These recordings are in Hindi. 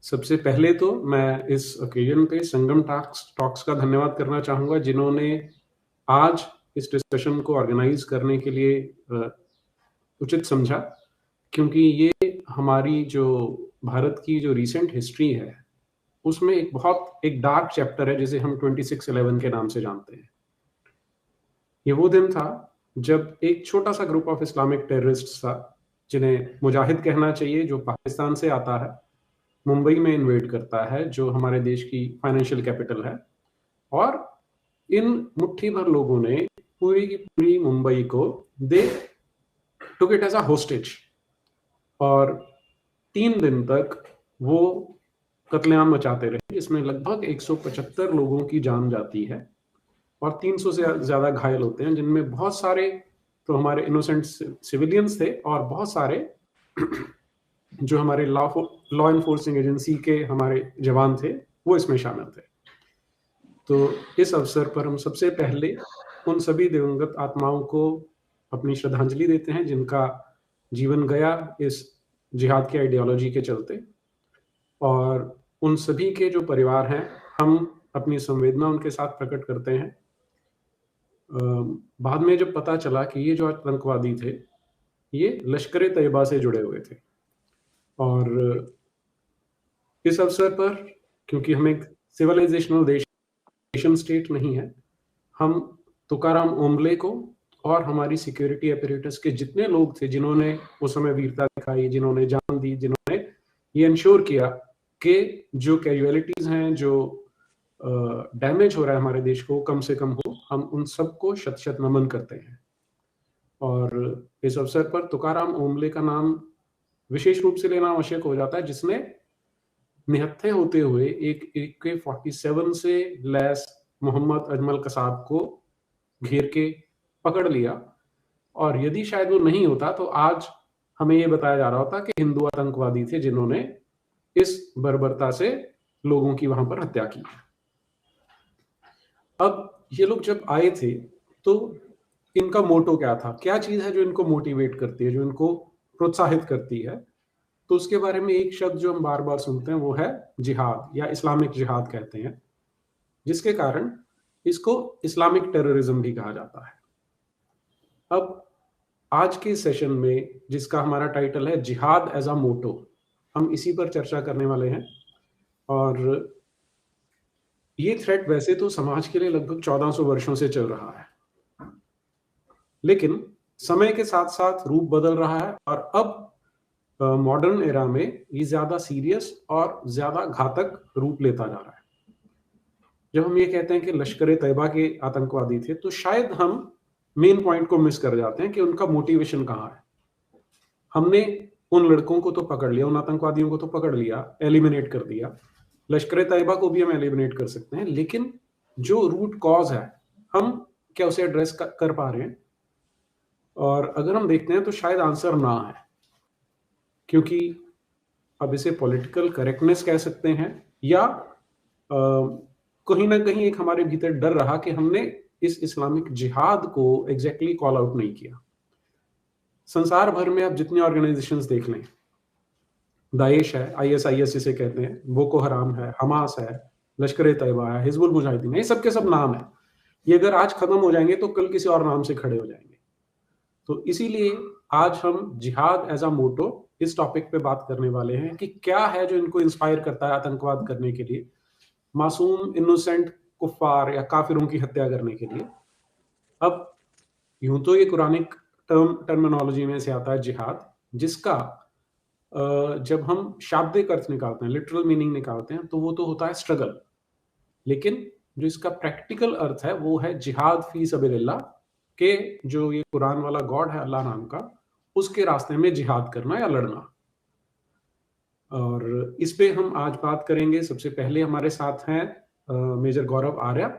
सबसे पहले तो मैं इस ओकेजन पे संगम टॉक्स का धन्यवाद करना चाहूँगा, जिन्होंने आज इस डिस्कशन को ऑर्गेनाइज करने के लिए उचित समझा, क्योंकि ये हमारी जो भारत की जो रिसेंट हिस्ट्री है उसमें एक डार्क चैप्टर है जिसे हम 26/11 के नाम से जानते हैं। ये वो दिन था जब एक छोटा सा ग्रुप ऑफ इस्लामिक टेररिस्ट था, जिन्हें मुजाहिद कहना चाहिए, जो पाकिस्तान से आता है, मुंबई में इन्वेड करता है, जो हमारे देश की फाइनेंशियल कैपिटल है, और इन मुट्ठी भर लोगों ने पूरी की पूरी मुंबई को they took it as a hostage, और 3 दिन तक वो कत्लेआम मचाते रहे, जिसमें लगभग 175 लोगों की जान जाती है और 300 से ज्यादा घायल होते हैं, जिनमें बहुत सारे तो हमारे इनोसेंट सिविलियंस थे और बहुत सारे जो हमारे लॉ इन्फोर्सिंग एजेंसी के हमारे जवान थे, वो इसमें शामिल थे। तो इस अवसर पर हम सबसे पहले उन सभी दिवंगत आत्माओं को अपनी श्रद्धांजलि देते हैं जिनका जीवन गया इस जिहाद की आइडियोलॉजी के चलते, और उन सभी के जो परिवार हैं, हम अपनी संवेदना उनके साथ प्रकट करते हैं। बाद में जब पता चला कि ये जो आतंकवादी थे ये लश्कर तैयबा से जुड़े हुए थे, और इस अवसर पर, क्योंकि हम एक सिविलाइजेशनल नेशन स्टेट नहीं है, हम तुकाराम ओम्बले को और हमारी सिक्योरिटी अपरेटस के जितने लोग थे जिन्होंने उस समय वीरता दिखाई, जिन्होंने जान दी, जिन्होंने ये इंश्योर किया कि जो कैजुअलिटीज हैं, जो डैमेज हो रहा है हमारे देश को, कम से कम हो, हम उन सबको शत शत नमन करते हैं। और इस अवसर पर तुकाराम ओम्बले का नाम विशेष रूप से लेना आवश्यक हो जाता है, जिसने निहत्थे होते हुए एक AK-47 से लैस मोहम्मद अजमल कसाब को घेर के पकड़ लिया, और यदि शायद वो नहीं होता तो आज हमें ये बताया जा रहा होता कि हिंदू आतंकवादी थे जिन्होंने इस बर्बरता से लोगों की वहां पर हत्या की। अब ये लोग जब आए थे तो इनका मोटो क्या था, क्या चीज है जो इनको मोटिवेट करती है, जो इनको प्रोत्साहित करती है? तो उसके बारे में एक शब्द जो हम बार बार सुनते हैं वो है जिहाद, या इस्लामिक जिहाद कहते हैं, जिसके कारण इसको इस्लामिक टेररिज्म भी कहा जाता है। अब आज के सेशन में, जिसका हमारा टाइटल है जिहाद एज अ मोटो, हम इसी पर चर्चा करने वाले हैं। और ये थ्रेट वैसे तो समाज के लिए लगभग 1400 वर्षों से चल रहा है, लेकिन समय के साथ साथ रूप बदल रहा है, और अब मॉडर्न एरा में ये ज्यादा सीरियस और ज्यादा घातक रूप लेता जा रहा है। जब हम ये कहते हैं कि लश्कर तैयबा के आतंकवादी थे, तो शायद हम मेन पॉइंट को मिस कर जाते हैं कि उनका मोटिवेशन कहाँ है। हमने उन लड़कों को तो पकड़ लिया, उन आतंकवादियों को तो पकड़ लिया, एलिमिनेट कर दिया, लश्कर तैयबा को भी हम एलिमिनेट कर सकते हैं, लेकिन जो रूट कॉज है, हम क्या उसे एड्रेस कर पा रहे हैं? और अगर हम देखते हैं तो शायद आंसर ना है, क्योंकि अब इसे पॉलिटिकल करेक्टनेस कह सकते हैं, या कहीं ना कहीं एक हमारे भीतर डर रहा कि हमने इस इस्लामिक जिहाद को एग्जैक्टली कॉल आउट नहीं किया। संसार भर में आप जितनी ऑर्गेनाइजेशंस देख लें, दाइश है, ISIS जिसे कहते हैं, बोको हराम है, हमास है, लश्कर तैयबा है, हिजबुल मुजाहिदीन है, ये सबके सब नाम है। ये अगर आज खत्म हो जाएंगे तो कल किसी और नाम से खड़े हो जाएंगे। तो इसीलिए आज हम जिहाद एज अ मोटो इस टॉपिक पे बात करने वाले हैं कि क्या है जो इनको इंस्पायर करता है आतंकवाद करने के लिए, मासूम इनोसेंट कुफ्फार या काफिरों की हत्या करने के लिए। अब यूं तो ये कुरानिक टर्मिनोलॉजी में से आता है जिहाद, जिसका जब हम शाब्दिक अर्थ निकालते हैं, लिटरल मीनिंग निकालते हैं, तो वो तो होता है स्ट्रगल, लेकिन जो इसका प्रैक्टिकल अर्थ है वो है जिहाद फी सबीलिल्लाह, के जो ये कुरान वाला गॉड है अल्लाह नाम का, उसके रास्ते में जिहाद करना या लड़ना। और इस पे हम आज बात करेंगे। सबसे पहले हमारे साथ हैं मेजर गौरव आर्या,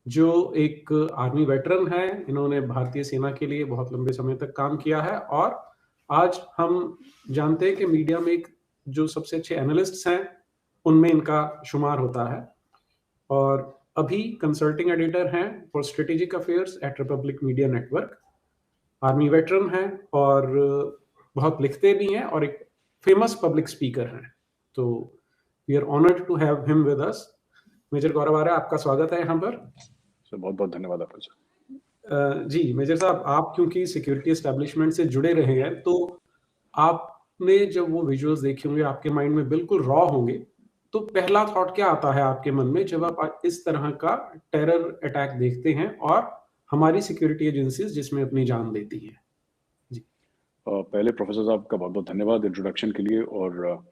जो एक आर्मी वेटरन है। इन्होंने भारतीय सेना के लिए बहुत लंबे समय तक काम किया है, और आज हम जानते हैं कि मीडिया में एक जो सबसे अच्छे एनालिस्ट्स हैं उनमें इनका शुमार होता है, और अभी कंसल्टिंग एडिटर हैं for strategic affairs at Republic Media Network. Army veteran हैं और बहुत लिखते भी हैं, और एक फेमस पब्लिक स्पीकर हैं। तो we are honoured to have him with us. Major Gaurav Arya, आपका स्वागत है यहाँ पर। सर बहुत बहुत धन्यवाद आपका सर। जी मेजर साहब, आप क्योंकि सिक्योरिटी एस्टेब्लिशमेंट से जुड़े रहे हैं, तो आपने जब वो विजुअल्स देखे होंगे, आपके माइंड में बिल्कुल रॉ होंगे, तो पहला थॉट क्या आता है आपके मन में जब आप इस तरह का टेरर अटैक देखते हैं और हमारी सिक्योरिटी एजेंसीज जिसमें अपनी जान देती हैं? जी पहले प्रोफेसर साहब का बहुत बहुत धन्यवाद इंट्रोडक्शन के लिए, और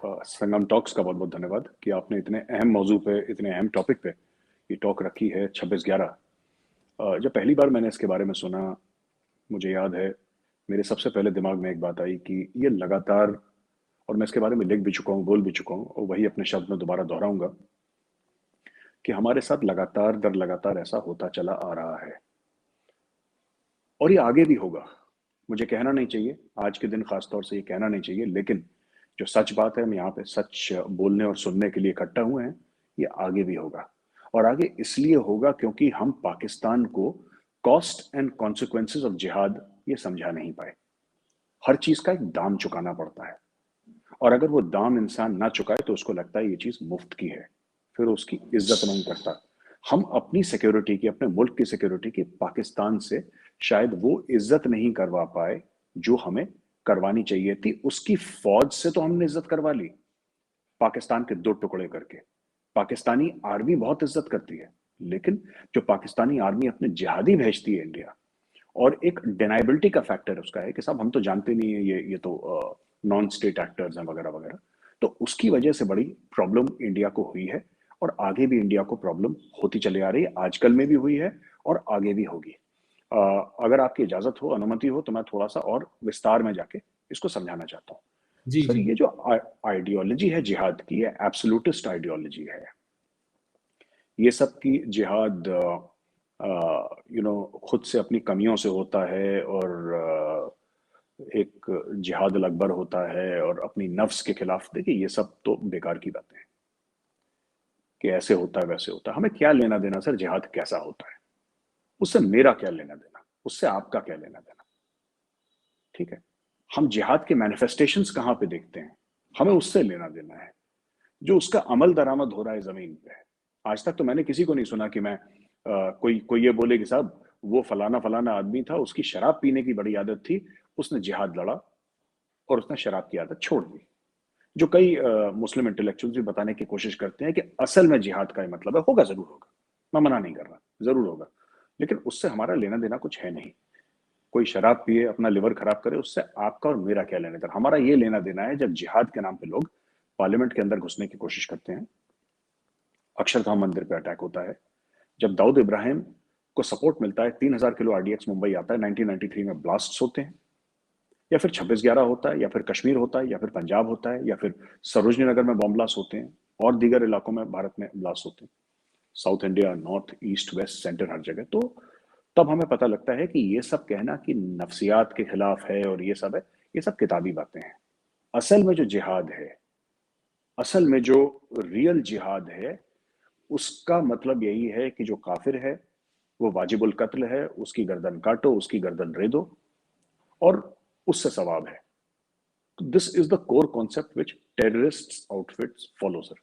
संगम टॉक्स का बहुत बहुत धन्यवाद कि आपने इतने अहम मौजू पे, इतने अहम टॉपिक पे ये टॉक रखी है 26/11। जब पहली बार मैंने इसके बारे में सुना, मुझे याद है मेरे सबसे पहले दिमाग में एक बात आई कि ये लगातार, और मैं इसके बारे में लिख भी चुका हूँ, बोल भी चुका हूँ, और वही अपने शब्द में दोबारा दोहराऊंगा कि हमारे साथ लगातार दर लगातार ऐसा होता चला आ रहा है और ये आगे भी होगा। मुझे कहना नहीं चाहिए, आज के दिन खासतौर से ये कहना नहीं चाहिए, लेकिन जो सच बात है, हम यहाँ पे सच बोलने और सुनने के लिए इकट्ठा हुए हैं, ये आगे भी होगा। और आगे इसलिए होगा क्योंकि हम पाकिस्तान को कॉस्ट एंड कॉन्सिक्वेंसेस ऑफ जिहाद ये समझा नहीं पाए। हर चीज का एक दाम चुकाना पड़ता है, और अगर वो दाम इंसान ना चुकाए तो उसको लगता है ये चीज मुफ्त की है, फिर उसकी इज्जत नहीं करता। हम अपनी सिक्योरिटी की, अपने मुल्क की सिक्योरिटी की पाकिस्तान से शायद वो इज्जत नहीं करवा पाए जो हमें करवानी चाहिए थी। उसकी फौज से तो हमने इज्जत करवा ली, पाकिस्तान के 2 टुकड़े करके। पाकिस्तानी आर्मी बहुत इज्जत करती है, लेकिन जो पाकिस्तानी आर्मी अपने जिहादी भेजती है इंडिया, और एक डिनाइबिलिटी का फैक्टर उसका है कि साहब हम तो जानते नहीं है, ये तो नॉन स्टेट एक्टर्स हैं वगैरह वगैरह। तो उसकी वजह से बड़ी प्रॉब्लम इंडिया को हुई है, और आगे भी इंडिया को प्रॉब्लम होती चली आ रही है। आजकल में भी हुई है और आगे भी होगी। अगर आपकी इजाजत हो, अनुमति हो, तो मैं थोड़ा सा और विस्तार में जाके इसको समझाना चाहता हूँ। जी सर, जी ये जो आइडियोलॉजी है जिहाद की, ये एब्सोल्यूटिस्ट आइडियोलॉजी है। ये सब की जिहाद खुद से अपनी कमियों से होता है, और एक जिहाद अकबर होता है, और अपनी नफ्स के खिलाफ। देखिए, ये सब तो बेकार की बातें हैं कि ऐसे होता है वैसे होता है। हमें क्या लेना देना सर जिहाद कैसा होता है, उससे मेरा क्या लेना देना, उससे आपका क्या लेना देना। ठीक है, हम जिहाद के मैनिफेस्टेशंस कहाँ पे देखते हैं, हमें उससे लेना देना है जो उसका अमल दरामद हो रहा है जमीन पे। आज तक तो मैंने किसी को नहीं सुना कि मैं कोई कोई ये बोले कि साहब वो फलाना फलाना आदमी था, उसकी शराब पीने की बड़ी आदत थी, उसने जिहाद लड़ा और उसने शराब की आदत छोड़ दी। जो कई मुस्लिम इंटेलेक्चुअल्स भी बताने की कोशिश करते हैं कि असल में जिहाद का ही मतलब है, होगा, जरूर होगा, मैं मना नहीं कर रहा, जरूर होगा, लेकिन उससे हमारा लेना देना कुछ है नहीं। कोई शराब पिए, अपना लिवर खराब करे, उससे आपका और मेरा क्या लेना देना। हमारा ये लेना देना है जब जिहाद के नाम पे लोग पार्लियामेंट के अंदर घुसने की कोशिश करते हैं, अक्षरधाम मंदिर पे अटैक होता है, जब दाऊद इब्राहिम को सपोर्ट मिलता है, 3000 किलो आरडीएक्स मुंबई आता है, 1993 में ब्लास्ट होते हैं, या फिर 26/11 होता है, या फिर कश्मीर होता है, या फिर पंजाब होता है, या फिर सरोजनी नगर में बॉम्ब ब्लास्ट होते हैं, और दीगर इलाकों में भारत में ब्लास्ट होते हैं, south India, north, east, west, centre, हर जगह। तो तब हमें पता लगता है कि ये सब कहना कि नफ्सियात के खिलाफ है और ये सब है, ये सब किताबी बातें हैं। असल में जो जिहाद है, असल में जो रियल जिहाद है, उसका मतलब यही है कि जो काफिर है वो वाजिबुल कत्ल है, उसकी गर्दन काटो, उसकी गर्दन रेदो, और उससे सवाब है। This is the core concept which terrorist outfits follow sir.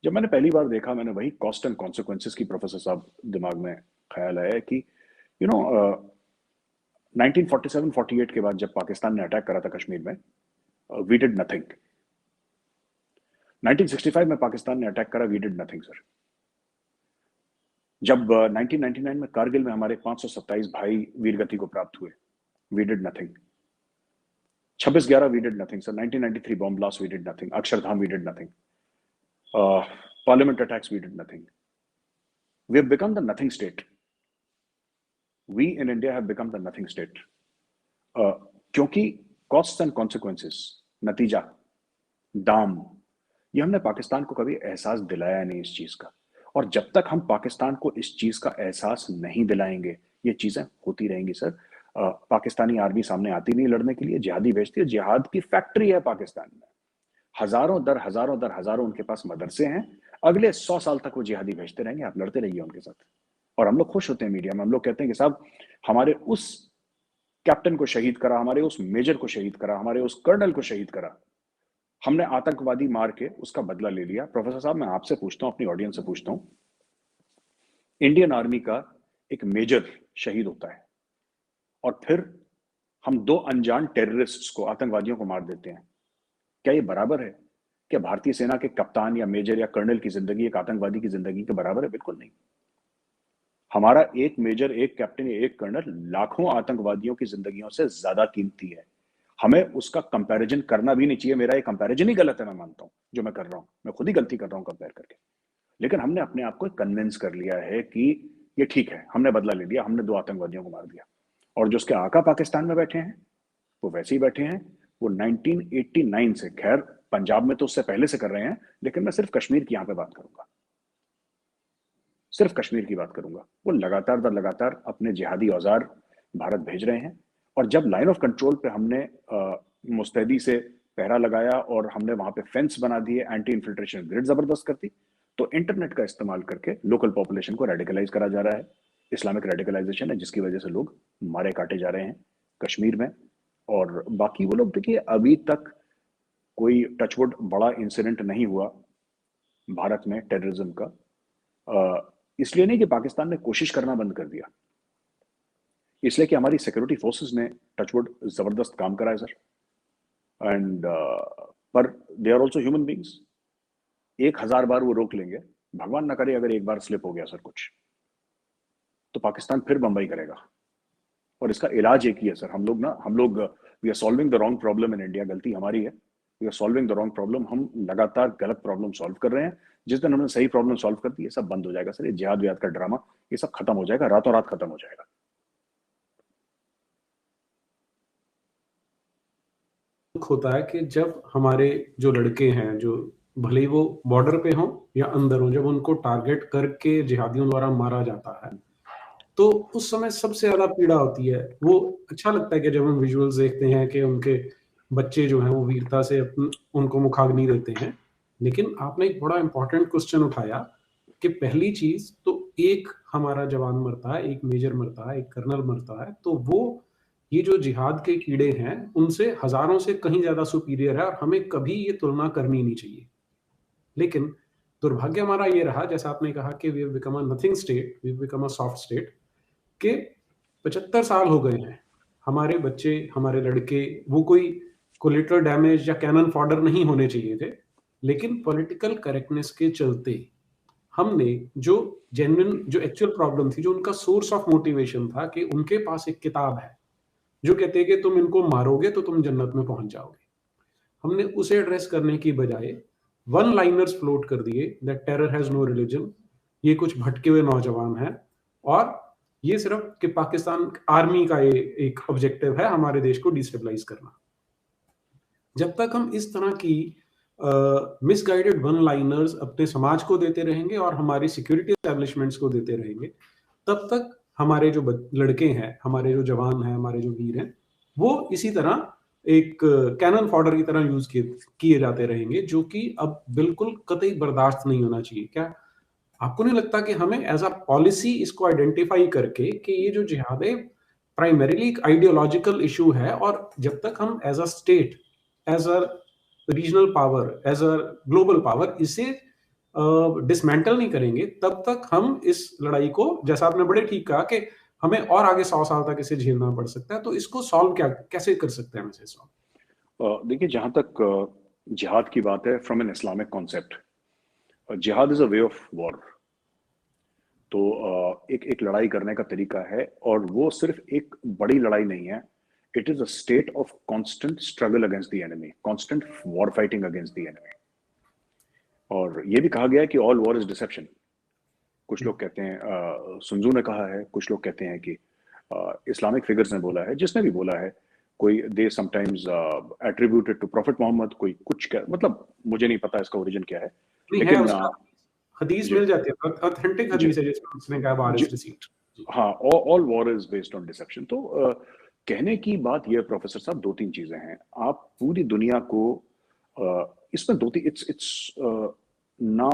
जब मैंने पहली बार देखा, मैंने वही कॉस्ट एंड कॉन्सिक्वेंसेस की प्रोफेसर साहब दिमाग में ख्याल आया कि 1947-48 के बाद जब पाकिस्तान ने अटैक करा था कश्मीर में, वी डिड नथिंग। 1965 में पाकिस्तान ने अटैक करा, वी डिड नथिंग सर। जब 1999 में कारगिल में हमारे 527 भाई वीरगति को प्राप्त हुए, we did nothing. 26/11 we did nothing sir. 1993 bomb blast, we did nothing. Akshardham, we did nothing. Parliament attacks, we did nothing. We have become the nothing state. We in India have become the nothing state. क्योंकि costs and consequences, नतीजा, दाम, ये हमने पाकिस्तान को कभी एहसास दिलाया नहीं इस चीज का। और जब तक हम पाकिस्तान को इस चीज का एहसास नहीं दिलाएंगे, ये चीजें होती रहेंगी सर। पाकिस्तानी आर्मी सामने आती नहीं लड़ने के लिए, जिहादी भेजती है, जिहाद की फैक्ट्री है पाकिस्तान में। हजारों दर हजारों उनके पास मदरसे हैं। अगले 100 साल तक वो जिहादी भेजते रहेंगे, आप लड़ते रहिए उनके साथ। और हम लोग खुश होते हैं मीडिया में, हम लोग कहते हैं कि साहब हमारे उस कैप्टन को शहीद करा, हमारे उस मेजर को शहीद करा, हमारे उस कर्नल को शहीद करा। हमने आतंकवादी मार के उसका बदला ले लिया। प्रोफेसर साहब, मैं आपसे पूछता हूँ, अपनी ऑडियंस से पूछता हूँ, इंडियन आर्मी का एक मेजर शहीद होता है और फिर हम 2 अनजान टेररिस्ट्स को, आतंकवादियों को मार देते हैं। क्या ये बराबर है? क्या भारतीय सेना के कप्तान या मेजर या कर्नल की जिंदगी एक आतंकवादी की जिंदगी के बराबर है? बिल्कुल नहीं। हमारा एक मेजर, एक कैप्टन या एक कर्नल लाखों आतंकवादियों की जिंदगियों से ज्यादा कीमती है। हमें उसका कंपैरिजन करना भी नहीं चाहिए। मेरा ये कंपैरिजन ही गलत है, मैं मानता हूं, जो मैं कर रहा हूं, मैं खुद ही गलती कर रहा हूं कंपेयर करके। लेकिन हमने अपने आप को कन्विंस कर लिया है कि ये ठीक है, हमने बदला ले लिया, हमने 2 आतंकवादियों को मार दिया। और जो उसके आका पाकिस्तान में बैठे हैं वो वैसे ही बैठे हैं। वो 1989 से, खैर पंजाब में तो उससे पहले से कर रहे हैं, लेकिन मैं सिर्फ कश्मीर की यहां पे बात करूंगा, सिर्फ कश्मीर की बात करूंगा। वो लगातार दर लगातार अपने जिहादी औजार भारत भेज रहे हैं। और जब लाइन ऑफ कंट्रोल पे हमने मुस्तैदी से पहरा लगाया और हमने वहां पे फेंस बना दिए, एंटी इन्फिल्ट्रेशन ग्रिड जबरदस्त करती, तो इंटरनेट का इस्तेमाल करके लोकल पॉपुलेशन को रेडिकलाइज करा जा रहा है। इस्लामिक रेडिकलाइजेशन है, जिसकी वजह से लोग मारे काटे जा रहे हैं कश्मीर में। और बाकी वो लोग, देखिए, अभी तक कोई टचवुड बड़ा इंसिडेंट नहीं हुआ भारत में टेररिज्म का। इसलिए नहीं कि पाकिस्तान ने कोशिश करना बंद कर दिया, इसलिए कि हमारी सिक्योरिटी फोर्सेस ने टचवुड जबरदस्त काम करा है सर। एंड पर they are also human beings. 1000 बार वो रोक लेंगे, भगवान ना करे अगर एक बार स्लिप हो गया सर कुछ, तो पाकिस्तान फिर बंबई करेगा। और इसका इलाज एक ही है सर। हम लोग we are solving the wrong problem in India. गलती हमारी है, we are solving the wrong problem. हम लगातार गलत प्रॉब्लम सॉल्व कर रहे हैं। जिस दिन हमने सही प्रॉब्लम सॉल्व कर दी, ये सब बंद हो जाएगा सर। ये जिहाद विहाद का ड्रामा, ये सब खत्म हो जाएगा, रातों रात खत्म हो जाएगा। होता है कि जब हमारे जो लड़के हैं, जो भले ही वो बॉर्डर पे हों या अंदर हों, जब उनको टारगेट करके जिहादियों द्वारा मारा जाता है, तो उस समय सबसे ज्यादा पीड़ा होती है। वो अच्छा लगता है कि जब हम विजुअल्स देखते हैं कि उनके बच्चे जो हैं वो वीरता से उनको मुखाग्नि देते हैं। लेकिन आपने एक बड़ा इंपॉर्टेंट क्वेश्चन उठाया कि पहली चीज तो, एक हमारा जवान मरता है, एक मेजर मरता है, एक कर्नल मरता है, तो वो ये जो जिहाद के कीड़े हैं उनसे हजारों से कहीं ज्यादा सुपीरियर है और हमें कभी ये तुलना करनी नहीं चाहिए। लेकिन दुर्भाग्य हमारा ये रहा, जैसा आपने कहा कि we have become a nothing state, we have become a soft state, के 75 साल हो गए हैं। हमारे बच्चे, हमारे लड़के, वो कोई कोलेटरल डैमेज या कैनन फॉडर नहीं होने चाहिए थे। लेकिन पॉलिटिकल करेक्टनेस के चलते हमने जो जेन्युइन, जो एक्चुअल प्रॉब्लम थी, जो उनका सोर्स ऑफ मोटिवेशन था कि उनके पास एक किताब है जो कहते हैं कि तुम इनको मारोगे तो तुम जन्नत में पहुंच जाओगे, हमने उसे एड्रेस करने की बजाय वन लाइनर्स फ्लोट कर दिए, that terror has no religion, ये कुछ भटके हुए नौजवान हैं और ये सिर्फ कि पाकिस्तान आर्मी का ये एक ऑब्जेक्टिव है हमारे देश को डिस्टेबलाइज करना। जब तक हम इस तरह की मिसगाइडेड वन लाइनर्स अपने समाज को देते रहेंगे और हमारी सिक्योरिटी एस्टेब्लिशमेंट्स को देते रहेंगे, तब तक हमारे जो लड़के हैं, हमारे जो जवान हैं, हमारे जो वीर हैं, वो इसी तरह एक कैनन फॉडर की तरह यूज किए जाते रहेंगे, जो कि अब बिल्कुल कतई बर्दाश्त नहीं होना चाहिए। क्या आपको नहीं लगता कि हमें एज अ पॉलिसी इसको आइडेंटिफाई करके कि ये जो जिहाद है प्राइमरीली एक आइडियोलॉजिकल इशू है, और जब तक हम as a state, as a regional power, as a global power इसे डिसमेंटल नहीं करेंगे, तब तक हम इस लड़ाई को, जैसा आपने बड़े ठीक कहा कि हमें और आगे 100 साल तक इसे झेलना पड़ सकता है, तो इसको सॉल्व कैसे कर सकते हैं हम इसे सॉल्व? देखिए, जहां तक जिहाद की बात है, फ्रॉम एन इस्लामिक कॉन्सेप्ट, जिहाद is a way of war. तो एक एक लड़ाई करने का तरीका है, और वो सिर्फ एक बड़ी लड़ाई नहीं है। It is a state of constant struggle against the enemy, constant war fighting against the enemy. और ये भी कहा गया है कि ऑल वॉर इज डिसेप्शन। कुछ लोग कहते हैं, सुन्जू ने कहा है, कुछ लोग कहते हैं कि इस्लामिक फिगर्स ने बोला है, जिसने भी बोला है, कोई they sometimes attributed to prophet Mohammed, कोई कुछ, क्या मतलब, मुझे नहीं पता इसका ओरिजिन क्या है, नहीं है, लेकिन उसका हदीस मिल जाती है, ऑथेंटिक हदीस है जिसमें उसने कहा वार इज डिसीट। हाँ, all war is based on deception. तो कहने की बात यह, प्रोफेसर साहब, 2-3 चीजें हैं। आप पूरी दुनिया को इसमें 2-3, इट्स ना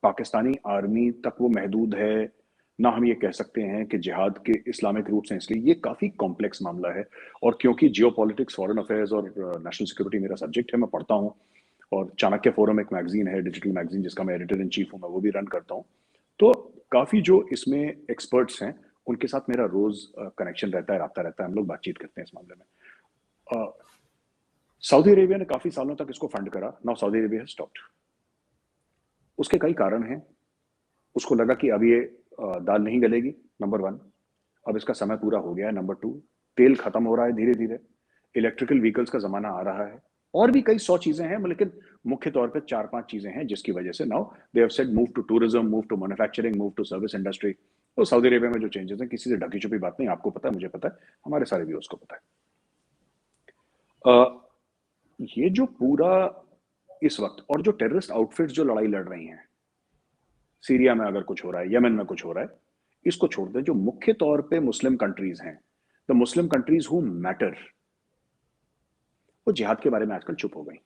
पाकिस्तानी आर्मी तक वो महदूद है, ना हम ये कह सकते हैं कि जिहाद के इस्लामिक रूट्स हैं। इसलिए ये काफी कॉम्प्लेक्स मामला है। और क्योंकि जियोपॉलिटिक्स, फॉरेन अफेयर्स और नेशनल सिक्योरिटी मेरा सब्जेक्ट है, मैं पढ़ता हूँ, और चाणक्य फोरम एक मैगजीन है, डिजिटल मैगजीन, जिसका मैं एडिटर इन चीफ हूँ, मैं वो भी रन करता हूँ। तो काफी जो इसमें एक्सपर्ट्स हैं उनके साथ मेरा रोज कनेक्शन रहता है, राब्ता रहता है, हम लोग बातचीत करते हैं इस मामले में। सऊदी अरेबिया ने काफी सालों तक इसको फंड करा, now Saudi Arabia has stopped. उसके कई कारण हैं। उसको लगा कि अब ये दाल नहीं गलेगी, नंबर 1। अब इसका समय पूरा हो गया है, नंबर 2। तेल खत्म हो रहा है धीरे धीरे, इलेक्ट्रिकल व्हीकल्स का जमाना आ रहा है, और भी कई 100 चीजें हैं, लेकिन मुख्य तौर पे 4-5 चीजें हैं जिसकी वजह से now they have said move to tourism, move to manufacturing, move to service industry. तो सऊदी अरेबिया में जो चेंजेस हैं, किसी से ढकी छुपी बात नहीं, आपको पता है, मुझे पता है, हमारे सारे व्यूअर्स को पता है। ये जो पूरा इस वक्त, और जो टेररिस्ट आउटफिट्स जो लड़ाई लड़ रही हैं, सीरिया में अगर कुछ हो रहा है, यमन में कुछ हो रहा है, इसको छोड़ दें। जो मुख्य तौर पे मुस्लिम कंट्रीज हैं, the Muslim countries who matter, वो जिहाद के बारे में आजकल चुप हो गई।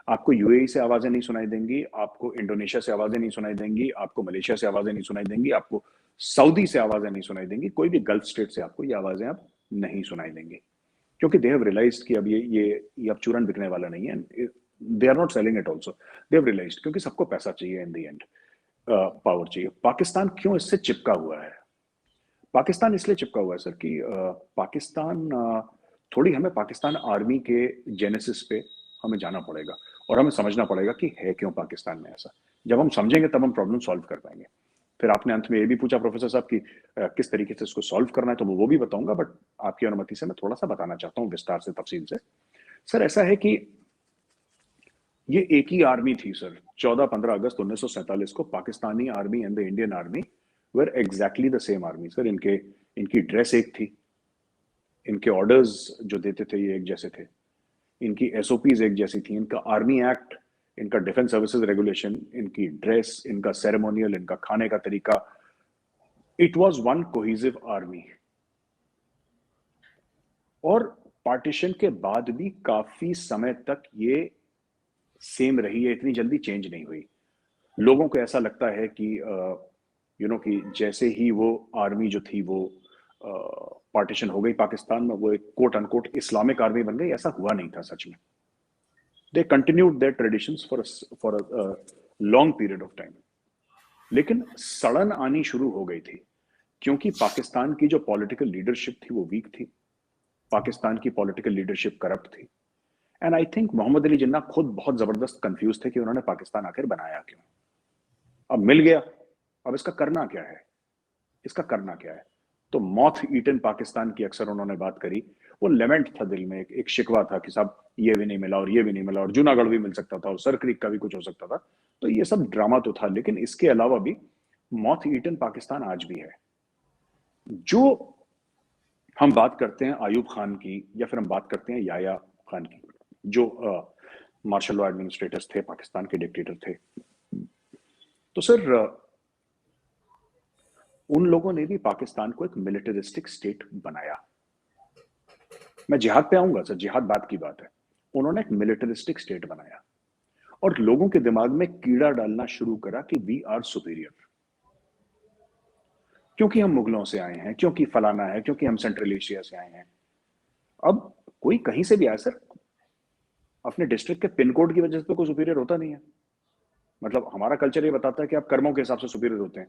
आपको यूएई से आवाजें नहीं सुनाई देंगी, आपको इंडोनेशिया से आवाजें नहीं सुनाई देंगी, आपको मलेशिया से आवाजें नहीं सुनाई देंगी, आपको सऊदी से आवाजें नहीं सुनाई देंगी, कोई भी गल्फ स्टेट से आपको ये आवाजें अब नहीं सुनाई देंगी, क्योंकि दे हैव रियलाइज्ड कि अब ये अब चूरन बिकने वाला नहीं है। They are not selling it also, they have realised, क्योंकि सबको पैसा चाहिए इन द एंड, पावर चाहिए। पाकिस्तान क्यों इससे चिपका हुआ है? पाकिस्तान इसलिए चिपका हुआ है सर कि पाकिस्तान, थोड़ी हमें पाकिस्तान आर्मी के जेनेसिस पे हमें जाना पड़ेगा, और हमें समझना पड़ेगा कि है क्यों पाकिस्तान में ऐसा। जब हम समझेंगे तब हम प्रॉब्लम सॉल्व कर पाएंगे। फिर आपने अंत में ये भी पूछा प्रोफेसर साहब कि किस तरीके से इसको सॉल्व करना है, तो वो भी बताऊंगा, बट आपकी अनुमति से मैं थोड़ा सा बताना चाहता हूँ विस्तार से, तफसील से। सर ऐसा है कि ये एक ही आर्मी थी सर। 14-15 अगस्त 1947 को Pakistani army and the Indian army were exactly the same army sir. इनकी ड्रेस एक थी, इनके ऑर्डर्स जो देते थे ये एक जैसे थे, इनकी एसओपीज एक जैसी थी, इनका आर्मी एक्ट, इनका डिफेंस सर्विसेज रेगुलेशन, इनकी ड्रेस, इनका सेरेमोनियल, इनका खाने का तरीका, it was one cohesive army. और पार्टीशन के बाद भी काफी समय तक ये सेम रही है, इतनी जल्दी चेंज नहीं हुई। लोगों को ऐसा लगता है कि कि जैसे ही वो आर्मी जो थी वो पार्टीशन हो गई पाकिस्तान में, वो एक कोट अनकोट इस्लामिक आर्मी बन गई। ऐसा हुआ नहीं था सच में। They continued their traditions for a long period of time. लेकिन सड़न आनी शुरू हो गई थी, क्योंकि पाकिस्तान की जो पॉलिटिकल लीडरशिप थी वो वीक थी, पाकिस्तान की पॉलिटिकल लीडरशिप करप्ट थी। And I think Mohammad Ali Jinnah खुद बहुत जबरदस्त कंफ्यूज थे कि उन्होंने पाकिस्तान आखिर बनाया क्यों। अब मिल गया, अब इसका करना क्या है, इसका करना क्या है? तो मॉथ ईटन पाकिस्तान की अक्सर उन्होंने बात करी। वो लेमेंट था दिल में, एक शिकवा था कि साहब ये भी नहीं मिला और ये भी नहीं मिला, और जूनागढ़ भी मिल सकता था और सर क्रीक का भी कुछ हो सकता था। तो ये सब ड्रामा तो था, लेकिन इसके अलावा भी मॉथ ईटन पाकिस्तान आज भी है। जो हम बात करते हैं आयूब खान की, या फिर हम बात करते हैं याया खान की, जो मार्शल लॉ एडमिनिस्ट्रेटर्स थे, पाकिस्तान के डिक्टेटर थे, तो सर उन लोगों ने भी पाकिस्तान को एक मिलिटरिस्टिक स्टेट बनाया। मैं जिहाद पे आऊंगा सर, जिहाद बात की बात है। उन्होंने एक मिलिटरिस्टिक स्टेट बनाया और लोगों के दिमाग में कीड़ा डालना शुरू करा कि वी आर सुपीरियर, क्योंकि हम मुगलों से आए हैं, क्योंकि फलाना है, क्योंकि हम सेंट्रल एशिया से आए हैं। अब कोई कहीं से भी आए सर, अपने डिस्ट्रिक्ट के पिन कोड की वजह से तो कोई सुपीरियर होता नहीं है। मतलब हमारा कल्चर ये बताता है कि आप कर्मों के हिसाब से सुपीरियर होते हैं।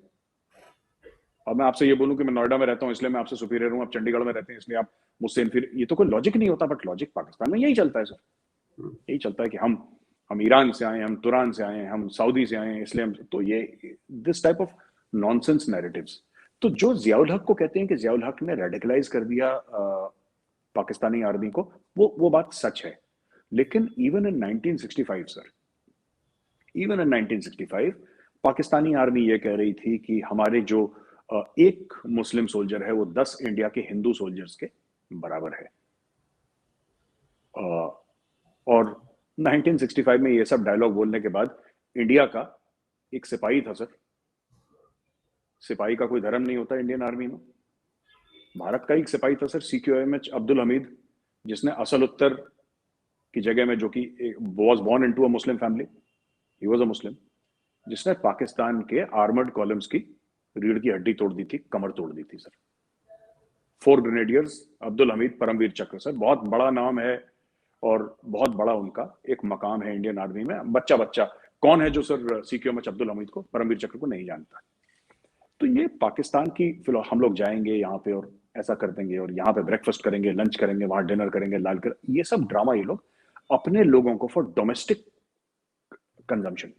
अब मैं आपसे ये बोलूं कि मैं नोएडा में रहता हूं इसलिए मैं आपसे सुपीरियर हूं, आप चंडीगढ़ में रहते हैं इसलिए आप मुझसे इन्फीरियर, ये तो कोई लॉजिक नहीं होता। बट लॉजिक पाकिस्तान में यही चलता है सर, यही चलता है कि हम ईरान से आए हैं, हम तुरान से आए हैं, हम सऊदी से आए हैं, इसलिए हम, तो ये this type of nonsense narratives. तो जो जियाउल हक को कहते हैं कि जियाउल हक ने रेडिकलाइज कर दिया पाकिस्तानी आर्मी को, वो बात सच है। लेकिन even in 1965 sir, even in 1965 Pakistani army ये कह रही थी कि हमारे जो एक मुस्लिम सोल्जर है वो 10 इंडिया के हिंदू सोल्जर्स के बराबर है। और 1965 में ये सब डायलॉग बोलने के बाद इंडिया का एक सिपाही था सर, सिपाही का कोई धर्म नहीं होता इंडियन आर्मी में, भारत का एक सिपाही था सर, CQMH अब्दुल हमीद, जिसने असल उत्तर की जगह में, जो कि was born into a Muslim family, he was a Muslim, जिसने पाकिस्तान के आर्मर्ड कॉलम्स की रीढ़ की हड्डी तोड़ दी थी, कमर तोड़ दी थी सर। 4 ग्रेनेडियर्स, अब्दुल हमीद परमवीर चक्र सर, बहुत बड़ा नाम है। और बहुत बड़ा उनका एक मकाम है इंडियन आर्मी में। बच्चा बच्चा कौन है जो सर सीक्यूएमएच अब्दुल हमीद को, परमवीर चक्र को नहीं जानता। तो ये पाकिस्तान की हम लोग जाएंगे यहाँ पे और ऐसा कर देंगे और यहाँ पे ब्रेकफास्ट करेंगे, लंच करेंगे, वहां डिनर करेंगे, लाल कर, ये सब ड्रामा ये लोग अपने लोगों को फॉर डोमेस्टिक कंजम्पशन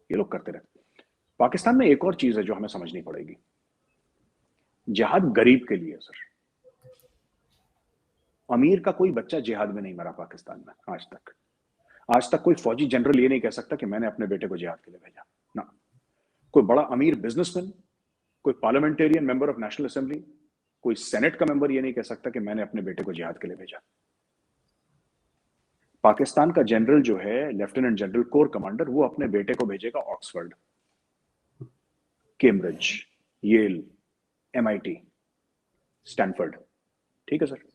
ये लोग करते रहते। पाकिस्तान में एक और चीज है जो हमें समझनी पड़ेगी, जिहाद गरीब के लिए सर। अमीर का कोई बच्चा जिहाद में नहीं मरा पाकिस्तान में आज तक। आज तक कोई फौजी जनरल ये नहीं कह सकता कि मैंने अपने बेटे को जिहाद के लिए भेजा ना। कोई बड़ा अमीर बिजनेसमैन, कोई parliamentarian member of national assembly, कोई सेनेट का मेंबर ये नहीं कह सकता कि मैंने अपने बेटे को जिहाद के लिए भेजा। पाकिस्तान का जनरल जो है, लेफ्टिनेंट जनरल कोर कमांडर, वो अपने बेटे को भेजेगा Oxford, Cambridge, Yale, MIT, Stanford, ठीक है सर।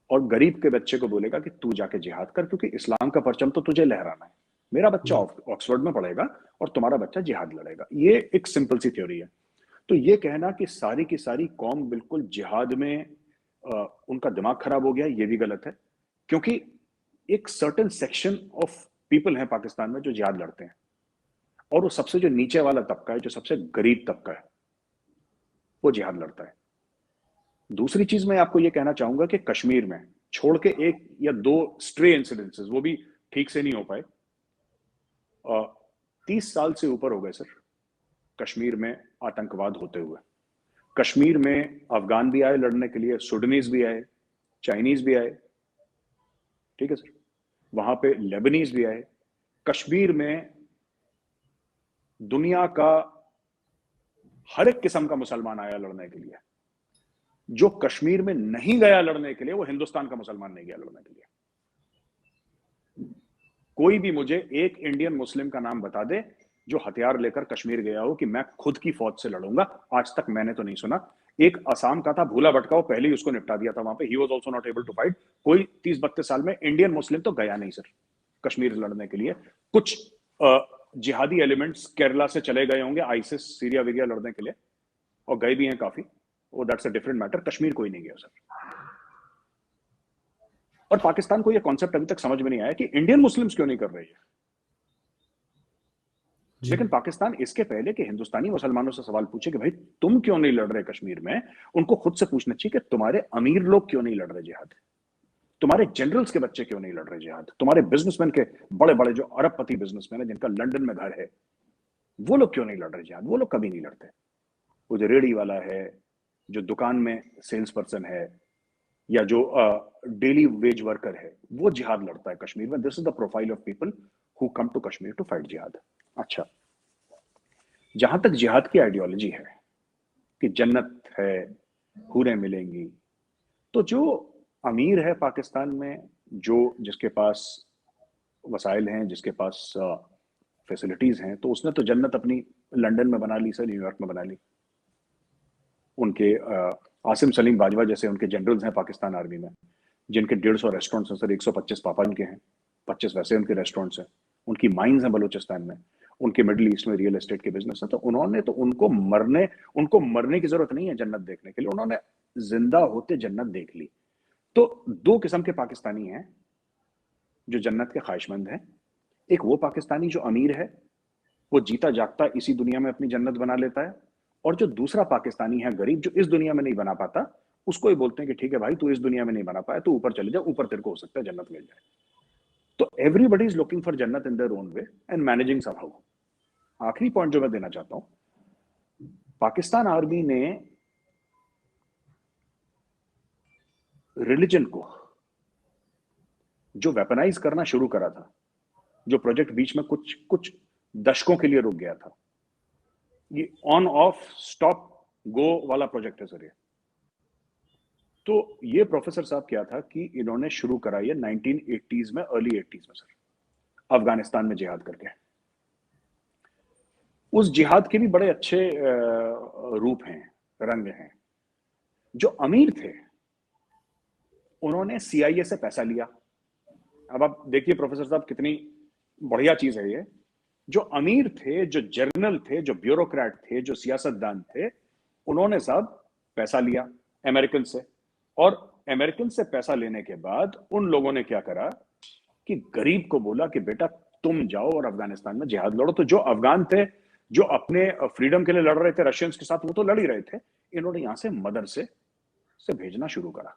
और गरीब के बच्चे को बोलेगा कि तू जाके जिहाद कर, क्योंकि इस्लाम का परचम तो तुझे लहराना है। मेरा बच्चा ऑक्सफोर्ड में पढ़ेगा और तुम्हारा बच्चा जिहाद लड़ेगा। ये एक सिंपल सी थ्योरी है। तो ये कहना कि सारी की सारी कौम बिल्कुल जिहाद में उनका दिमाग खराब हो गया, ये भी गलत है। क्योंकि एक सर्टेन सेक्शन ऑफ पीपल है पाकिस्तान में जो जिहाद लड़ते हैं, और वो सबसे जो नीचे वाला तबका है, जो सबसे गरीब तबका है, वो जिहाद लड़ता है। दूसरी चीज मैं आपको ये कहना चाहूंगा कि कश्मीर में छोड़ के 1 या 2 स्ट्रे इंसिडेंसेस, वो भी ठीक से नहीं हो पाए, 30 साल से ऊपर हो गए सर कश्मीर में आतंकवाद होते हुए। कश्मीर में अफगान भी आए लड़ने के लिए, सुडनीज भी आए, चाइनीज भी आए, ठीक है सर, वहां पे लेबनीज भी आए। कश्मीर में दुनिया का हर एक किस्म का मुसलमान आया लड़ने के लिए। जो कश्मीर में नहीं गया लड़ने के लिए, वो हिंदुस्तान का मुसलमान नहीं गया लड़ने के लिए। कोई भी मुझे एक इंडियन मुस्लिम का नाम बता दे जो हथियार लेकर कश्मीर गया हो कि मैं खुद की फौज से लड़ूंगा, आज तक मैंने तो नहीं सुना। एक असम का था भूला भटका, पहले ही उसको निपटा दिया था वहां पे, he was also not able to fight. कोई 30-32 साल में इंडियन मुस्लिम तो गया नहीं सर कश्मीर लड़ने के लिए। कुछ जिहादी एलिमेंट्स केरला से चले गए होंगे आईसिस, सीरिया वगैरह लड़ने के लिए, और गए भी हैं काफी, वो that's a different matter. Kashmir कोई नहीं गया सर। और पाकिस्तान को ये कॉन्सेप्ट अभी तक समझ में नहीं आया कि इंडियन मुस्लिम्स क्यों नहीं कर रही है। लेकिन पाकिस्तान इसके पहले कि हिंदुस्तानी मुसलमानों से सवाल पूछे कि भाई तुम क्यों नहीं लड़ रहे कश्मीर में, उनको खुद से पूछना चाहिए कि तुम्हारे अमीर लोग क्यों नहीं लड़ रहे जिहाद, तुम्हारे जनरल्स के बच्चे क्यों नहीं लड़ रहे जिहाद, तुम्हारे बिजनेसमैन के बड़े बड़े जो अरबपति बिजनेसमैन है जिनका लंदन में घर है, वो लोग क्यों नहीं लड़ रहे जिहाद। वो लोग कभी नहीं लड़ते। वो जो रेडी वाला है, जो दुकान में सेल्स पर्सन है, या जो डेली वेज वर्कर है, वो जिहाद लड़ता है कश्मीर में। This is the profile of people who come to Kashmir to fight jihad. अच्छा, जहां तक जिहाद की आइडियोलॉजी है कि जन्नत है, हूरें मिलेंगी, तो जो अमीर है पाकिस्तान में, जो जिसके पास वसाइल हैं, जिसके पास फैसिलिटीज हैं, तो उसने तो जन्नत अपनी लंदन में बना ली सर, न्यूयॉर्क में बना ली। उनके आसिम सलीम बाजवा जैसे उनके जनरल्स हैं पाकिस्तान आर्मी में, जिनके 150 रेस्टोरेंट्स हैं सर, 125 पापा उनके हैं, 25 वैसे उनके रेस्टोरेंट्स हैं, उनकी माइंस हैं बलूचिस्तान में, उनके मिडिल ईस्ट में रियल एस्टेट के बिजनेस है। तो उन्होंने तो उनको मरने की जरूरत नहीं है जन्नत देखने के लिए, उन्होंने जिंदा होते जन्नत देख ली। तो 2 किस्म के पाकिस्तानी हैं जो जन्नत के ख्वाहिशमंद हैं। एक वो पाकिस्तानी जो अमीर है, वो जीता जागता इसी दुनिया में अपनी जन्नत बना लेता है, और जो दूसरा पाकिस्तानी है गरीब, जो इस दुनिया में नहीं बना पाता, उसको ही बोलते हैं कि ठीक है भाई, तू इस दुनिया में नहीं बना पाया, तू ऊपर चले जा, ऊपर तेरे को हो सकता है जन्नत मिल जाए। तो एवरीबडी इज लुकिंग फॉर जन्नत in their own way and managing somehow. आखिरी पॉइंट जो मैं देना चाहता हूं, पाकिस्तान आर्मी ने रिलीजन को जो वेपनाइज करना शुरू करा था, जो प्रोजेक्ट बीच में कुछ दशकों के लिए रुक गया था, ये ऑन ऑफ स्टॉप गो वाला प्रोजेक्ट है सर ये। तो ये प्रोफेसर साहब क्या था कि इन्होंने शुरू करा ये 1980s में, अर्ली 80s में सर, अफगानिस्तान में जिहाद करके। उस जिहाद के भी बड़े अच्छे रूप हैं, रंग हैं। जो अमीर थे उन्होंने CIA से पैसा लिया। अब आप देखिए प्रोफेसर साहब, कितनी बढ़िया चीज है ये। जो अमीर थे, जो जर्नल थे, जो ब्यूरोक्रेट थे, जो सियासतदान थे, उन्होंने सब पैसा लिया अमेरिकन से, और अमेरिकन से पैसा लेने के बाद उन लोगों ने क्या करा कि गरीब को बोला कि बेटा तुम जाओ और अफगानिस्तान में जिहाद लड़ो। तो जो अफगान थे, जो अपने फ्रीडम के लिए लड़ रहे थे रशियंस के साथ, वो तो लड़ ही रहे थे, इन्होंने यहां से मदरसे से भेजना शुरू करा।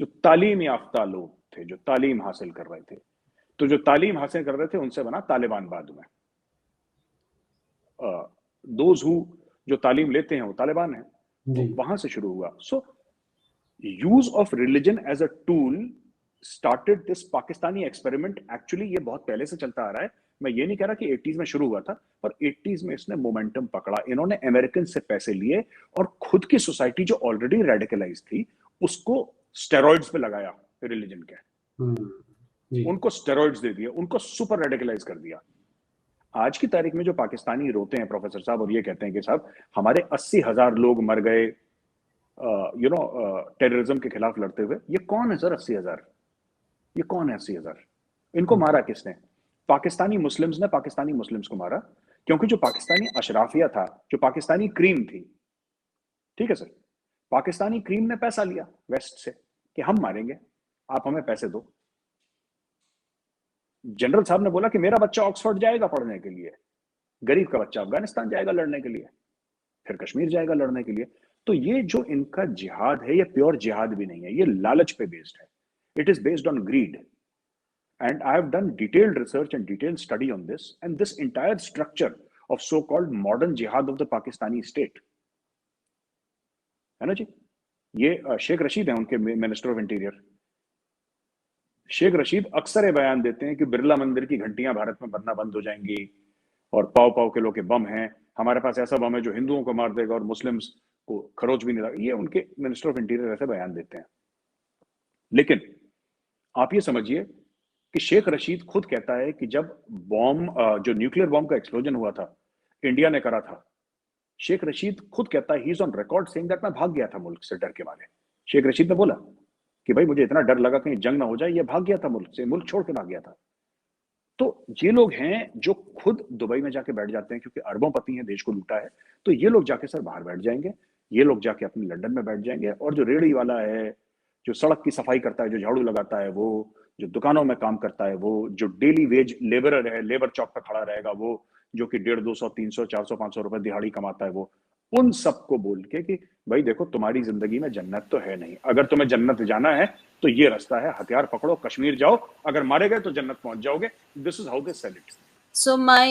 जो तालीम याफ्ता लोग थे, जो तालीम हासिल कर रहे थे, तो जो तालीम हासिल कर रहे थे उनसे बना तालिबान बाद में। दोज हु जो तालीम लेते हैं वो तालिबान है। तो वहां से शुरू हुआ। So use of religion as a tool started this Pakistani experiment. Actually ये बहुत पहले से चलता आ रहा है। मैं ये नहीं कह रहा कि 80s में शुरू हुआ था, पर 80s में इसने मोमेंटम पकड़ा। इन्होंने अमेरिकन से पैसे लिए और खुद की सोसाइटी जो ऑलरेडी रेडिकलाइज थी उसको स्टेरॉइड्स पे लगाया रिलीजन के। उनको स्टेरॉइड्स दे दिया, उनको सुपर रेडिकलाइज कर दिया। आज की तारीख में जो पाकिस्तानी रोते हैं प्रोफेसर साहब और ये कहते हैं कि साहब हमारे 80,000 लोग मर गए टेररिज्म के खिलाफ लड़ते हुए, ये कौन है सर 80,000? ये कौन है 80,000? इनको मारा किसने? पाकिस्तानी मुस्लिम्स ने पाकिस्तानी मुस्लिम्स को मारा, क्योंकि जो पाकिस्तानी अशराफिया था, जो पाकिस्तानी क्रीम थी, ठीक है सर, पाकिस्तानी क्रीम ने पैसा लिया वेस्ट से कि हम मारेंगे, आप हमें पैसे दो। जनरल साहब ने बोला कि मेरा बच्चा ऑक्सफोर्ड जाएगा पढ़ने के लिए, गरीब का बच्चा अफगानिस्तान जाएगा लड़ने के लिए, फिर कश्मीर जाएगा लड़ने के लिए। तो ये जो इनका जिहाद है, ये प्योर जिहाद भी नहीं है, ये लालच पे बेस्ड है। It is based on greed. And I have done detailed research and detailed study on this, and this entire structure of so called modern jihad of the Pakistani state, है ना जी। ये शेख रशीद है उनके minister of interior. Sheikh Rashid अक्सर ये बयान देते हैं कि बिरला मंदिर की घंटियां भारत में बनना बंद हो जाएंगी और पाव पाव किलो के बम हैं, हमारे पास ऐसा बम है जो हिंदुओं को मार देगा और मुस्लिम्स को खरोच भी नहीं लगा। ये उनके मिनिस्टर ऑफ इंटीरियर ऐसे बयान देते हैं। लेकिन आप ये समझिए कि शेख रशीद खुद कहता है कि जब बॉम्ब, जो न्यूक्लियर बॉम्ब का एक्सप्लोजन हुआ था, इंडिया ने करा था, शेख रशीद खुद कहता है, he is on record saying that मैं भाग गया था मुल्क से डर के मारे। शेख रशीद ने बोला कि भाई मुझे इतना डर लगा कहीं जंग ना हो जाए, ये भाग गया था मुल्क से, मुल्क छोड़ के भाग गया था। तो ये लोग हैं जो खुद दुबई में जाके बैठ जाते हैं, क्योंकि अरबों-पति हैं, देश को लूटा है, तो ये लोग जाके सर बाहर बैठ जाएंगे, ये लोग जाके अपनी लंदन में बैठ जाएंगे, और जो रेहड़ी वाला है, जो सड़क की सफाई करता है, जो झाड़ू लगाता है, वो जो दुकानों में काम करता है, वो जो डेली वेज लेबरर है, लेबर चौक पर खड़ा रहेगा, वो जो कि 150, 200, 300, 400, 500 रुपए दिहाड़ी कमाता है, वो उन सबको बोल के कि भाई देखो तुम्हारी जिंदगी में जन्नत तो है नहीं, अगर तुम्हें जन्नत जाना है तो ये रास्ता है, हथियार पकड़ो, कश्मीर जाओ, अगर मारे गए तो जन्नत पहुंच जाओगे। This is how they sell it. So my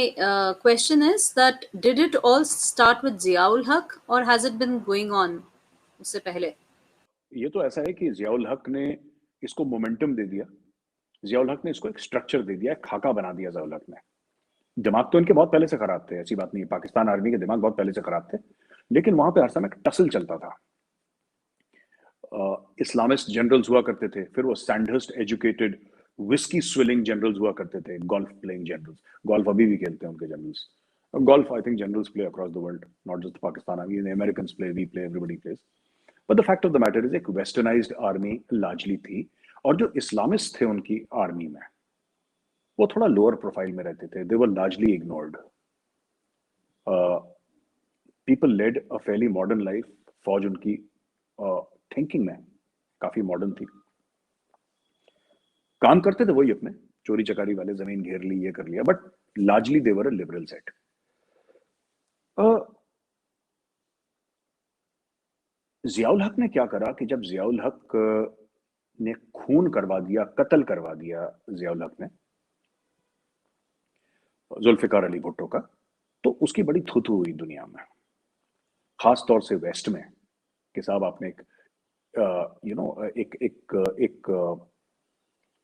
question is that did it all start with Ziaul Haq or has it been going on उससे पहले? ये तो ऐसा है कि जियाउल हक ने इसको मोमेंटम दे दिया, जियाउल हक ने इसको एक स्ट्रक्चर दे दिया, खाका बना दिया जियाउल हक ने। दिमाग तो इनके बहुत पहले से खराब थे, ऐसी बात नहीं है, पाकिस्तान आर्मी के दिमाग बहुत पहले से खराब थे, लेकिन वहां पे हर समय टसल चलता था। इस्लामिस्ट जनरल्स हुआ करते थे, फिर वो सैंडहर्स्ट एजुकेटेड विस्की स्विलिंग जनरल्स हुआ करते थे, गोल्फ प्लेइंग जनरल्स, गोल्फ अभी भी खेलते हैं उनके generals. Golf I think generals play across the world, not just Pakistan army, Americans play, we play, everybody plays. But the fact of the matter is एक वेस्टर्नाइज्ड आर्मी लार्जली थी, और जो इस्लामिस्ट थे उनकी आर्मी में वो थोड़ा लोअर प्रोफाइल में रहते थे, they were largely ignored. People led a fairly modern life, फौज उनकी थिंकिंग में काफी मॉडर्न थी, काम करते थे वही अपने चोरी चकारी वाले, जमीन घेर ली, ये कर लिया, but largely they were a liberal set. Ziaul हक ने क्या करा कि जब जियाउल हक ने खून करवा दिया, कत्ल करवा दिया जियाउल हक ने जुल्फिकार अली भुट्टो का, तो उसकी बड़ी थू-थू हुई दुनिया में, खास तौर से वेस्ट में, कि साहब आपने एक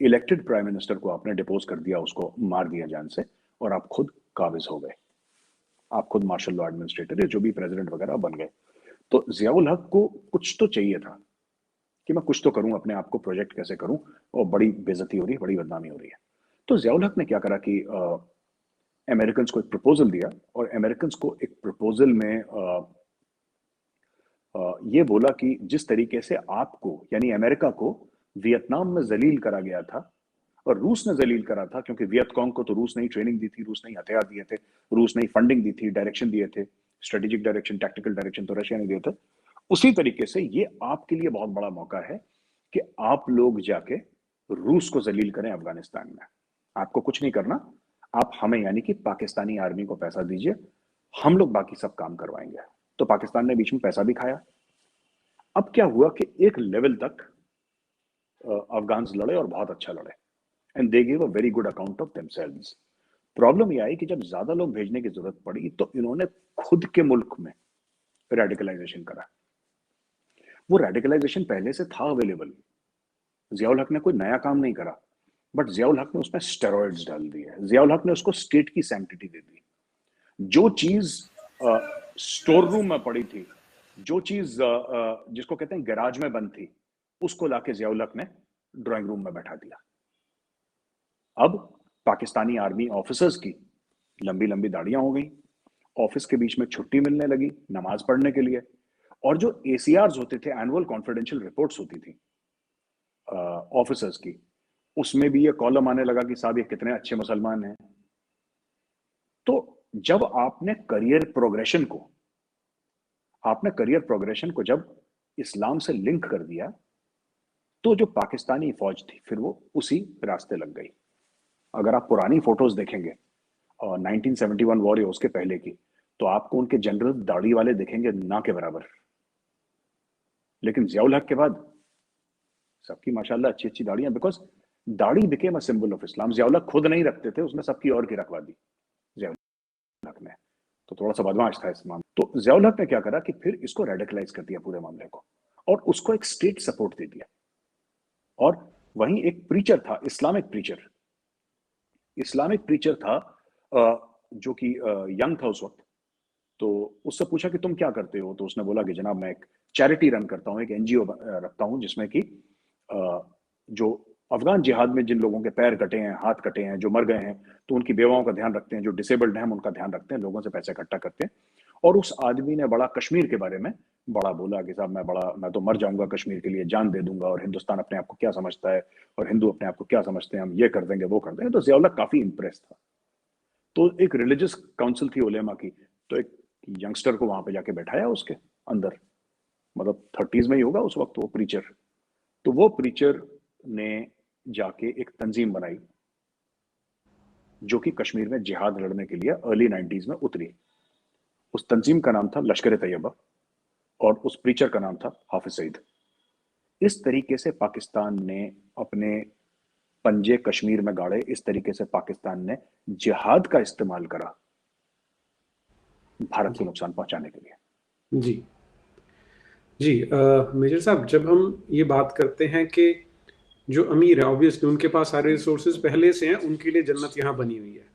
इलेक्टेड प्राइम मिनिस्टर को आपने डिपोज कर दिया, उसको मार दिया जान से, और आप खुद काबिज हो गए, आप खुद मार्शल लॉ एडमिनिस्ट्रेटर, जो भी प्रेसिडेंट वगैरह बन गए। तो जियाउल हक को कुछ तो चाहिए था कि मैं कुछ तो करूं, अपने आप को प्रोजेक्ट कैसे करूं, और बड़ी बेइज्जती हो रही है, बड़ी बदनामी हो रही है। तो जियाउल हक ने क्या करा कि अमेरिकन को एक प्रपोजल दिया, और अमेरिकन को एक प्रपोजल में ये बोला कि जिस तरीके से आपको, यानी अमेरिका को वियतनाम में जलील करा गया था, और रूस ने जलील करा था, क्योंकि वियतकॉन्ग को तो रूस ने ही ट्रेनिंग दी थी, रूस ने ही हथियार दिए थे, रूस ने ही फंडिंग दी थी, डायरेक्शन दिए थे, स्ट्रेटेजिक डायरेक्शन, टैक्टिकल डायरेक्शन तो रशिया ने दिए थे। उसी तरीके से ये आपके लिए बहुत बड़ा मौका है कि आप लोग जाके रूस को जलील करें अफगानिस्तान में। आपको कुछ नहीं करना, आप हमें यानी कि पाकिस्तानी आर्मी को पैसा दीजिए, हम लोग बाकी सब काम करवाएंगे। तो पाकिस्तान ने बीच में पैसा भी खाया। अब क्या हुआ कि एक लेवल तक अफगान्स लड़े और बहुत अच्छा लड़े, and they give a very good account of themselves. Problem यह आई कि जब ज्यादा लोग भेजने की जरूरत पड़ी तो इन्होंने खुद के मुल्क में रेडिकलाइजेशन करा। वो रेडिकलाइजेशन पहले से था अवेलेबल, जियाउल हक ने कोई नया काम नहीं करा, बट जियाउल हक ने उसमें स्टेरॉइड्स डाल दिए, जियाउल हक ने उसको स्टेट की सैंक्टिटी दे दी। जो चीज स्टोर रूम में पड़ी थी, जो चीज जिसको कहते हैं गैराज में बंद थी, उसको लाके जियाउल हक ने ड्राइंग रूम में बैठा दिया। अब पाकिस्तानी आर्मी ऑफिसर्स की लंबी लंबी दाढ़ियां हो गई, ऑफिस के बीच में छुट्टी मिलने लगी नमाज पढ़ने के लिए, और जो ACRs होते थे, एनुअल कॉन्फिडेंशियल रिपोर्ट्स होती थी ऑफिसर्स की, उसमें भी ये कॉलम आने लगा कि साहब ये कितने अच्छे मुसलमान हैं। तो जब आपने करियर प्रोग्रेशन को जब इस्लाम से लिंक कर दिया, तो जो पाकिस्तानी फौज थी फिर वो उसी रास्ते लग गई। अगर आप पुरानी फोटोज देखेंगे 1971 वॉर या उसके पहले की, तो आपको उनके जनरल दाढ़ी वाले दिखेंगे ना के बराबर। लेकिन जियाउल हक के बाद सबकी माशाल्लाह अच्छी अच्छी दाढ़ियां, बिकॉज दाढ़ी became a symbol of Islam. Ziaul हक खुद नहीं रखते थे, उसने सबकी और की रखवा दी जियाउल हक ने, तो थोड़ा सा बदमाश था इस मामले। तो जियाउल हक ने क्या करा कि फिर इसको रेडिकलाइज कर दिया पूरे मामले को, और उसको एक स्टेट सपोर्ट दे दिया। और वहीं एक प्रीचर था, इस्लामिक प्रीचर था जो कि यंग था उस वक्त। तो उससे पूछा कि तुम क्या करते हो, तो उसने बोला कि जनाब मैं एक चैरिटी रन करता हूँ, एक NGO रखता हूँ, जिसमें कि जो अफगान जिहाद में जिन लोगों के पैर कटे हैं, हाथ कटे हैं, जो मर गए हैं, तो उनकी बेवाओं का ध्यान रखते हैं, जो डिसेबल्ड हैं हम उनका ध्यान रखते हैं, लोगों से पैसे इकट्ठा करते हैं। और उस आदमी ने बड़ा कश्मीर के बारे में बड़ा बोला कि साहब मैं तो मर जाऊंगा कश्मीर के लिए, जान दे दूंगा, और हिंदुस्तान अपने आप को क्या समझता है और हिंदू अपने आप को क्या समझते हैं, हम ये कर देंगे वो कर देंगे। तो जियाउल हक काफी इंप्रेस था। तो एक रिलीजियस काउंसिल थी उलेमा की, तो एक यंगस्टर को वहां पे जाके बैठाया उसके अंदर, मतलब 30s में ही होगा उस वक्त वो प्रीचर। तो वो प्रीचर ने जाके एक तंजीम बनाई जो कि कश्मीर में जिहाद लड़ने के लिए अर्ली 90s में उतरी। उस तंजीम का नाम था लश्कर तैयबा, और उस प्रीचर का नाम था हाफिज सईद। इस तरीके से पाकिस्तान ने अपने पंजे कश्मीर में गाड़े, इस तरीके से पाकिस्तान ने जिहाद का इस्तेमाल करा भारत को नुकसान पहुंचाने के लिए। जी जी मेजर साहब, जब हम ये बात करते हैं कि जो अमीर है ऑब्वियसली उनके पास सारे रिसोर्सेज पहले से हैं, उनके लिए जन्नत यहाँ बनी हुई है,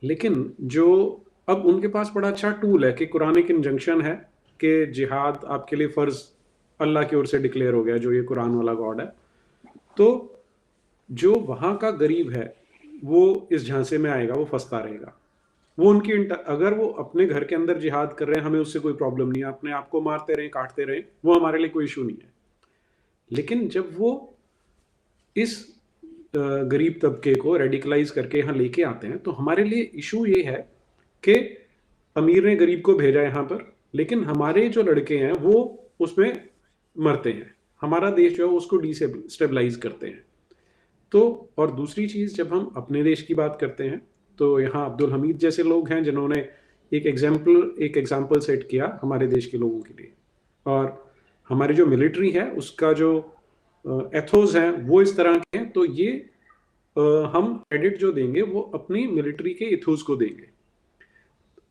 लेकिन जो अब उनके पास बड़ा अच्छा टूल है कि कुरानिक इंजंक्शन है कि जिहाद आपके लिए फर्ज अल्लाह की ओर से डिक्लेयर हो गया, जो ये कुरान वाला गॉड है। तो जो वहां का गरीब है वो इस झांसे में आएगा, वो फंसता रहेगा। वो उनकी अगर वो अपने घर के अंदर जिहाद कर रहे हैं, हमें उससे कोई प्रॉब्लम नहीं है, अपने आप को मारते रहे काटते रहे, वो हमारे लिए कोई इशू नहीं है। लेकिन जब वो इस गरीब तबके को रेडिकलाइज करके यहाँ लेके आते हैं, तो हमारे लिए इशू ये है कि अमीर ने गरीब को भेजा यहाँ पर, लेकिन हमारे जो लड़के हैं वो उसमें मरते हैं, हमारा देश जो है उसको डिस्टेबलाइज करते हैं। तो और दूसरी चीज, जब हम अपने देश की बात करते हैं तो यहाँ अब्दुल हमीद जैसे लोग हैं जिन्होंने एक एग्जाम्पल सेट किया हमारे देश के लोगों के लिए, और हमारी जो मिलिट्री है उसका जो एथोस हैं वो इस तरह के हैं। तो ये हम क्रेडिट जो देंगे वो अपनी मिलिट्री के एथोस को देंगे।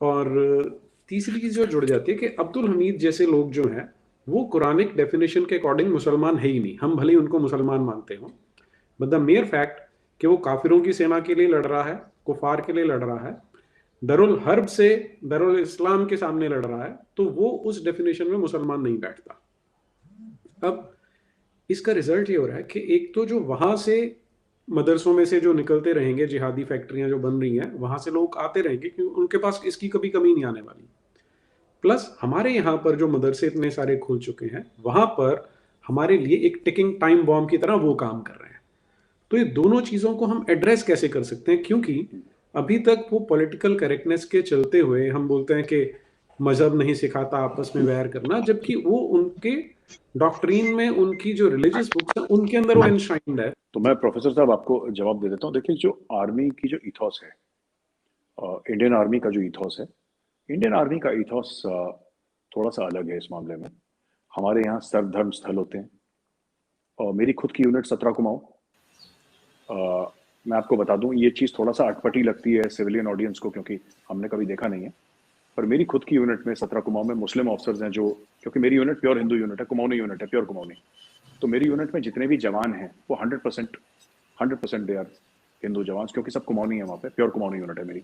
और तीसरी चीज जो जुड़ जाती है कि अब्दुल हमीद जैसे लोग जो हैं वो कुरानिक डेफिनेशन के अकॉर्डिंग मुसलमान है ही नहीं, हम भले ही उनको मुसलमान मानते हों, बट द मेयर फैक्ट कि वो काफिरों की सेना के लिए लड़ रहा है, कुफार के लिए लड़ रहा है, दरुल हर्ब से दरुल इस्लाम के सामने लड़ रहा है, तो वो उस डेफिनेशन में मुसलमान नहीं बैठता। अब इसका रिजल्ट ये हो रहा है कि एक तो जो वहां से मदरसों में से जो निकलते रहेंगे, जिहादी फैक्ट्रियां जो बन रही हैं, वहां से लोग आते रहेंगे क्योंकि उनके पास इसकी कभी कमी नहीं आने वाली। प्लस हमारे यहाँ पर जो मदरसे इतने सारे खुल चुके हैं, वहां पर हमारे लिए एक टिकिंग टाइम बॉम्ब की तरह वो काम कर रहे हैं। तो ये दोनों चीजों को हम एड्रेस कैसे कर सकते हैं? क्योंकि अभी तक वो पॉलिटिकल करेक्टनेस के चलते हुए हम बोलते हैं कि मजहब नहीं सिखाता आपस में वैर करना, जबकि वो उनके डॉक्ट्रीन में, उनकी जो रिलीजियस बुक्स है उनके अंदर वो एनश्राइंड है। तो मैं प्रोफेसर साहब आपको जवाब दे देता हूँ। देखिए, जो आर्मी की जो इथॉस है, इंडियन आर्मी का जो इथॉस है, इंडियन आर्मी का इथॉस थोड़ा सा अलग है इस मामले में। हमारे यहाँ सर्वधर्म स्थल होते हैं, और मेरी खुद की यूनिट 17 कुमाऊं। मैं आपको बता दूं, ये चीज़ थोड़ा सा अटपटी लगती है सिविलियन ऑडियंस को, क्योंकि हमने कभी देखा नहीं है, पर मेरी खुद की यूनिट में 17 कुमाऊं में मुस्लिम ऑफिसर्स हैं जो, क्योंकि मेरी यूनिट प्योर हिंदू यूनिट है, कुमाऊनी यूनिट है, प्योर कुमाऊनी। तो मेरी यूनिट में जितने भी जवान हैं वो 100% दे आर हिंदू जवान, क्योंकि सब कुमाऊनी है वहाँ पे, प्योर कुमाऊनी यूनिट है मेरी।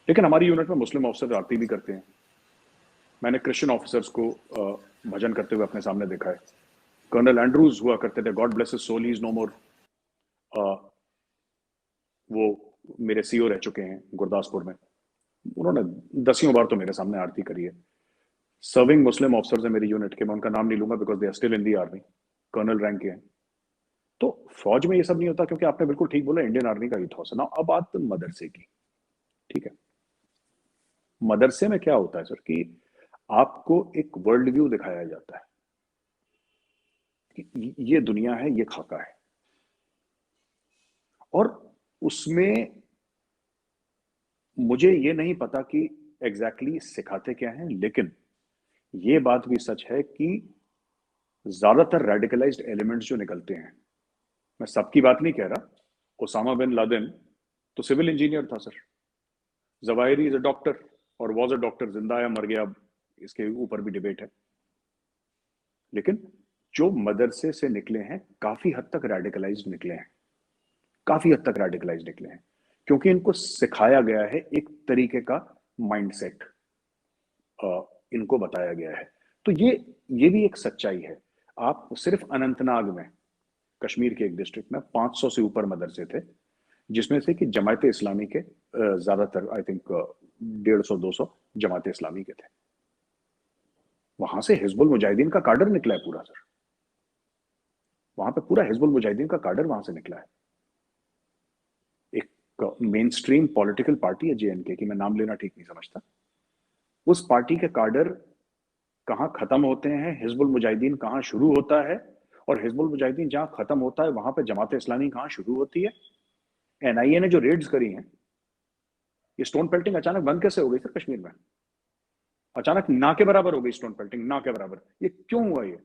लेकिन हमारी यूनिट में मुस्लिम ऑफिसर आरती भी करते हैं। मैंने क्रिश्चियन ऑफिसर्स को भजन करते हुए अपने सामने देखा है। कर्नल एंड्रूज हुआ करते थे, God bless his soul, he is no more. वो मेरे सीओ रह चुके हैं गुरदासपुर में। उन्होंने दसियों बार तो मेरे सामने आरती करी है। सर्विंग मुस्लिम ऑफिसर्स है मेरी यूनिट के, मैं उनका नाम नहीं लूंगा because they are still in the army, colonel rank के हैं। तो फौज में ये सब नहीं होता, क्योंकि आपने बिल्कुल ठीक बोला, इंडियन आर्मी का ईथॉस है ना। अब बात मदरसे की, ठीक है। मदरसे में क्या होता है सर कि आपको एक वर्ल्ड व्यू दिखाया जाता है कि ये दुनिया है, ये खाका है, और उसमें मुझे ये नहीं पता कि एग्जैक्टली सिखाते क्या हैं, लेकिन ये बात भी सच है कि ज्यादातर रेडिकलाइज्ड एलिमेंट्स जो निकलते हैं, मैं सबकी बात नहीं कह रहा, ओसामा बिन लादेन तो सिविल इंजीनियर था sir, Zawahiri is a doctor और वाज अ डॉक्टर, जिंदा या मर गया इसके ऊपर भी डिबेट है। लेकिन जो मदरसे से निकले हैं काफी हद तक रेडिकलाइज्ड निकले हैं, काफी हद तक रेडिकलाइज्ड निकले हैं, क्योंकि इनको सिखाया गया है एक तरीके का माइंडसेट, इनको बताया गया है। तो ये भी एक सच्चाई है। आप सिर्फ अनंतनाग में, कश्मीर के एक डिस्ट्रिक्ट में 500 से ऊपर मदरसे थे, जिसमें से कि जमात इस्लामी के ज्यादातर, आई थिंक 150-200 जमात इस्लामी के थे। वहां से हिजबुल मुजाहिदीन का काडर निकला है पूरा सर, वहां पे पूरा हिजबुल मुजाहिदीन का काडर वहां से निकला है। एक मेन स्ट्रीम पॉलिटिकल पार्टी है जेएनके की, मैं नाम लेना ठीक नहीं समझता, उस पार्टी के काडर कहां खत्म होते हैं, हिजबुल मुजाहिदीन कहां शुरू होता है, और हिजबुल मुजाहिदीन जहां खत्म होता है वहां पे जमात इस्लामी कहां शुरू होती है। एनआईए ने जो रेड्स करी हैं, ये स्टोन पेल्टिंग अचानक बंद कैसे हो गई सर कश्मीर में? अचानक ना के बराबर हो गई स्टोन पेल्टिंग, ना के बराबर। ये क्यों हुआ? ये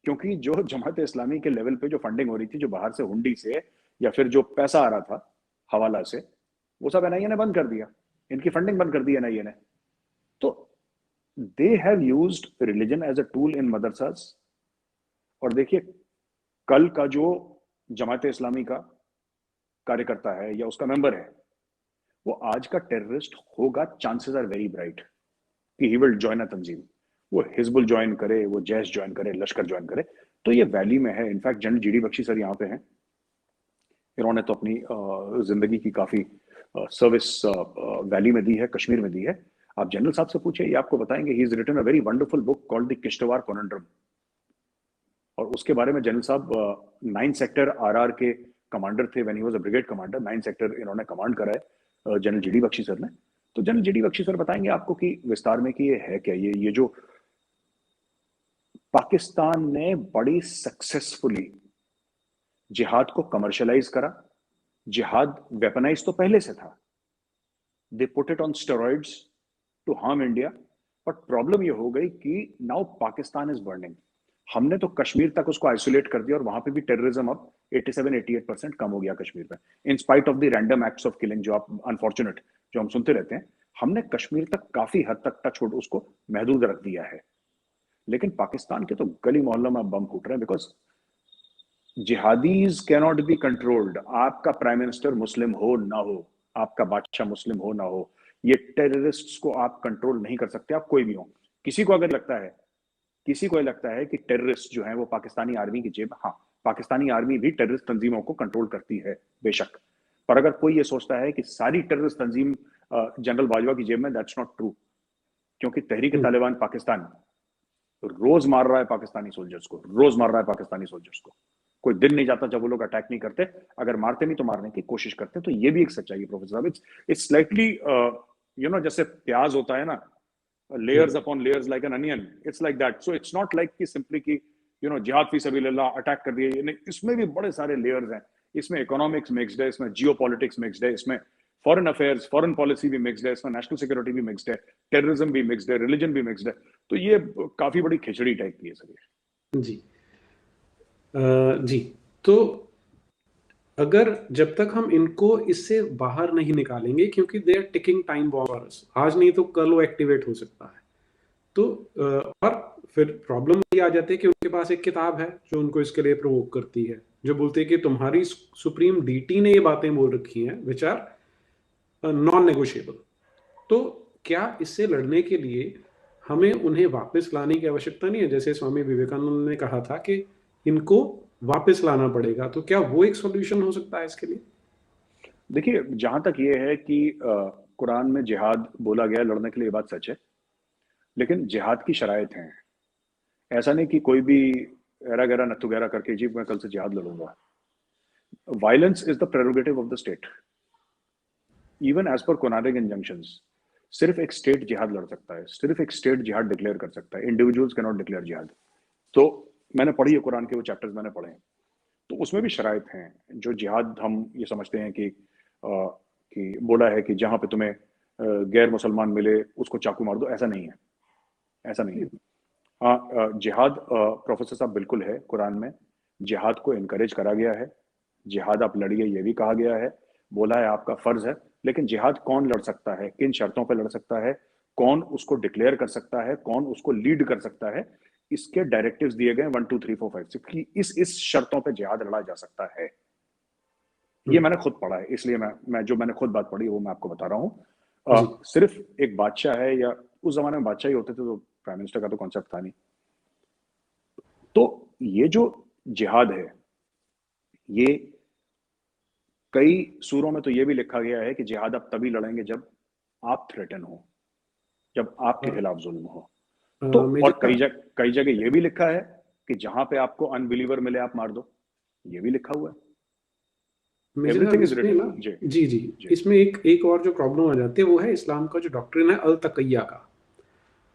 क्योंकि जो जमात इस्लामी के लेवल पे जो फंडिंग हो रही थी, जो बाहर से हुंडी से या फिर जो पैसा आ रहा था हवाला से, वो सब एनआईए ने बंद कर दिया, इनकी फंडिंग बंद कर दी एनआईए ने। तो they have used religion as a tool in madrasas. और देखिए, कल का जो जमात इस्लामी का कार्यकर्ता है या उसका मेंबर है, वो आज का टेररिस्ट होगा, चांसेस आर वेरी ब्राइट कि ही विल जॉइन अ तंजीम। वो हिजबुल ज्वाइन करे, वो जैश ज्वाइन करे, लश्कर ज्वाइन करे। तो ये वैली में है। In fact general GD Bakshi sir यहाँ पे हैं, इन्होंने तो अपनी जिंदगी की काफी सर्विस वैली में दी है, कश्मीर में दी है। आप जनरल साहब से पूछिए, ये आपको बताएंगे। He is written a very wonderful book called the Kishtwar conundrum, और उसके बारे में जनरल साहब 9 सेक्टर आरआर के कमांडर थे when he was a brigade commander. 9 sector इन्होंने कमांड करा है जनरल जीडी बख्शी सर ने। तो जनरल जीडी बख्शी सर बताएंगे आपको कि विस्तार में कि ये है क्या, ये जो पाकिस्तान ने बड़ी सक्सेसफुली जिहाद को कमर्शियलाइज करा। जिहाद वेपनाइज तो पहले से था, they put it on steroids to harm India, but problem ये हो गई कि नाउ पाकिस्तान इज बर्निंग। हमने तो कश्मीर तक उसको आइसोलेट कर दिया, और वहां पे भी टेररिज्म अब 87-88% कम हो गया कश्मीर में, in spite of the random acts of killing जो आप अनफॉर्चुनेट जो हम सुनते रहते हैं। हमने कश्मीर तक काफी हद तक टच उसको महदूद रख दिया है। लेकिन पाकिस्तान के तो गली मोहल्लों में बम फूट रहे हैं, because jihadis cannot be controlled. आपका प्राइम मिनिस्टर मुस्लिम हो ना हो, आपका बादशाह मुस्लिम हो ना हो, ये टेररिस्ट्स को आप कंट्रोल नहीं कर सकते, आप कोई भी हो। किसी को अगर लगता है, किसी को लगता है कि टेररिस्ट जो है वो पाकिस्तानी आर्मी की जेब, हाँ, पाकिस्तानी आर्मी भी टेररिस्ट तंजीमों को कंट्रोल करती है बेशक, पर अगर कोई ये सोचता है कि सारी टेररिस्ट तंजीम जनरल बाजवा की जेब में, दैट्स नॉट ट्रू। क्योंकि तहरीक तालिबान पाकिस्तान रोज मार रहा है पाकिस्तानी सोल्जर्स को, रोज मार रहा है पाकिस्तानी सोल्जर्स को। कोई दिन नहीं जाता जब वो लोग अटैक नहीं करते, अगर मारते नहीं तो मारने की कोशिश करते। तो ये भी एक सच्चाई है प्रोफेसर साहब। इट्स स्लाइटली जैसे प्याज होता है ना, layers upon layers like an onion. It's like that. So it's not like कि simply कि जिहाद फी सबीलिल्लाह अटैक कर दिए, नहीं, इसमें भी बड़े सारे लेयर्स हैं. इसमें इकोनॉमिक्स मिक्स्ड है, इसमें जियोपॉलिटिक्स मिक्स्ड है, इसमें फॉरेन अफेयर्स, फॉरेन पॉलिसी भी मिक्स्ड है, इसमें नेशनल सिक्योरिटी भी मिक्स्ड है, टेररिज्म भी मिक्स्ड है, रिलीजन भी मिक्स्ड है. तो ये काफी बड़ी खिचड़ी टाइप की है सर. जी जी. तो अगर जब तक हम इनको इससे बाहर नहीं निकालेंगे, क्योंकि they are ticking time bombers, आज नहीं तो कल वो एक्टिवेट हो सकता है. तो और फिर प्रॉब्लम ये आ जाती है कि उनके पास एक किताब है जो उनको इसके लिए प्रोवोक करती है, जो बोलती है कि तुम्हारी सुप्रीम डीटी ने ये बातें बोल रखी हैं विच आर नॉन नेगोशिएबल. तो क्या इससे लड़ने के लिए हमें उन्हें वापस लाने की आवश्यकता नहीं है? जैसे स्वामी विवेकानंद ने कहा था कि इनको वापस लाना पड़ेगा, तो क्या वो एक सॉल्यूशन हो सकता है इसके लिए? देखिए, जहां तक ये है कि कुरान में जिहाद बोला गया लड़ने के लिए, ये बात सच है, लेकिन जिहाद की शराइत हैं. ऐसा नहीं कि कोई भी एरा गैरा नत्थु गैरा करके जी मैं कल से जिहाद लड़ूंगा. Violence is the prerogative of the state. Even as per Quranic injunctions, सिर्फ एक स्टेट जिहाद लड़ सकता है, सिर्फ एक स्टेट जिहाद डिक्लेयर कर सकता है. इंडिविजुअल्स कैन नॉट डिक्लेयर जिहाद. तो मैंने पढ़ी है कुरान के वो चैप्टर्स मैंने पढ़े हैं, तो उसमें भी शराइत हैं. जो जिहाद हम ये समझते हैं कि बोला है कि जहां पे तुम्हें गैर मुसलमान मिले उसको चाकू मार दो, ऐसा नहीं है, ऐसा नहीं है. हाँ, जिहाद प्रोफेसर साहब बिल्कुल है. कुरान में जिहाद को इनकरेज करा गया है, जिहाद आप लड़िए ये भी कहा गया है, बोला है आपका फर्ज है. लेकिन जिहाद कौन लड़ सकता है, किन शर्तों पर लड़ सकता है, कौन उसको डिक्लेयर कर सकता है, कौन उसको लीड कर सकता है, इसके डायरेक्टिव्स दिए गए 1 2 3 4 5 6 की इस शर्तों पे जिहाद लड़ा जा सकता है. ये मैंने खुद पढ़ा है, इसलिए मैं जो मैंने खुद बात पढ़ी वो मैं आपको बता रहा हूँ. सिर्फ एक बादशाह है, या उस जमाने में बादशाह ही होते थे, तो प्राइम मिनिस्टर का तो कॉन्सेप्ट था नहीं. तो ये जो जिहाद है, ये कई सूरों में तो ये भी लिखा गया है कि जिहाद आप तभी लड़ेंगे जब आप थ्रेटन हो, जब आपके खिलाफ जुल्म हो. तो और कई जगह ये भी लिखा है कि जहां पे आपको अनबिलीवर मिले आप मार दो, ये भी लिखा हुआ है. Everything is written. जी जी. इसमें एक और जो प्रॉब्लम आ जाती है वो है इस्लाम का जो डॉक्ट्रिन है अल तकैया का,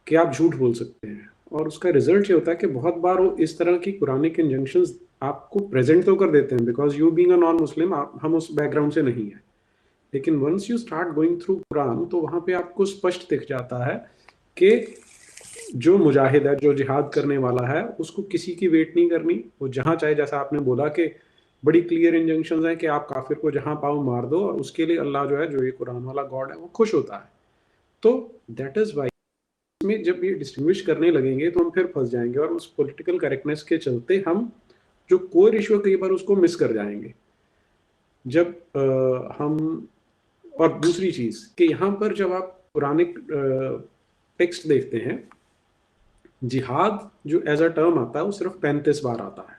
कि आप झूठ बोल सकते हैं. और उसका रिजल्ट ये होता है कि बहुत बार वो इस तरह की कुरानिक इंजंक्शंस आपको प्रेजेंट तो कर देते हैं, because you being a non Muslim, हम उस बैकग्राउंड से नहीं है, लेकिन once you start going through Quran तो वहां पे आपको स्पष्ट दिख जाता है कि जो मुजाहिद है, जो जिहाद करने वाला है, उसको किसी की वेट नहीं करनी. वो जहां चाहे, जैसा आपने बोला कि बड़ी क्लियर इंजंक्शंस हैं कि आप काफिर को जहां पाओ मार दो, और उसके लिए अल्लाह जो है, जो ये कुरान वाला गॉड है, वो खुश होता है. तो दैट इज वाई में जब ये डिस्टिंग्विश करने लगेंगे तो हम फिर फंस जाएंगे, और उस पॉलिटिकल करेक्टनेस के चलते हम जो कोर इशू कई बार उसको मिस कर जाएंगे. जब हम, और दूसरी चीज कि यहाँ पर जब आप पुरानिक टेक्स्ट देखते हैं, जिहाद जो एज अ टर्म आता है वो सिर्फ 35 बार आता है,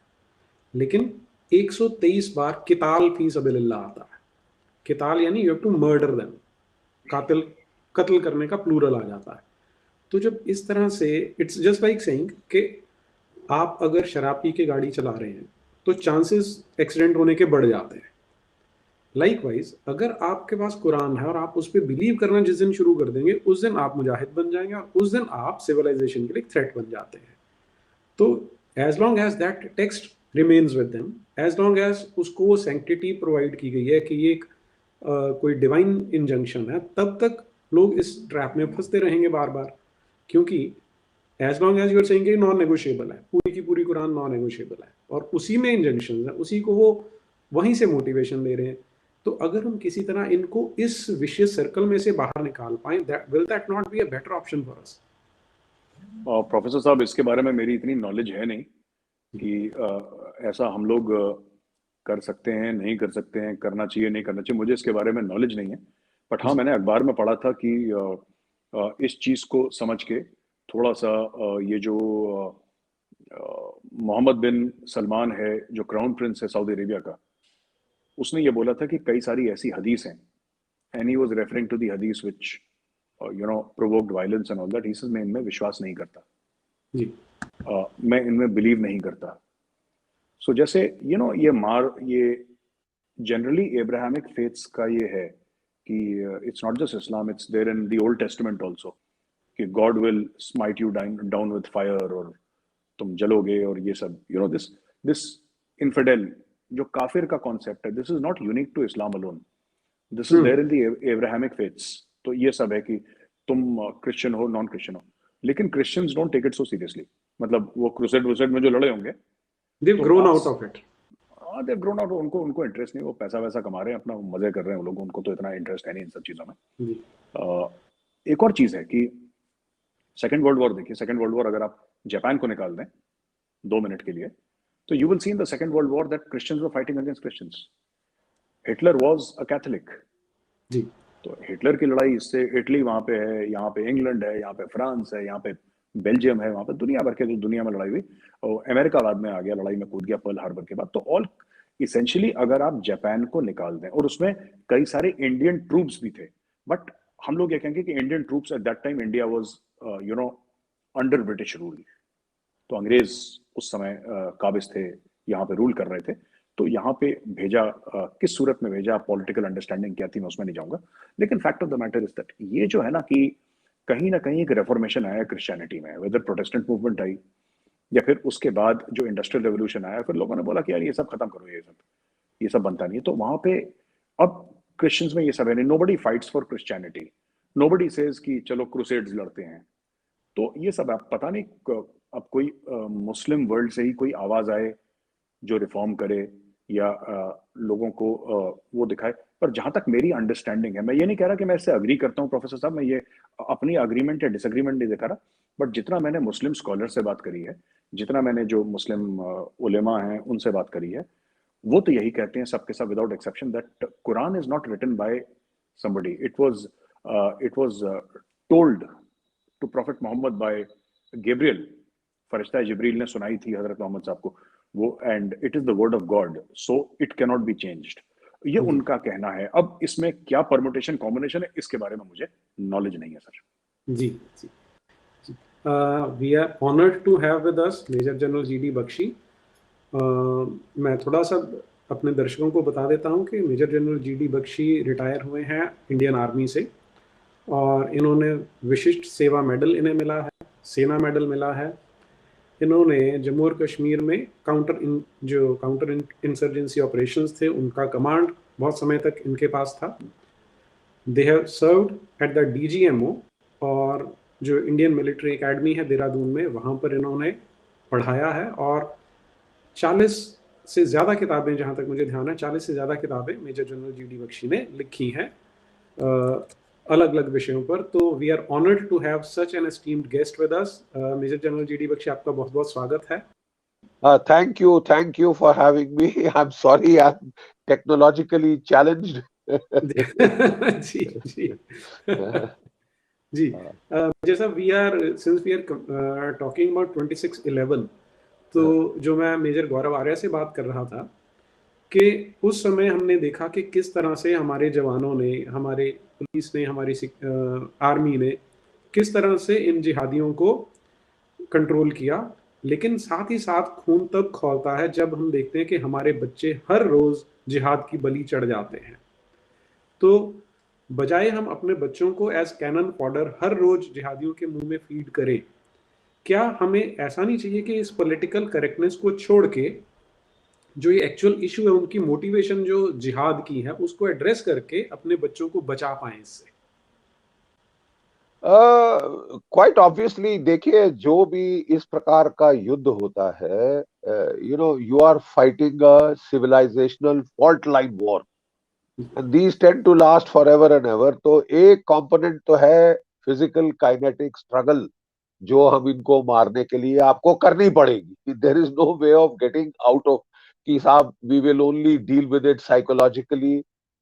लेकिन 123 बार किताल फी सबीलिल्लाह आता है. किताल यानी you have to murder them, कत्ल करने का प्लूरल आ जाता है. तो जब इस तरह से, इट्स जस्ट लाइक सेइंग कि आप अगर शराब पी के गाड़ी चला रहे हैं तो चांसेस एक्सीडेंट होने के बढ़ जाते हैं. लाइकवाइज अगर आपके पास कुरान है और आप उस पर बिलीव करना जिस दिन शुरू कर देंगे, उस दिन आप मुजाहिद बन जाएंगे, और उस दिन आप सिविलाइजेशन के लिए थ्रेट बन जाते हैं. तो as long as that text remains with them, as long as उसको वो सैंक्टिटी प्रोवाइड की गई है कि ये एक कोई डिवाइन इंजंक्शन है, तब तक लोग इस ट्रैप में फंसते रहेंगे बार बार. क्योंकि as long as you are saying non negotiable है, पूरी की पूरी कुरान नॉन नेगोशिएबल है, और उसी में इंजंक्शन है, उसी को वो वहीं से मोटिवेशन ले रहे हैं. तो अगर हम किसी तरह इनको इस विशियस सर्कल में से बाहर निकाल पाएं, will that not be a better option for us? Professor साहब, इसके बारे में मेरी इतनी नॉलेज है नहीं कि ऐसा हम लोग कर सकते हैं, नहीं कर सकते हैं, करना चाहिए, नहीं करना चाहिए. मुझे इसके बारे में नॉलेज नहीं है. बट हाँ, मैंने अखबार में पढ़ा था कि इस चीज़ को समझ के थोड़ा सा ये जो मोहम्मद बिन सलमान है, जो क्राउन प्रिंस है सऊदी अरेबिया का, उसने ये बोला था कि कई सारी ऐसी हदीस हैं, and he was referring to the हदीस which provoked violence and all that. He said मैं इनमें विश्वास नहीं करता जी, मैं इनमें बिलीव नहीं करता. सो जैसे ये जनरली एब्राहमिक फेथ्स का ये है कि it's not just Islam, it's there in the Old Testament also, कि God will smite you down with fire, और तुम जलोगे, और ये सब, यू नो, दिस इनफिडेल जो काफिर का कॉन्सेप्ट है, this is not unique to Islam alone, this is there in the Abrahamic faiths. तो ये सब है कि तुम क्रिश्चियन हो, नॉन क्रिश्चियन हो, लेकिन Christians don't take it so seriously. मतलब वो क्रूसेड में जो लड़े होंगे, they've grown out of it. They grown out, उनको इंटरेस्ट नहीं, वो पैसा वैसा कमा रहे हैं, अपना मजे कर रहे हैं वो लोग, उनको तो इतना इंटरेस्ट है नहीं इन सब चीजों में। एक और चीज है कि सेकेंड वर्ल्ड वॉर देखिए, सेकेंड वर्ल्ड वॉर अगर आप जापान को निकाल दें 2 मिनट के लिए, तो you will see in the second world war that Christians were fighting against Christians. Hitler was a Catholic जी। तो हिटलर की लड़ाई इससे, इटली वहां पे है, यहाँ पे इंग्लैंड है, यहाँ पे फ्रांस है, यहाँ पे बेल्जियम है, वहां पे दुनिया भर के जो दुनिया में लड़ाई हुई, और अमेरिका बाद में आ गया, लड़ाई में कूद गया पर्ल हार्बर के बाद। तो ऑल इसेंशियली अगर आप जापान को निकाल दें, और उसमें कई सारे इंडियन ट्रूप्स भी थे, बट हम लोग ये कहेंगे कि Indian troops eight that time India was you know under British rule. तो अंग्रेज उस समय काबिज थे, यहाँ पे रूल कर रहे थे, तो यहाँ पे भेजा, किस सूरत में भेजा, पॉलिटिकल अंडरस्टैंडिंग क्या थी, मैं उसमें नहीं जाऊंगा, लेकिन fact of the matter is that ये जो है ना कि कहीं ना कहीं एक रेफॉर्मेशन आया क्रिश्चियनिटी में, वेदर प्रोटेस्टेंट मूवमेंट आई या फिर उसके बाद जो इंडस्ट्रियल रेवोल्यूशन आया, फिर लोगों ने बोला कि यार ये सब खत्म करो, ये सब बनता नहीं है। तो वहां पे अब क्रिश्चियंस में ये सब है नहीं, nobody fights for Christianity, nobody says कि चलो क्रूसेड्स लड़ते हैं। तो ये सब आप पता नहीं, अब कोई मुस्लिम वर्ल्ड से ही कोई आवाज आए जो रिफॉर्म करे या लोगों को वो दिखाए। पर जहां तक मेरी अंडरस्टैंडिंग है, मैं ये नहीं कह रहा कि मैं इससे अग्री करता हूँ प्रोफेसर साहब, मैं ये अपनी अग्रीमेंट या डिसएग्रीमेंट नहीं दिखा रहा, बट जितना मैंने मुस्लिम स्कॉलर से बात करी है, जितना मैंने जो मुस्लिम उलेमा हैं उनसे बात करी है, वो तो यही कहते हैं सबके सब without exception that Quran is not written by somebody, it was told to prophet Mohammed by Gabriel, फरिश्ता जिब्रील ने सुनाई थी हजरत मोहम्मद साहब को वो, and it is the word of God, so it can not be changed. ये उनका कहना है। अब इसमें क्या परमुटेशन कॉम्बिनेशन है, इसके बारे में मुझे नॉलेज नहीं है सर। जी जी, we are honoured to have with us major general GD Bakshi. मैं थोड़ा सा अपने दर्शकों को बता देता हूं कि major general GD Bakshi retire हुए हैं इंडियन आर्मी से, और इन्होंने विशिष्ट सेवा मेडल इन्हें मिला है, सेना मेडल मिला है। इन्होंने जम्मू और कश्मीर में काउंटर इंसर्जेंसी ऑपरेशंस थे, उनका कमांड बहुत समय तक इनके पास था। They have served at the DGMO, और जो इंडियन मिलिट्री एकेडमी है देहरादून में, वहाँ पर इन्होंने पढ़ाया है, और 40 से ज़्यादा किताबें, जहाँ तक मुझे ध्यान है 40 से ज़्यादा किताबें मेजर जनरल जीडी बख्शी ने लिखी हैं अलग अलग विषयों पर। तो we are honoured to have such an esteemed guest with us. Major general GD Bakshi, आपका बहुत बहुत स्वागत है। Thank you for having me. I'm sorry, I'm technologically challenged. जी जी जी, जैसा वी आर टॉकिंग अबाउट 26/11, तो जो मैं मेजर गौरव आर्या से बात कर रहा था कि उस समय हमने देखा कि किस तरह से हमारे जवानों ने, हमारे पुलिस ने, हमारी आर्मी ने किस तरह से इन जिहादियों को कंट्रोल किया। लेकिन साथ ही साथ खून तब खौलता है जब हम देखते हैं कि हमारे बच्चे हर रोज जिहाद की बलि चढ़ जाते हैं। तो बजाय हम अपने बच्चों को एज कैनन फॉडर हर रोज जिहादियों के मुंह में फीड करें, क्या हमें ऐसा नहीं चाहिए कि इस पॉलिटिकल करेक्टनेस को छोड़ के जो ये एक्चुअल इशू है, उनकी मोटिवेशन जो जिहाद की है, उसको एड्रेस करके अपने बच्चों को बचा पाएं इससे? क्वाइट ऑब्वियसली, देखिए जो भी इस प्रकार का युद्ध होता है, you are fighting a civilisational fault line war, and these tend to last forever and ever. तो एक कंपोनेंट तो है फिजिकल काइनेटिक स्ट्रगल, जो हम इनको मारने के लिए आपको करनी पड़ेगी। There is no way of getting out of कि साहब we will only deal with it psychologically,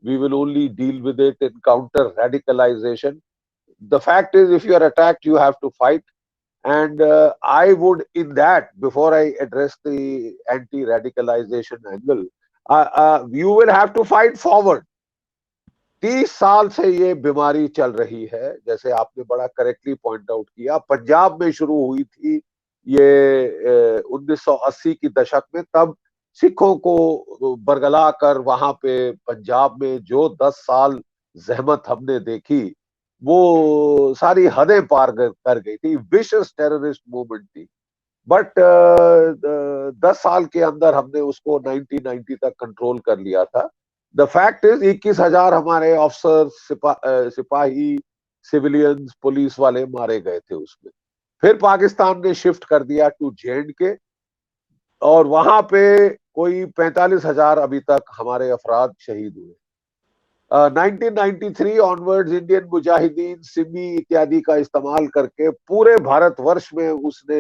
we will only deal with it in counter radicalisation. The fact is, if you are attacked, you have to fight. And I would, in that, before I address the anti-radicalization angle, you will have to fight forward. 30 साल से ये बीमारी चल रही है, जैसे आपने बड़ा करेक्टली पॉइंट आउट किया। पंजाब में शुरू हुई थी ये 1980 की दशक में, तब सिखों को बरगला कर वहां पे पंजाब में जो 10 साल जहमत हमने देखी, वो सारी हदें पार कर गई थी, विशस टेररिस्ट मूवमेंट थी। बट 10 साल के अंदर हमने उसको 1990 तक कंट्रोल कर लिया था। द फैक्ट इज 21,000 हमारे ऑफिसर, सिपाही, सिविलियंस, पुलिस वाले मारे गए थे उसमें। फिर पाकिस्तान ने शिफ्ट कर दिया टू JNK, और वहां पे कोई 45,000 अभी तक हमारे अफराद शहीद हुए। 1993 ऑनवर्ड्स इंडियन मुजाहिदीन सिमी इत्यादि का इस्तेमाल करके पूरे भारतवर्ष में उसने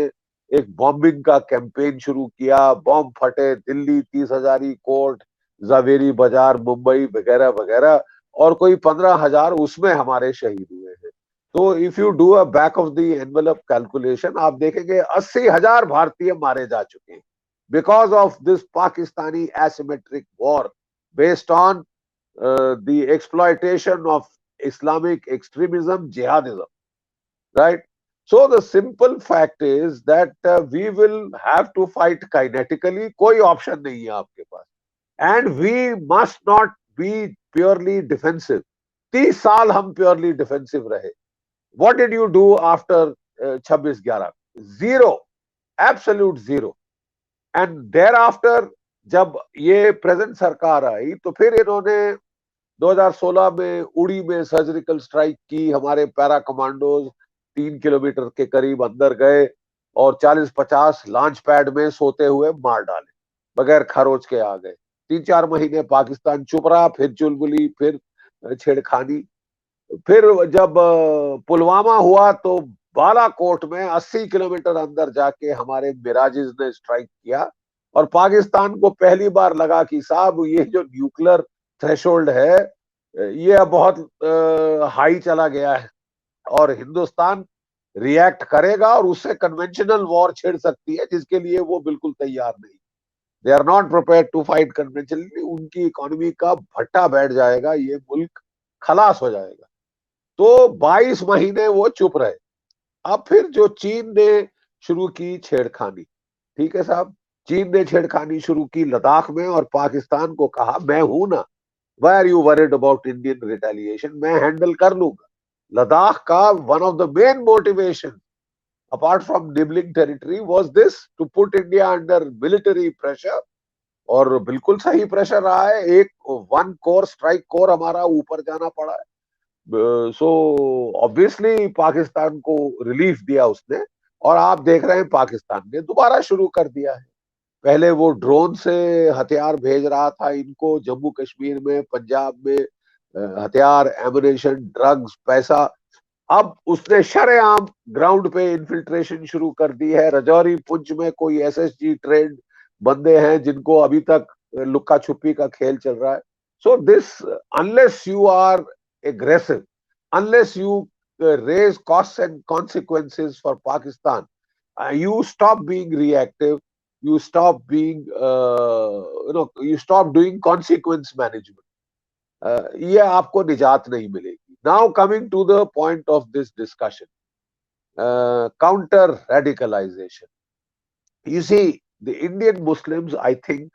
एक बॉम्बिंग का कैंपेन शुरू किया। बॉम्ब फटे दिल्ली, 30,000 कोर्ट, जावेरी बाजार, मुंबई वगैरह वगैरह, और कोई 15,000 उसमें हमारे शहीद हुए हैं। तो if you do a back of the envelope calculation, आप देखेंगे 80,000 भारतीय मारे जा चुके हैं because of this Pakistani asymmetric war based on the exploitation of Islamic extremism, jihadism, right? So the simple fact is that we will have to fight kinetically, कोई option नहीं है आपके पास, and we must not be purely defensive. 30 साल हम purely defensive रहे. What did you do after 26/11? Zero, absolute zero. And thereafter जब ये प्रेजेंट सरकार आई तो फिर इन्होंने 2016 में उड़ी में सर्जिकल स्ट्राइक की। हमारे पैरा कमांडोज 3 किलोमीटर के करीब अंदर गए और 40-50 लॉन्च पैड में सोते हुए मार डाले, बगैर खरोच के आ गए। 3-4 महीने पाकिस्तान चुप रहा, फिर चुलबुली, फिर छेड़खानी। फिर जब पुलवामा हुआ तो बालाकोट में 80 किलोमीटर अंदर जाके हमारे मिराजिज ने स्ट्राइक किया, और पाकिस्तान को पहली बार लगा कि साहब ये जो न्यूक्लियर थ्रेशोल्ड है ये बहुत हाई चला गया है, और हिंदुस्तान रिएक्ट करेगा और उससे कन्वेंशनल वॉर छिड़ सकती है, जिसके लिए वो बिल्कुल तैयार नहीं। They are not prepared to fight conventionally. उनकी इकोनॉमी का भट्टा बैठ जाएगा, ये मुल्क खलास हो जाएगा। तो 22 महीने वो चुप रहे। अब फिर जो चीन ने शुरू की छेड़खानी, ठीक है साहब, चीन ने छेड़खानी शुरू की लद्दाख में, और पाकिस्तान को कहा मैं हूं ना, why are you worried about Indian retaliation, मैं हैंडल कर लूंगा। लद्दाख का one of the main motivation apart from nibbling territory was this, to put India under military pressure, और बिल्कुल सही प्रेशर रहा है। एक 1 कोर स्ट्राइक कोर हमारा ऊपर जाना पड़ा है। सो ऑब्वियसली पाकिस्तान को रिलीफ दिया उसने, और आप देख रहे हैं पाकिस्तान ने दोबारा शुरू कर दिया है। पहले वो ड्रोन से हथियार भेज रहा था इनको, जम्मू कश्मीर में, पंजाब में हथियार, एमुनेशन, ड्रग्स, पैसा। अब उसने शरेआम ग्राउंड पे इन्फिल्ट्रेशन शुरू कर दी है। रजौरी पुंछ में कोई SSG ट्रेंड बंदे हैं जिनको अभी तक लुक्का छुपी का खेल चल रहा है। So this, unless you are aggressive, unless you raise costs and consequences for Pakistan, you stop being reactive, you stop being you stop doing consequence management. ये आपको निजात नहीं मिलेगी। Now coming to the point of this discussion, counter radicalization. You see, the Indian Muslims, I think,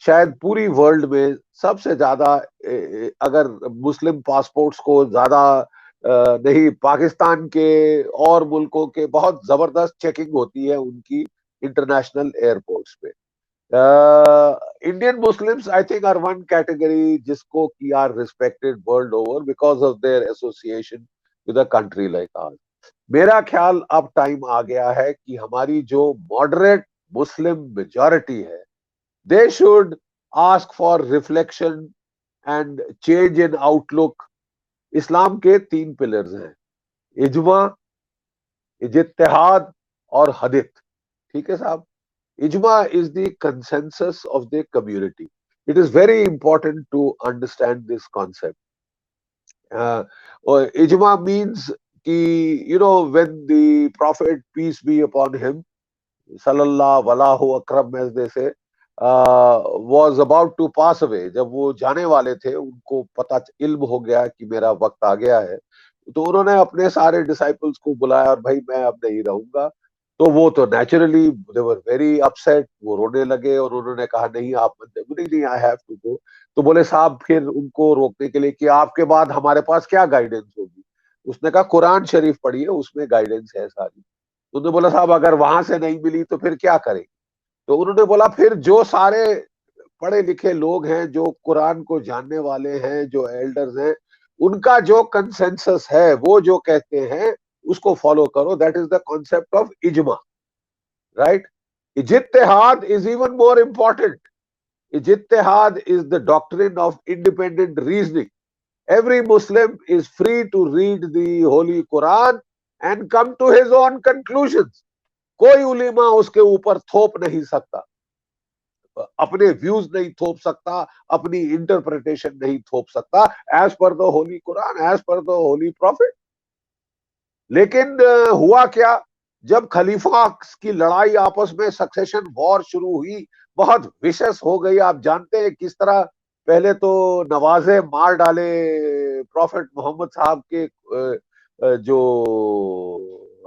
शायद पूरी वर्ल्ड में सबसे ज्यादा, अगर मुस्लिम पासपोर्ट्स को ज्यादा नहीं, पाकिस्तान के और मुल्कों के बहुत जबरदस्त चेकिंग होती है उनकी इंटरनेशनल एयरपोर्ट्स पे। Indian Muslims I think are one category जिसको की are respected world over because of their association with a country like our. मेरा ख्याल अब टाइम आ गया है कि हमारी जो मॉडरेट मुस्लिम मेजॉरिटी है, they should ask for reflection and change in outlook. इस्लाम के 3 पिलर्स हैं, इज्मा, इज्तिहाद और हदीथ। ठीक है साहब, इज्मा is the consensus of the community. It is very important to understand this concept. Ijma means कि when the Prophet, peace be upon him, sallallahu alaihi akram, as they say, was about to pass away, जब वो जाने वाले थे, उनको पता इल्म हो गया कि मेरा वक्त आ गया है, तो उन्होंने अपने सारे डिसाइपल्स को बुलाया और भाई मैं अब नहीं रहूंगा। तो वो तो naturally they were very upset, वो रोने लगे और उन्होंने कहा नहीं आप नहीं, आई हैव टू गो। तो बोले साहब, फिर उनको रोकने के लिए कि आपके बाद हमारे पास क्या गाइडेंस होगी। उसने कहा कुरान शरीफ पढ़िए, उसमें गाइडेंस है सारी। उन्होंने बोला साहब अगर वहां से नहीं मिली तो फिर क्या करें? तो उन्होंने बोला फिर जो सारे पढ़े लिखे लोग हैं, जो कुरान को जानने वाले हैं, जो एल्डर्स हैं, उनका जो कंसेंसस है, वो जो कहते हैं उसको फॉलो करो। That is the concept of इजमा, राइट? इजित्तेहाद is even more important. Ijtihad is the doctrine of independent reasoning. Every Muslim is free to read the Holy Quran and come to his own conclusions. कोई उलेमा उसके ऊपर थोप नहीं सकता, अपने व्यूज नहीं थोप सकता, अपनी इंटरप्रिटेशन नहीं थोप सकता, as per the Holi Quran, as per the holy prophet. लेकिन हुआ क्या, जब खलीफा की लड़ाई आपस में, सक्सेशन वॉर शुरू हुई, बहुत विशेष हो गई. आप जानते हैं किस तरह पहले तो नवाजे मार डाले प्रॉफिट मोहम्मद साहब के जो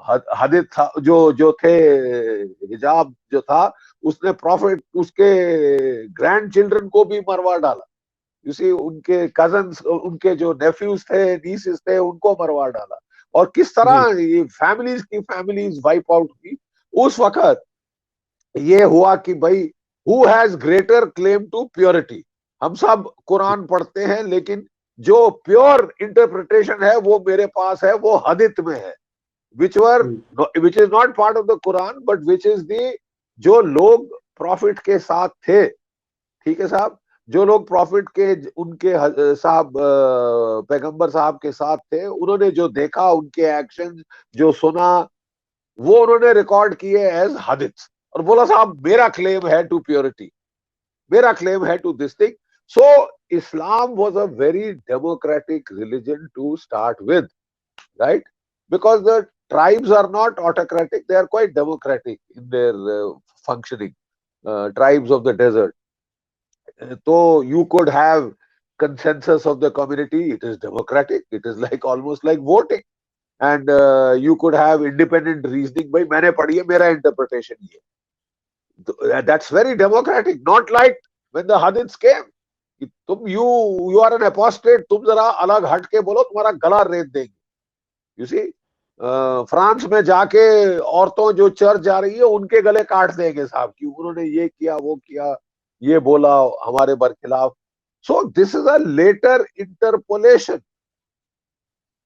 हदीत था, जो थे, हिजाब जो था, उसने प्रॉफिट उसके ग्रैंड चिल्ड्रन को भी मरवा डाला. उसी उनके कजन्स, उनके जो नेफ्यूज थे, नीसेस थे, उनको मरवा डाला. और किस तरह ये फैमिलीज वाइप आउट की. उस वक्त ये हुआ कि भाई who has greater claim to purity. हम सब कुरान पढ़ते हैं, लेकिन जो प्योर इंटरप्रिटेशन है वो मेरे पास है, वो हदीत में है, which is not part of the Quran, but which is the, जो लोग प्रॉफिट के साथ थे, ठीक है साहब, जो लोग प्रॉफिट के, उनके साहब, पैगंबर साहब के साथ थे, उन्होंने जो देखा, उनके एक्शन जो सुना, वो उन्होंने रिकॉर्ड किए एज हदीस, और बोला साहब मेरा क्लेम है टू प्योरिटी, मेरा क्लेम है to this thing. So Islam was a very democratic religion to start with, right? Because the tribes are not autocratic, they are quite democratic in their functioning. Tribes of the desert, so you could have consensus of the community, it is democratic, it is like almost like voting. And you could have independent reasoning, bhai maine padhi hai, mera interpretation ye. That's very democratic, not like when the hadiths came. You are an apostate, तुम जरा अलग हट के बोलो, तुम्हारा गला रेत देंगे. You see, फ्रांस में जाके औरतों जो चर्च जा रही है, उनके गले काट देंगे साहब, कि उन्होंने ये किया, वो किया, ये बोला हमारे बरखिलाफ. So this is a later interpolation.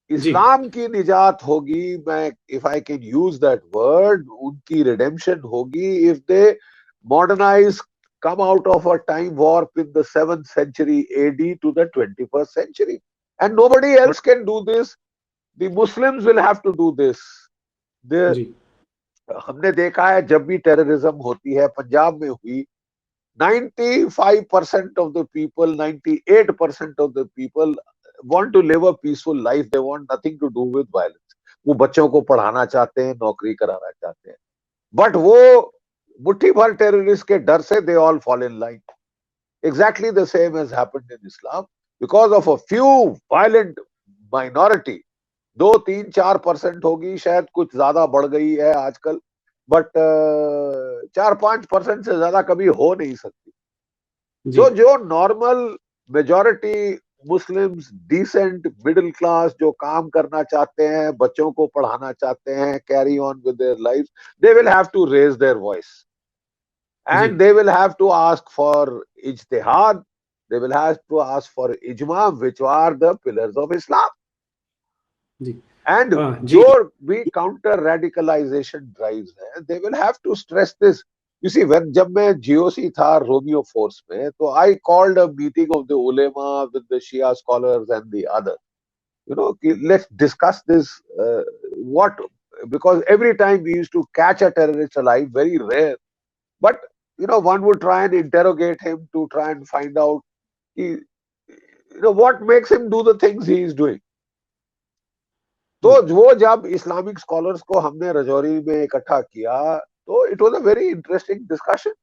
Islam की निजात होगी, मैं, if I can use that word, उनकी रिडेम्पशन होगी if they modernise, come out of a time warp in the 7th century AD to the 21st century, and nobody else can do this. The Muslims will have to do this. हमने देखा है जब भी टेररिज्म होती है, पंजाब में हुई, 95% of the people, 98% of the people want to live a peaceful life. They want nothing to do with violence. वो बच्चों को पढ़ाना चाहते हैं, नौकरी कराना चाहते हैं, बट वो मुट्ठी भर टेररिस्ट के डर से they all fall in line. Exactly the same has happened in Islam because of a few violent minority. 2-3-4% होगी, शायद कुछ ज्यादा बढ़ गई है आजकल, बट 4-5% से ज्यादा कभी हो नहीं सकती. जो normal majority Muslims, decent middle class, जो काम करना चाहते हैं, बच्चों को पढ़ाना चाहते हैं, carry on with their life, they will have to raise their voice, and they will have to ask for ijtihad, they will have to ask for ijma, which are the pillars of Islam. And जो भी counter radicalization drives है, they will have to stress this. You see, when जब मैं GOC था रोमियो फोर्स में, तो I called a meeting of the ulema with the Shia scholars and the other, you know, let's discuss this, what, because every time we used to catch a terrorist alive, very rare, but you know, one would try and interrogate him to try and find out, you know, what makes him do the things he is doing. तो वो जब इस्लामिक स्कॉलर्स को हमने रजौरी में इकट्ठा किया, तो it was a very interesting discussion.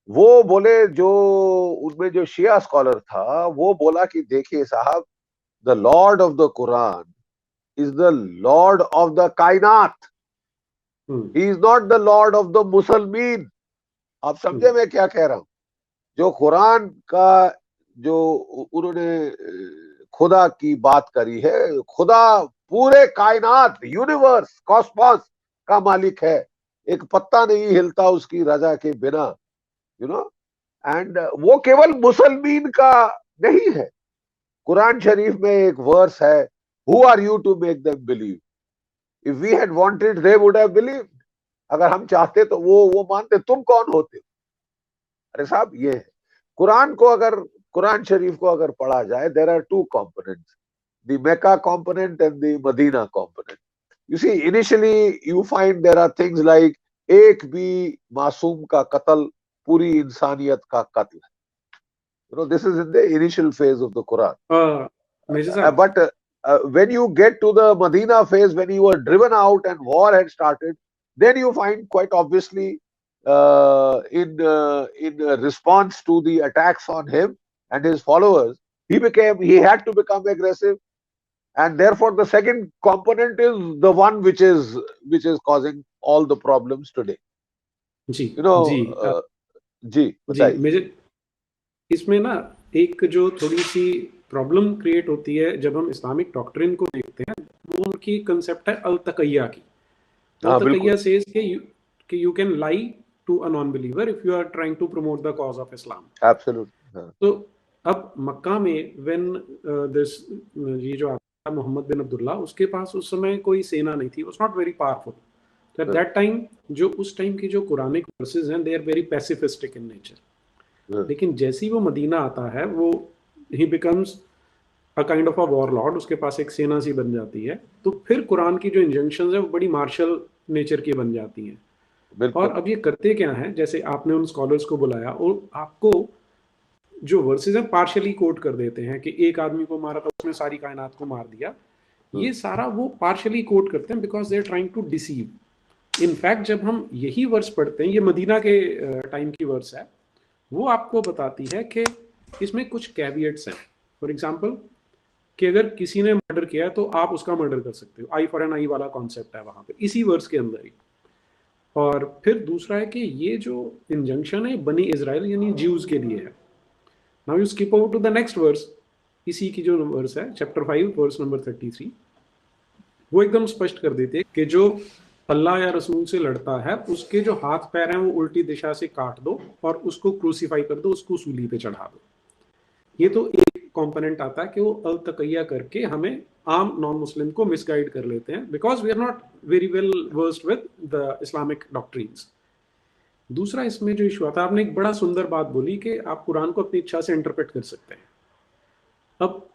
वो बोले, जो उनमें जो शिया स्कॉलर था, वो बोला कि देखिए साहब, the Lord of the Quran is the Lord of the कायनात, he is not the Lord of the मुसलमीन. आप समझे मैं क्या कह रहा हूं? जो कुरान का जो उन्होंने खुदा की बात करी है, खुदा पूरे कायनात, यूनिवर्स, कॉस्मोस का मालिक है, एक पत्ता नहीं हिलता उसकी रजा के बिना, यू नो। एंड वो केवल मुसलमान का नहीं है। कुरान शरीफ में एक वर्स है, who are you to make them believe, if we had wanted they would have believed. अगर हम चाहते तो वो मानते, तुम कौन होते हो? अरे साहब, ये है कुरान को, अगर कुरान शरीफ को अगर पढ़ा जाए, there are two components, the Mecca component and the Medina component. You see, initially you find there are things like एक भी मासूम का कत्ल पूरी इंसानियत का कत्ल है। You know, this is in the initial phase of the Quran. But when you get to the Medina phase, when you were driven out and war had started, then you find quite obviously in response to the attacks on him and his followers, he had to become aggressive, and therefore the second component is the one which is causing all the problems today. Ji, You know, जी बताइए। इसमें ना एक जो थोड़ी सी प्रॉब्लम क्रिएट होती है जब हम इस्लामिक डॉक्ट्रिन को देखते हैं, वो उनकी कंसेप्ट है अल-तकैया की। अल-तकैया सेज कि you can lie to a non believer if you are trying to promote the cause of Islam. Absolutely. तो अब मक्का में व्हेन दिस ये जो आता मोहम्मद बिन अब्दुल्ला, उसके पास उस समय कोई सेना नहीं थी, was not very powerful. At that time जो उस टाइम की जो कुरानिक वर्सेस हैं, they are very pacifistic in nature. लेकिन जैसे ही वो मदीना आता है, वो ही becomes a kind of a warlord, उसके पास एक सेना सी बन जाती है। तो फिर कुरान की जो इंजंक्शंस है वो बड़ी मार्शल नेचर की बन जाती हैं। और अब ये करते क्या है, जैसे आपने उन स्कॉलर्स को बुलाया और आपको जो वर्सेस हैं पार्शियली कोट कर देते हैं कि एक आदमी को मारा था, उसने सारी कायनात को मार दिया। ये सारा वो पार्शियली कोट करते हैं because they are trying to deceive. In fact जब हम यही वर्स पढ़ते हैं, ये मदीना के टाइम की वर्स है, वो आपको बताती है कि इसमें कुछ कैविएट्स हैं। फॉर एग्जांपल कि अगर किसी ने मर्डर किया है तो आप उसका मर्डर कर सकते हो, आई फॉर एन आई वाला कॉन्सेप्ट है वहां पे, इसी वर्स के अंदर ही। और फिर दूसरा है कि ये जो इंजंक्शन है बनी इजराइल यानी ज्यूज के लिए है। Now you skip over to the next verse, इसी की जो वर्स है चैप्टर 5 वर्स नंबर 33, वो एकदम स्पष्ट कर देते हैं कि जो अल्लाह या रसूल से लड़ता है उसके जो हाथ पैर हैं वो उल्टी दिशा से काट दो और उसको क्रूसीफाई कर दो, उसको सूली पे चढ़ा दो। ये तो एक कंपोनेंट आता है कि वो अल-तकैया करके हमें आम नॉन मुस्लिम को मिसगाइड कर लेते हैं, because we are not very well versed with the Islamic doctrines. दूसरा इसमें जो इशू आता है, आपने एक बड़ा सुंदर बात बोली कि आप कुरान को अपनी इच्छा से इंटरप्रेट कर सकते हैं। अब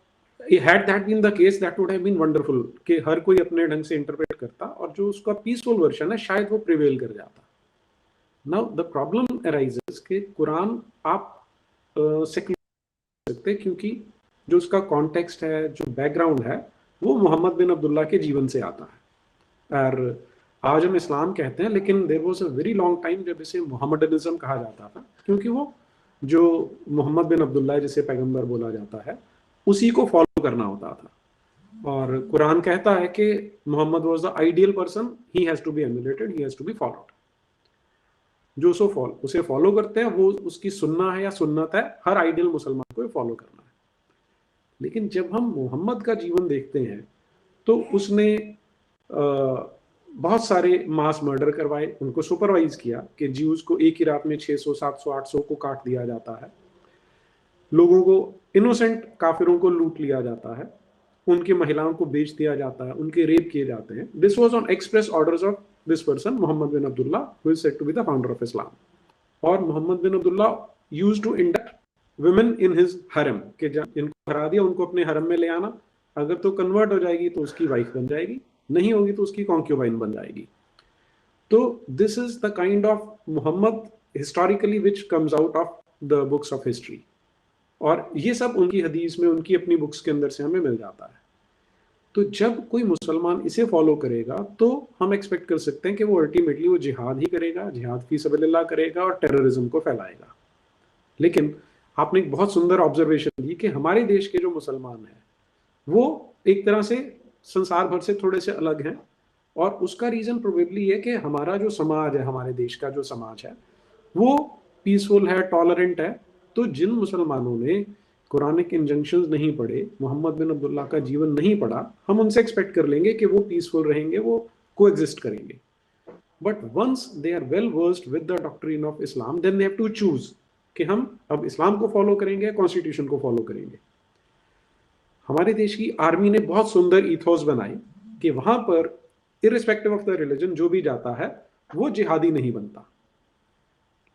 had that been the case, that would have been wonderful कि हर कोई अपने ढंग से इंटरप्रेट करता और जो उसका पीसफुल वर्जन है शायद वो प्रिवेल कर जाता। नाउ द प्रॉब्लम अराइजेस कि कुरान आप सेक्युलर सकते, क्योंकि जो उसका कॉन्टेक्स्ट है, जो बैकग्राउंड है, वो मोहम्मद बिन अब्दुल्ला के जीवन से आता है। और आज हम इस्लाम कहते हैं, लेकिन there was a very long time जब इसे मोहम्मडनिज्म कहा जाता था, क्योंकि वो जो मोहम्मद बिन अब्दुल्ला जिसे पैगंबर बोला जाता है उसी को फॉलो करना होता था। और कुरान कहता है कि Muhammad was the ideal person, he has to be emulated, he has to be followed. जो उसे फॉलो करते हैं वो उसकी सुन्ना है या सुन्नत है, हर आइडियल मुसलमान को फॉलो करना है। लेकिन जब हम मोहम्मद का जीवन देखते हैं तो उसने बहुत सारे मास मर्डर करवाए, उनको सुपरवाइज किया कि ज्यूज को एक ही रात में 600, 700, 800 को काट दिया जाता है, लोगों को, इनोसेंट काफिरों को लूट लिया जाता है, उनकी महिलाओं को बेच दिया जाता है, उनके रेप किए जाते हैं। This was on express orders of this person Muhammad bin Abdullah, who is said to be the founder of Islam. और Muhammad bin Abdullah used to induct women in his harem, कि इनको हरा दिया, उनको अपने हरम में ले आना, अगर तो कन्वर्ट हो जाएगी तो उसकी वाइफ बन जाएगी, नहीं होगी तो उसकी कॉन्क्यूबाइन बन जाएगी। तो this is the kind of Muhammad historically which comes out of the books of history. और ये सब उनकी हदीस में, उनकी अपनी बुक्स के अंदर से हमें मिल जाता है। तो जब कोई मुसलमान इसे फॉलो करेगा तो हम एक्सपेक्ट कर सकते हैं कि वो अल्टीमेटली वो जिहाद ही करेगा, जिहाद फी सबीलिल्लाह करेगा और टेररिज्म को फैलाएगा। लेकिन आपने एक बहुत सुंदर ऑब्जर्वेशन दी कि हमारे देश के जो मुसलमान हैं वो एक तरह से संसार भर से थोड़े से अलग हैं, और उसका रीजन प्रोबेबली है कि हमारा जो समाज है, हमारे देश का जो समाज है वो पीसफुल है, टॉलरेंट है। तो जिन मुसलमानों ने कुरानिक इंजंक्शंस नहीं पढ़े, मोहम्मद बिन अब्दुल्ला का जीवन नहीं पढ़ा, हम उनसे एक्सपेक्ट कर लेंगे कि वो पीसफुल रहेंगे, वो कोएग्जिस्ट करेंगे. But once they are well versed with the doctrine of Islam, then they have to choose कि हम अब इस्लाम को फॉलो करेंगे, कॉन्स्टिट्यूशन को फॉलो करेंगे. हमारे देश की आर्मी ने बहुत सुंदर इथोस बनाई कि वहां पर इररिस्पेक्टिव ऑफ द रिलीजन जो भी जाता है वो जिहादी नहीं बनता.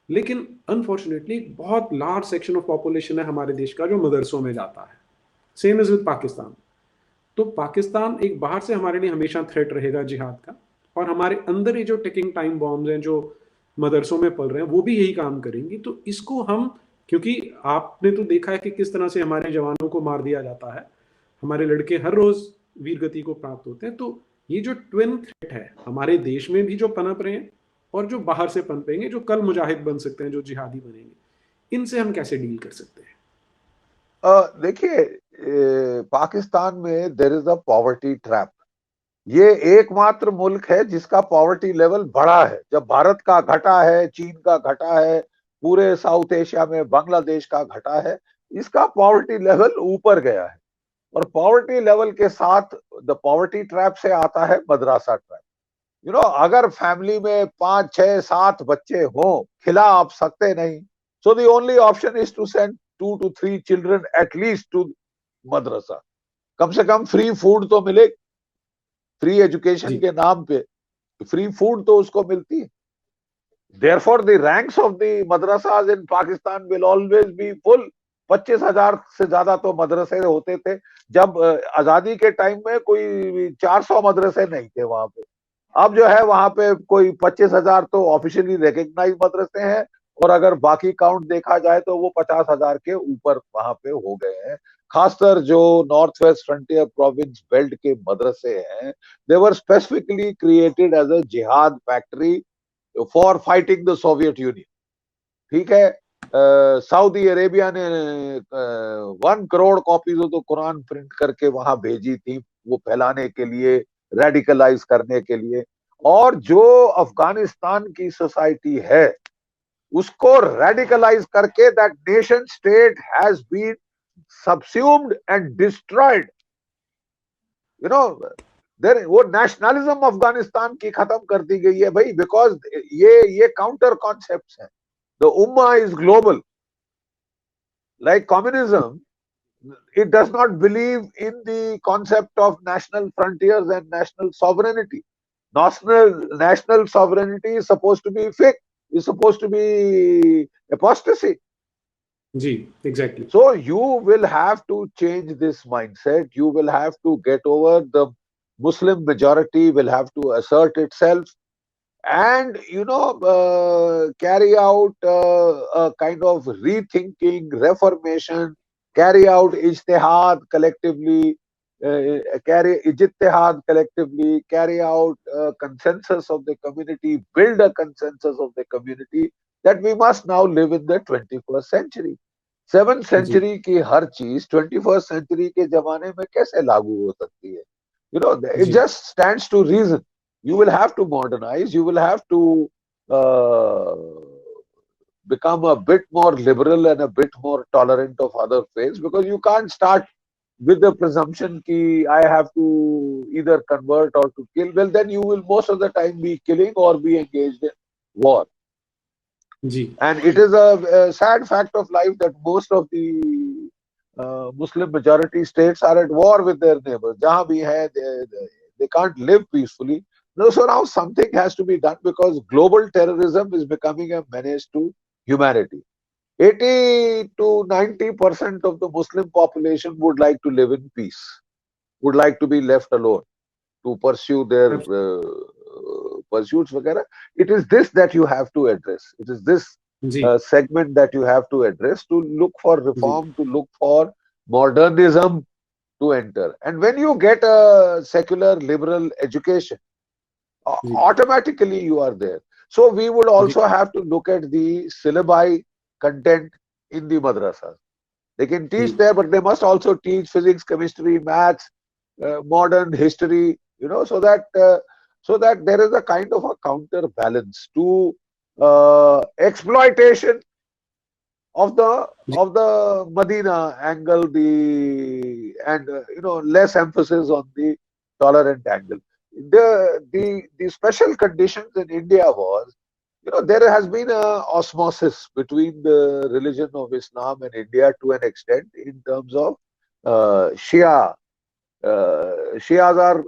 लेकिन अनफॉर्चुनेटली बहुत लार्ज सेक्शन ऑफ पॉपुलेशन है हमारे देश का जो मदरसों में जाता है. Same is with Pakistan. तो पाकिस्तान एक बाहर से हमारे लिए हमेशा थ्रेट रहेगा जिहाद का, और हमारे अंदर ये जो टिकिंग टाइम बॉम्ब्स हैं जो मदरसों में पल रहे हैं वो भी यही काम करेंगी. तो इसको हम, क्योंकि आपने तो देखा है कि किस तरह से हमारे जवानों को मार दिया जाता है, हमारे लड़के हर रोज वीरगति को प्राप्त होते हैं. तो ये जो ट्विन थ्रेट है हमारे देश में भी जो पनप रहे हैं और जो बाहर से पनपेंगे, जो कल मुजाहिद बन सकते हैं, जो जिहादी बनेंगे, इनसे हम कैसे डील कर सकते हैं? देखिए, पाकिस्तान में there is a poverty trap. ये एकमात्र मुल्क है जिसका पॉवर्टी लेवल बढ़ा है. जब भारत का घटा है, चीन का घटा है, पूरे साउथ एशिया में बांग्लादेश का घटा है, इसका पॉवर्टी लेवल ऊपर गया है. और पॉवर्टी लेवल के साथ द पॉवर्टी ट्रैप से आता है मदरसा ट्रैप. अगर फैमिली में 5, 6, 7 बच्चे हों, खिला आप सकते नहीं, so the only option is to send 2 to 3 children at least to मदरसा. कम से कम फ्री फूड तो मिले, फ्री एजुकेशन के नाम पे फ्री फूड तो उसको मिलती है. Therefore the ranks of the madrasas in Pakistan will always be full. 25,000 से ज्यादा तो मदरसे होते थे. जब आजादी के टाइम में कोई 400 मदरसे नहीं थे वहां पे. अब जो है वहां पे कोई 25,000 तो ऑफिशियली रिकग्नाइज मदरसे हैं, और अगर बाकी काउंट देखा जाए तो वो 50,000 के ऊपर वहां पे हो गए हैं. खासकर जो north west frontier province belt के मदरसे हैं, दे वर स्पेसिफिकली क्रिएटेड एज अ जिहाद factory for fighting the Soviet union. ठीक है, सऊदी अरेबिया ने 1 crore copies of the Quran print करके वहां भेजी थी, वो फैलाने के लिए, रेडिकलाइज करने के लिए. और जो अफगानिस्तान की सोसाइटी है उसको रेडिकलाइज करके that nation state has been subsumed and destroyed. वो नेशनलिज्म अफगानिस्तान की खत्म कर दी गई है भाई, बिकॉज ये काउंटर कॉन्सेप्ट्स हैं. The ummah is global. Like communism, it does not believe in the concept of national frontiers and national sovereignty. National sovereignty is supposed to be fake, is supposed to be apostasy. जी, exactly. So you will have to change this mindset. You will have to get over the Muslim majority will have to assert itself and carry out a kind of rethinking, reformation, carry out ijtihad collectively, carry out consensus of the community, build a consensus of the community that we must now live in the 21st century. 7th century की हर चीज 21st century के जमाने में कैसे लागू हो सकती है? It just stands to reason. You will have to modernize. You will have to become a bit more liberal and a bit more tolerant of other faiths, because you can't start with the presumption ki I have to either convert or to kill. Well, then you will most of the time be killing or be engaged in war. And it is a sad fact of life that most of the Muslim majority states are at war with their neighbors. Jahan bhi hai, they can't live peacefully. So now something has to be done, because global terrorism is becoming a menace to humanity. 80 to 90% of the Muslim population would like to live in peace, would like to be left alone to pursue their pursuits. It is this that you have to address. It is this segment that you have to address, to look for reform, to look for modernism to enter. And when you get a secular liberal education, automatically you are there. So we would also have to look at the syllabi content in the madrasas. They can teach there, but they must also teach physics, chemistry, maths, modern history, so that there is a kind of a counterbalance to exploitation of the Medina angle, less emphasis on the tolerant angle. The special conditions in India was, there has been a osmosis between the religion of Islam and India to an extent in terms of Shia. Shias are,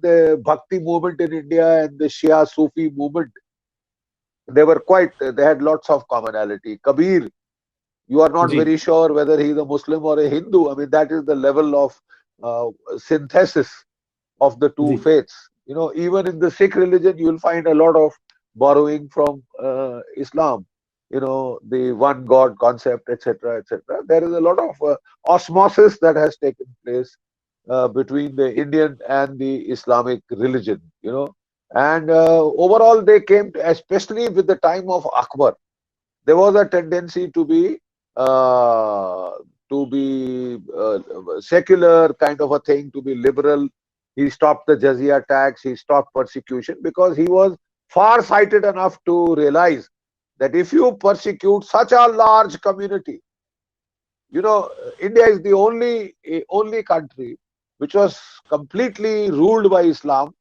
the Bhakti movement in India and the Shia Sufi movement. They had lots of commonality. Kabir, you are not very sure whether he is a Muslim or a Hindu. I mean, that is the level of synthesis of the two faiths. Even in the Sikh religion, you will find a lot of borrowing from Islam. The one God concept, etc., etc. There is a lot of osmosis that has taken place between the Indian and the Islamic religion. And overall, they came to, especially with the time of Akbar, there was a tendency to be secular kind of a thing, to be liberal. He stopped the jizya tax, he stopped persecution, because he was far-sighted enough to realize that if you persecute such a large community, India is the only country which was completely ruled by Islam,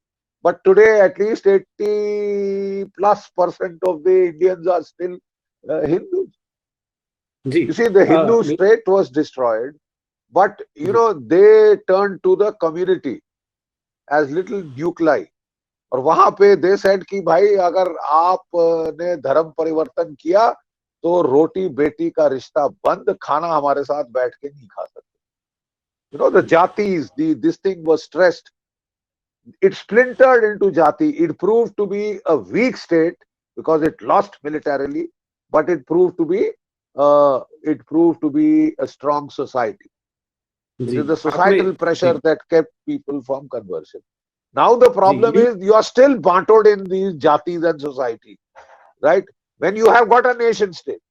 but today at least 80+% of the Indians are still Hindus. You see, the Hindu state was destroyed, but they turned to the community as little nuclei. और वहां पे they said कि भाई अगर आपने धर्म परिवर्तन किया तो रोटी बेटी का रिश्ता बंद, खाना हमारे साथ बैठ के नहीं खा सकते. The jatis, this thing was stressed. It splintered into jati. It proved to be a weak state because it lost militarily, but it proved to be a strong society. It is the societal pressure that kept people from conversion. Now the problem is you are still bantered in these jatis and society, right? When you have got a nation state,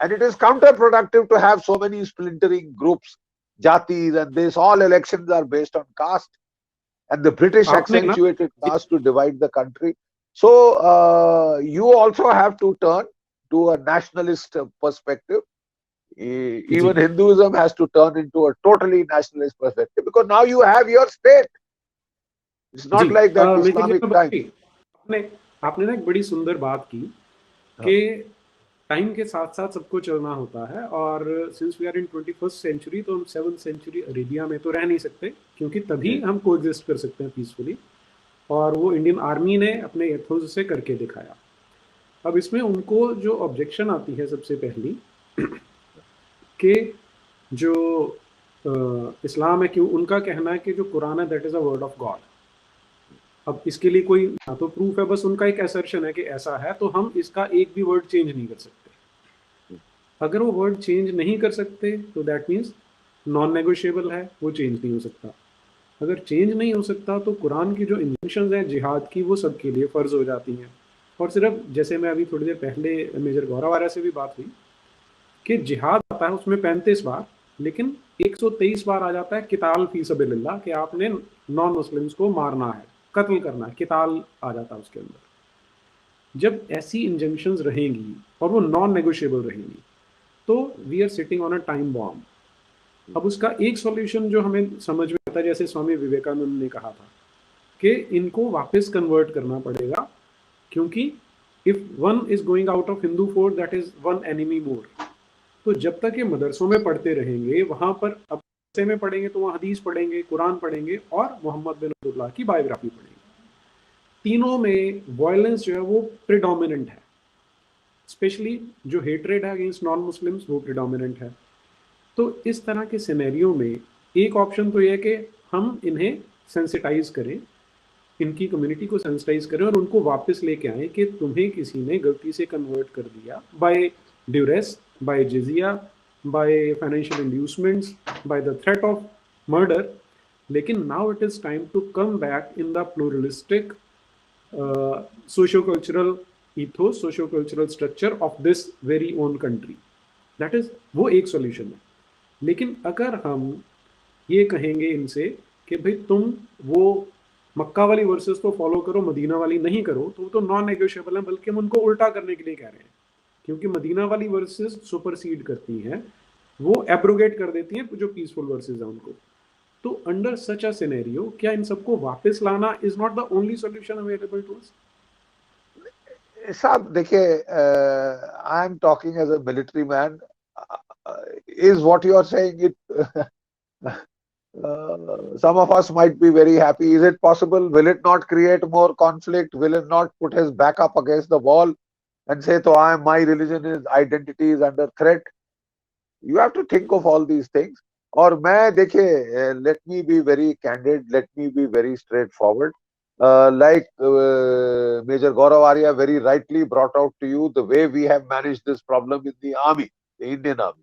and it is counterproductive to have so many splintering groups, jatis, and this, all elections are based on caste, and the British accentuated caste to divide the country. So you also have to turn to a nationalist perspective. Even Hinduism has to turn into a totally nationalist perspective, because now you have your state. It's not like that Islamic time. आपने ना एक बड़ी सुंदर बात की कि टाइम के साथ साथ सबको चलना होता है, और since we are in 21st century, तो हम 7th सेंचुरी अरेबिया में तो रह नहीं सकते, क्योंकि तभी हम कोएग्जिस्ट कर सकते हैं पीसफुली, और वो इंडियन आर्मी ने अपने एथोस से करके दिखाया. अब इसमें उनको जो ऑब्जेक्शन आती है सबसे पहली कि जो इस्लाम है, कि उनका कहना है कि जो कुरान है that is a word of God. अब इसके लिए कोई ना तो प्रूफ है, बस उनका एक असर्शन है कि ऐसा है, तो हम इसका एक भी वर्ड चेंज नहीं कर सकते. अगर वो वर्ड चेंज नहीं कर सकते तो दैट मीन्स नॉन नेगोशिएबल है, वो चेंज नहीं हो सकता. अगर चेंज नहीं हो सकता तो कुरान की जो इंजंक्शंस हैं जिहाद की, वो सबके लिए फ़र्ज हो जाती हैं. और सिर्फ जैसे मैं अभी थोड़ी देर पहले मेजर गौरव आर्या से भी बात हुई कि जिहाद आता है उसमें 35 बार, लेकिन 123 बार आ जाता है किताल फी सबीलिल्लाह, कि आपने नॉन मुस्लिम्स को मारना है, कत्ल करना है, किताल आ जाता है उसके अंदर. जब ऐसी इंजंक्शंस रहेंगी और वो नॉन नेगोशिएबल रहेंगी, तो we are sitting on a time bomb. अब उसका एक सॉल्यूशन जो हमें समझ में आता है, जैसे स्वामी विवेकानंद ने कहा था कि इनको वापस कन्वर्ट करना पड़ेगा, क्योंकि if one is going out of Hindu force that is one enemy more. तो जब तक ये मदरसों में पढ़ते रहेंगे, वहां पर अब में पढ़ेंगे तो वहाँ हदीस पढ़ेंगे, कुरान पढ़ेंगे और मोहम्मद बिन अब्दुल्लाह की बायोग्राफी पढ़ेंगे. तीनों में वायलेंस जो है वो प्रिडोमिनेंट है, स्पेशली जो हेट्रेड है अगेंस्ट नॉन मुस्लिम्स वो प्रिडोमिनेंट है. तो इस तरह के सिनेरियो में एक ऑप्शन तो ये है कि हम इन्हें सेंसिटाइज करें, इनकी कम्युनिटी को सेंसिटाइज करें और उनको वापस लेके आएँ कि तुम्हें किसी ने गलती से कन्वर्ट कर दिया, by duress, by jizya, by financial inducements, by the threat of murder. लेकिन now it is time to come back in the pluralistic socio-cultural ethos, socio-cultural structure of this very own country. That is, वो एक solution है. लेकिन अगर हम ये कहेंगे इनसे कि भाई तुम वो मक्का वाली वर्सेस को फॉलो करो, मदीना वाली नहीं करो, तो वो तो नॉन नेगोशिएबल है, बल्कि हम उनको उल्टा करने के लिए कह रहे हैं क्योंकि मदीना वाली वर्सेस सुपरसीड करती हैं, वो एब्रोगेट कर देती हैं जो पीसफुल वर्सेस हैं उनको। तो अंडर सच अ सिनेरियो क्या इन सबको वापस लाना is not the only solution available to us? साहब देखिए, I am talking as a military man. Is what you are saying it? Some of us might be very happy. Is it possible? Will it not create more conflict? Will it not put his back up against the wall and say, "So my religion is identity is under threat"? You have to think of all these things. और मैं देखिए, let me be very candid, let me be very straightforward. Like Major Gaurav Arya very rightly brought out to you the way we have managed this problem in the army, the Indian army.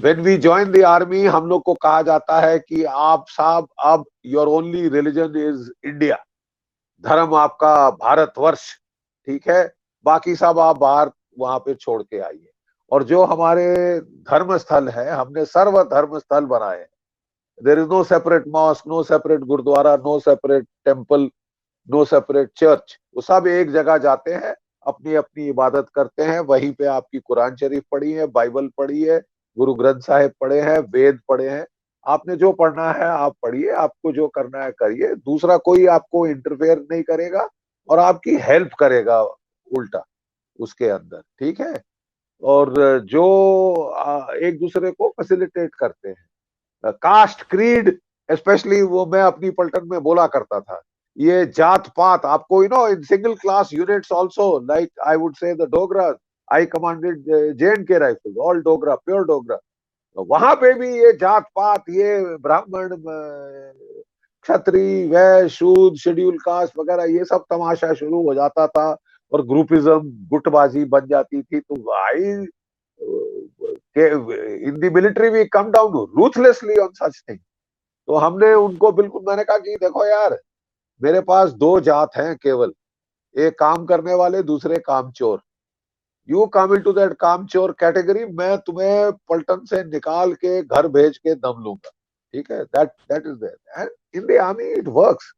When we join the army, हम लोग को कहा जाता है कि आप साहब अब your only religion is India, धर्म आपका भारतवर्ष, ठीक है, बाकी सब आप बाहर वहां पे छोड़ के आइए. और जो हमारे धर्म स्थल है, हमने सर्व धर्म स्थल बनाए. There is no separate mosque, no separate gurdwara, no separate temple, no separate church. वो सब एक जगह जाते हैं, अपनी अपनी इबादत करते हैं. वहीं पे आपकी कुरान शरीफ पढ़ी है, बाइबल पढ़ी है, गुरु ग्रंथ साहिब पढ़े हैं, वेद पढ़े हैं. आपने जो पढ़ना है आप पढ़िए, आपको जो करना है करिए. दूसरा कोई आपको इंटरफेयर नहीं करेगा और आपकी हेल्प करेगा उल्टा उसके अंदर, ठीक है. और जो एक दूसरे को फैसिलिटेट करते हैं. कास्ट क्रीड स्पेशली, वो मैं अपनी पलटन में बोला करता था, ये जात पात आपको in single class units also, like I would say the Dogra, I commanded JNK rifle, all Dogra, pure Dogra. वहां पे भी ये जात पात, ये ब्राह्मण, क्षत्रिय, वैश्य, शूद्र, शेड्यूल कास्ट वगैरह, ये सब तमाशा शुरू हो जाता था और ग्रुपिज्म, गुटबाजी बन जाती थी. तो भाई in the military we come down ruthlessly on such thing. तो हमने उनको बिल्कुल, मैंने कहा कि देखो यार, मेरे पास दो जात हैं केवल, एक काम करने वाले, दूसरे कामचोर. यू कम इनटू दैट कामचोर कैटेगरी, मैं तुम्हें पलटन से निकाल के घर भेज के दम लूंगा, ठीक है. That is there and in the army it works.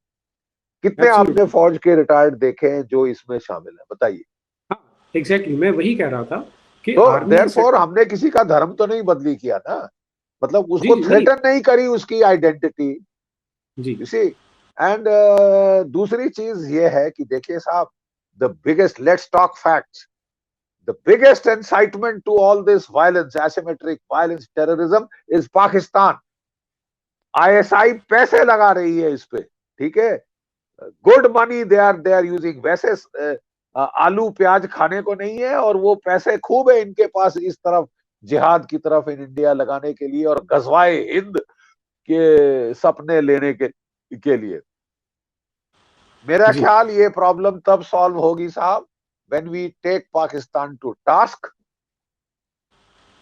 कितने आपने फौज के रिटायर्ड देखे हैं जो इसमें शामिल है, बताइए. हाँ, एग्जैक्टली, मैं वही कह रहा था कि तो देयरफॉर हमने किसी का धर्म तो नहीं बदली किया ना, मतलब उसको थ्रेटन नहीं करी उसकी आइडेंटिटी, यू सी. एंड दूसरी चीज ये है कि देखिए साहब, the biggest, let's talk facts, the biggest incitement to all this violence, asymmetric violence, terrorism is Pakistan. ISI पैसे लगा रही है इस पे, ठीक है. Good money they are using. वैसे आलू प्याज खाने को नहीं है और वो पैसे खूब है इनके पास इस तरफ जिहाद की तरफ इन इंडिया लगाने के लिए और गजवाए हिंद के सपने लेने के लिए. मेरा ख्याल ये प्रॉब्लम तब सॉल्व होगी साहब when we take Pakistan to task.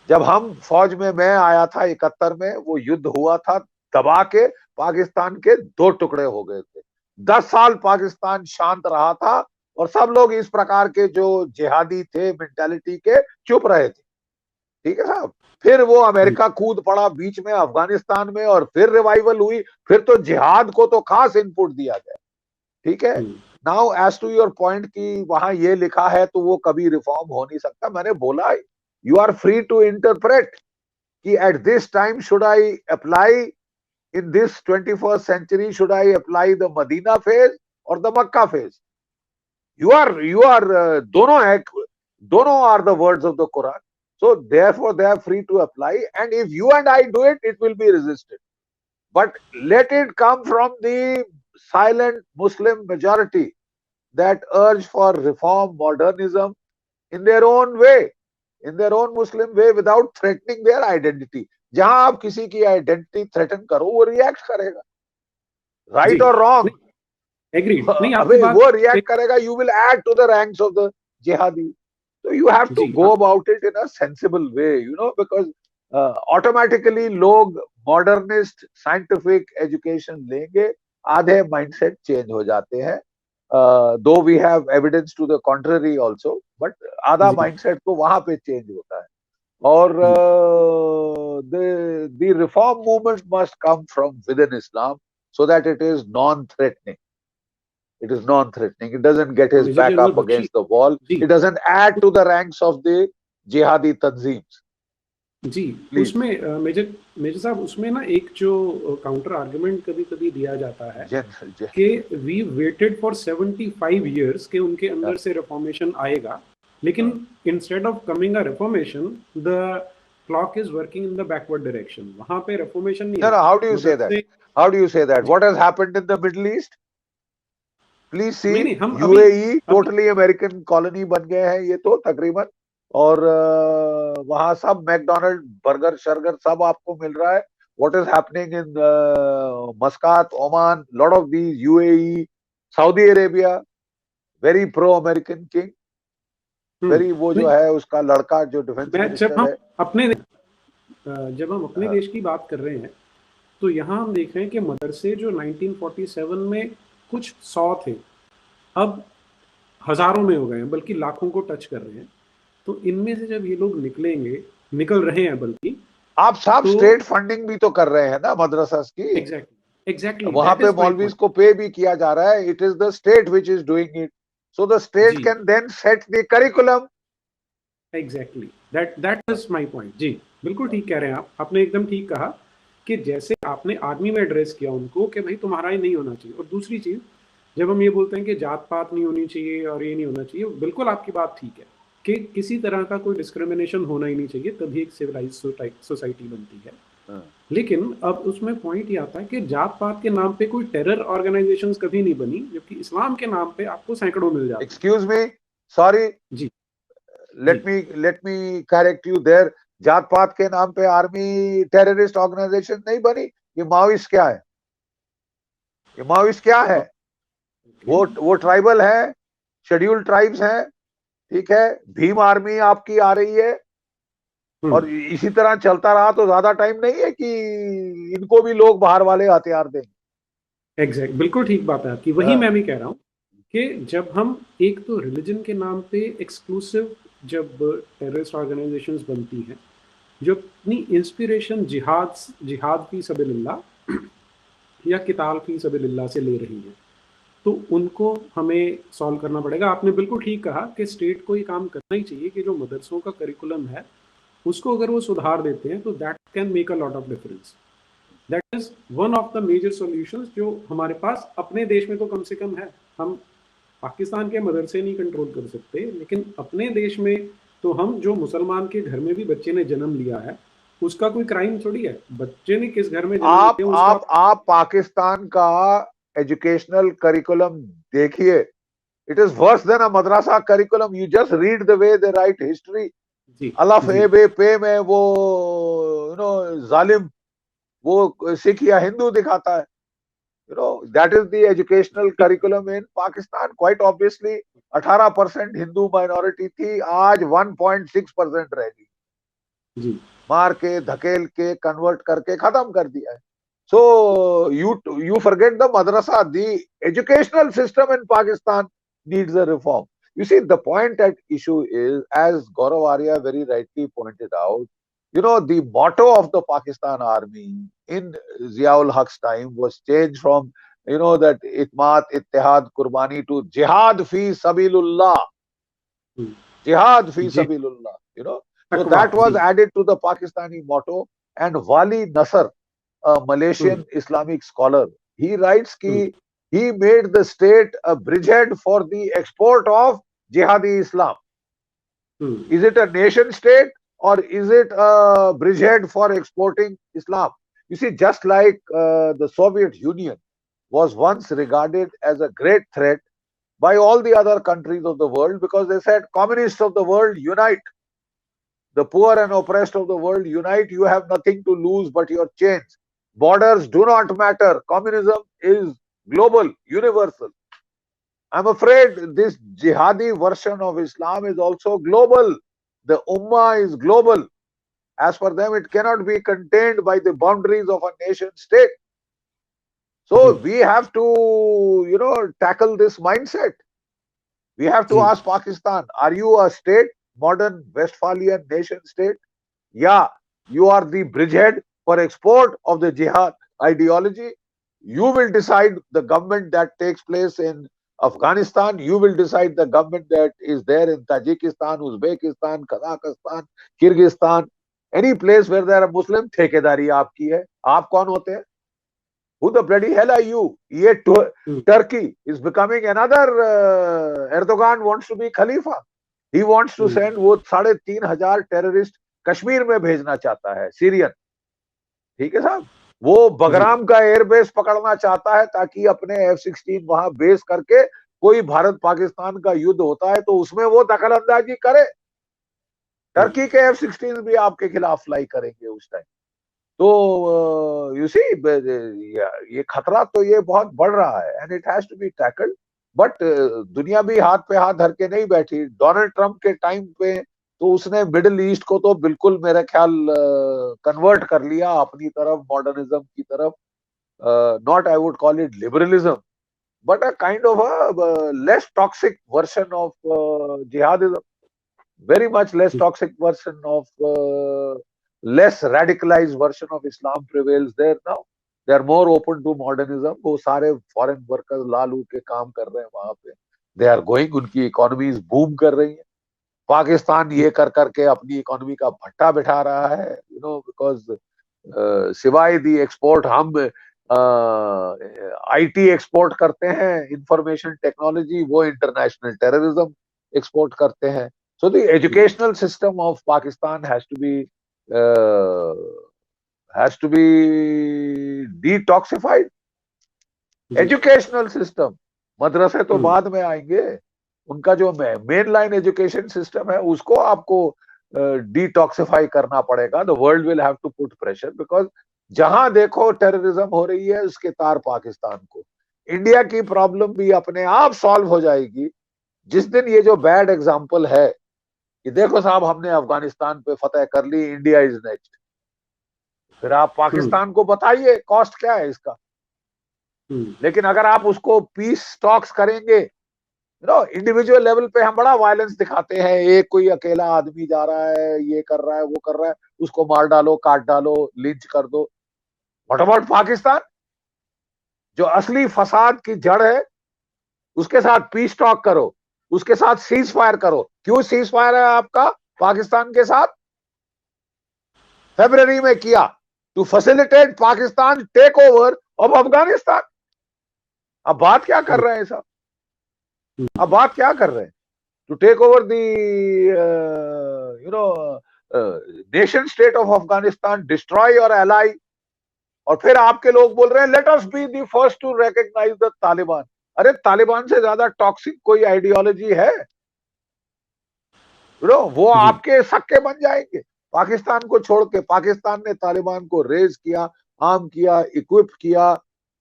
जब हम फौज में, मैं आया था 71 में, वो युद्ध हुआ था, दबा के पाकिस्तान के दो टुकड़े हो गए थे. 10 साल पाकिस्तान शांत रहा था और सब लोग इस प्रकार के जो जिहादी थे मेंटालिटी के चुप रहे थे, ठीक है साहब. फिर वो अमेरिका कूद पड़ा बीच में अफगानिस्तान में और फिर रिवाइवल हुई. फिर तो जिहाद को तो खास इनपुट दिया गया, ठीक है. Now as to your point कि वहां ये लिखा है तो वो कभी रिफॉर्म हो नहीं सकता. मैंने बोला you are free to interpret कि at this time should I apply, in this 21st century, should I apply the Medina phase or the Makkah phase? You are dono are the words of the Quran. So therefore they are free to apply, and if you and I do it, it will be resisted. But let it come from the silent Muslim majority that urge for reform, modernism in their own way, in their own Muslim way, without threatening their identity. जहां आप किसी की आइडेंटिटी थ्रेटन करो वो रिएक्ट करेगा, राइट और रॉन्ग. अबे वो रिएक्ट करेगा. You will add to the ranks of the jihadi. तो you have to go about it in a sensible way, because automatically लोग मॉडर्निस्ट साइंटिफिक एजुकेशन लेंगे, आधे माइंडसेट चेंज हो जाते हैं. Though we have evidence to the contrary also, but आधा माइंडसेट तो वहां पे चेंज होता है. और the reform movement must come from within Islam so that it is non-threatening. It is non-threatening. It doesn't get his major back general up Bakshi against the wall. जी It doesn't add to the ranks of the jihadi tanzeems. जी Please. उसमें मेजर मेजर साहब उसमें ना एक जो काउंटर आर्गुमेंट कभी कभी दिया जाता है कि वी वेटेड फॉर 75 इयर्स के उनके अंदर से रिफॉर्मेशन आएगा, लेकिन instead of coming a reformation the clock is working in the backward direction. वहां पे रिफॉर्मेशन नहीं. No, how do you say that? How do you say that? What has happened in the Middle East? Please see, नहीं, हम UAE totally American colony बन गए हैं ये तो तकरीबन, और वहां सब मैकडोनल्ड बर्गर शर्गर सब आपको मिल रहा है. What is happening in Muscat, Oman, lot of these UAE, Saudi Arabia, very pro-American king, very वो जो है उसका लड़का जो डिफेंस मिनिस्टर है. जब हम अपने देश की बात कर रहे हैं तो यहाँ हम देख रहे हैं कि मदरसे जो 1947 में कुछ 100 थे, अब हजारों में हो गए हैं, बल्कि लाखों को टच कर रहे हैं. तो इनमें से जब ये लोग निकल रहे हैं, बल्कि आप सब स्टेट फंडिंग भी तो कर रहे हैं ना मदरसास की. एग्जैक्टली वहां पे मौलवीज को पे भी किया जा रहा है. It is the state which is doing it, so the state can then set the curriculum. Exactly that is my point. जी बिल्कुल ठीक कह रहे हैं आप. आपने एकदम ठीक कहा कि जैसे आपने आर्मी में एड्रेस किया उनको कि भाई तुम्हारा ही नहीं होना चाहिए. और दूसरी चीज, जब हम ये बोलते हैं कि जात पात नहीं होनी चाहिए और ये नहीं होना चाहिए, बिल्कुल आपकी बात ठीक है कि किसी तरह का कोई डिस्क्रिमिनेशन होना ही नहीं चाहिए, तभी एक सिविलाइज सोसाइटी बनती है. लेकिन अब उसमें पॉइंट ये आता है कि जात पात के नाम पे कोई टेरर ऑर्गेनाइजेशंस कभी नहीं बनी, जबकि इस्लाम के नाम पे आपको सैकड़ों मिल जाते हैं. एक्सक्यूज मी, सॉरी जी, let me correct you there. जात पात के नाम पे आर्मी टेररिस्ट ऑर्गेनाइजेशन नहीं बनी. ये माओइस्ट क्या है? ये माओइस्ट क्या है? वो ट्राइबल है, शेड्यूल्ड ट्राइब्स हैं, ठीक है. भीम आर्मी आपकी आ रही है और इसी तरह चलता रहा तो ज्यादा टाइम नहीं है कि इनको भी लोग बाहर वाले हथियार देंगे. एग्जैक्ट, बिल्कुल ठीक बात है आपकी. वही मैं भी कह रहा हूँ कि जब हम एक तो रिलीजन के नाम पे एक्सक्लूसिव जब टेररिस्ट ऑर्गेनाइजेशंस बनती हैं, जो अपनी इंस्पिरेशन जिहाद फी सबीलिल्लाह या किताल फी सबीलिल्लाह से ले रही है, तो उनको हमें सॉल्व करना पड़ेगा. आपने बिल्कुल ठीक कहा कि स्टेट को ये काम करना ही चाहिए कि जो मदरसों का करिकुलम है उसको अगर वो सुधार देते हैं तो that can make a lot of difference. That is one of the major solutions जो हमारे पास अपने देश में तो कम से कम है. हम पाकिस्तान के मदरसे नहीं कंट्रोल कर सकते, लेकिन अपने देश में तो हम जो मुसलमान के घर में भी बच्चे ने जन्म लिया है उसका कोई क्राइम थोड़ी है. बच्चे ने किस घर में जन्म लिया, आप पाकिस्तान का एजुकेशनल करिकुलम देखिए. It is worse than a madrasa curriculum. You just read the way they write history. अल्लाफ ए बे पे में वो जालिम वो सिख या हिंदू दिखाता है. that is the educational curriculum in Pakistan. Quite obviously 18% Hindu minority थी, आज 1.6% रह गई. मार के धकेल के कन्वर्ट करके खत्म कर दिया है. So you forget the madrasa. The educational system in Pakistan needs a reform. You see, the point at issue is, as Gaurav Arya very rightly pointed out, the motto of the Pakistan army in Ziaul Haq's time was changed from, that Itmat, Ittihad, Qurbani to Jihad fi Sabilillah. Jihad fi Sabilillah. So that was added to the Pakistani motto. And Wali Nasr, a Malaysian Islamic scholar, he writes कि he made the state a bridgehead for the export of jihadi Islam. Is it a nation state or is it a bridgehead for exporting Islam? You see, just like the Soviet Union was once regarded as a great threat by all the other countries of the world, because they said, communists of the world, unite. The poor and oppressed of the world, unite. You have nothing to lose but your chains. Borders do not matter. Communism is global, universal. I'm afraid this jihadi version of Islam is also global. The Ummah is global. As for them, it cannot be contained by the boundaries of a nation state. So we have to, tackle this mindset. We have to ask Pakistan, are you a state, modern Westphalian nation state? Yeah, you are the bridgehead for export of the jihad ideology. You will decide the government that takes place in Afghanistan, you will decide the government that is there in Tajikistan, Uzbekistan, Kazakhstan, Kyrgyzstan, any place where there are Muslim, ठेकेदारी आपकी है. आप कौन होते हैं? Who the bloody hell are you? ये Turkey is becoming another Erdogan wants to be Khalifa. He wants to send वो 3,500 टेररिस्ट कश्मीर में भेजना चाहता है, सीरियन. ठीक है साहब, वो बगराम का एयरबेस पकड़ना चाहता है ताकि अपने F-16 वहां बेस करके कोई भारत पाकिस्तान का युद्ध होता है तो उसमें वो दखल अंदाजी करे. टर्की के F-16 भी आपके खिलाफ फ्लाई करेंगे उस टाइम. तो यू सी ये खतरा तो ये बहुत बढ़ रहा है and it has to be tackled. But दुनिया भी हाथ पे हाथ धर के नहीं बैठी. डोनाल्ड ट्रंप के टाइम पे तो उसने मिडिल ईस्ट को तो बिल्कुल मेरा ख्याल कन्वर्ट कर लिया अपनी तरफ, मॉडर्निज्म की तरफ. Not I would call it liberalism but a kind of a less toxic version of जिहादिज्म. very much less toxic version of less radicalized version of Islam prevails there now. They are more open to modernism. वो सारे foreign workers लालू के काम कर रहे हैं वहां पे. They are going, उनकी economies boom कर रही है. पाकिस्तान ये कर करके अपनी इकोनॉमी का भट्टा बिठा रहा है, you know, because सिवाय दी एक्सपोर्ट हम IT एक्सपोर्ट करते हैं, इंफॉर्मेशन टेक्नोलॉजी, वो इंटरनेशनल टेररिज्म एक्सपोर्ट करते हैं. So the educational system of Pakistan has to be detoxified. Educational system, मदरसे तो बाद में आएंगे. उनका जो मेन लाइन एजुकेशन सिस्टम है उसको आपको डिटॉक्सिफाई करना पड़ेगा. The world will have to put pressure because जहां देखो टेररिज्म हो रही है उसके तार पाकिस्तान को. इंडिया की प्रॉब्लम भी अपने आप सॉल्व हो जाएगी जिस दिन ये जो बैड एग्जांपल है कि देखो साहब हमने अफगानिस्तान पे फतह कर ली, इंडिया इज नेक्स्ट. फिर आप पाकिस्तान को बताइए कॉस्ट क्या है इसका. लेकिन अगर आप उसको पीस टॉक्स करेंगे, यू नो, इंडिविजुअल लेवल पे हम बड़ा वायलेंस दिखाते हैं. एक कोई अकेला आदमी जा रहा है, ये कर रहा है, वो कर रहा है, उसको मार डालो, काट डालो, लिंच कर दो. व्हाट अबाउट पाकिस्तान जो असली फसाद की जड़ है, उसके साथ पीस टॉक करो, उसके साथ सीज फायर करो. क्यों सीज फायर है आपका पाकिस्तान के साथ? फरवरी में किया to facilitate Pakistan take over of Afghanistan. अब बात क्या कर रहे हैं साहब? अब बात क्या कर रहे हैं? To take over the you know nation state of Afghanistan, destroy your ally. और फिर आपके लोग बोल रहे हैं let us be the first to recognise the Taliban. अरे तालिबान से ज्यादा टॉक्सिक कोई आइडियोलॉजी है? वो आपके सक्के बन जाएंगे पाकिस्तान को छोड़ के. पाकिस्तान ने तालिबान को रेज किया, आर्म किया, इक्विप किया,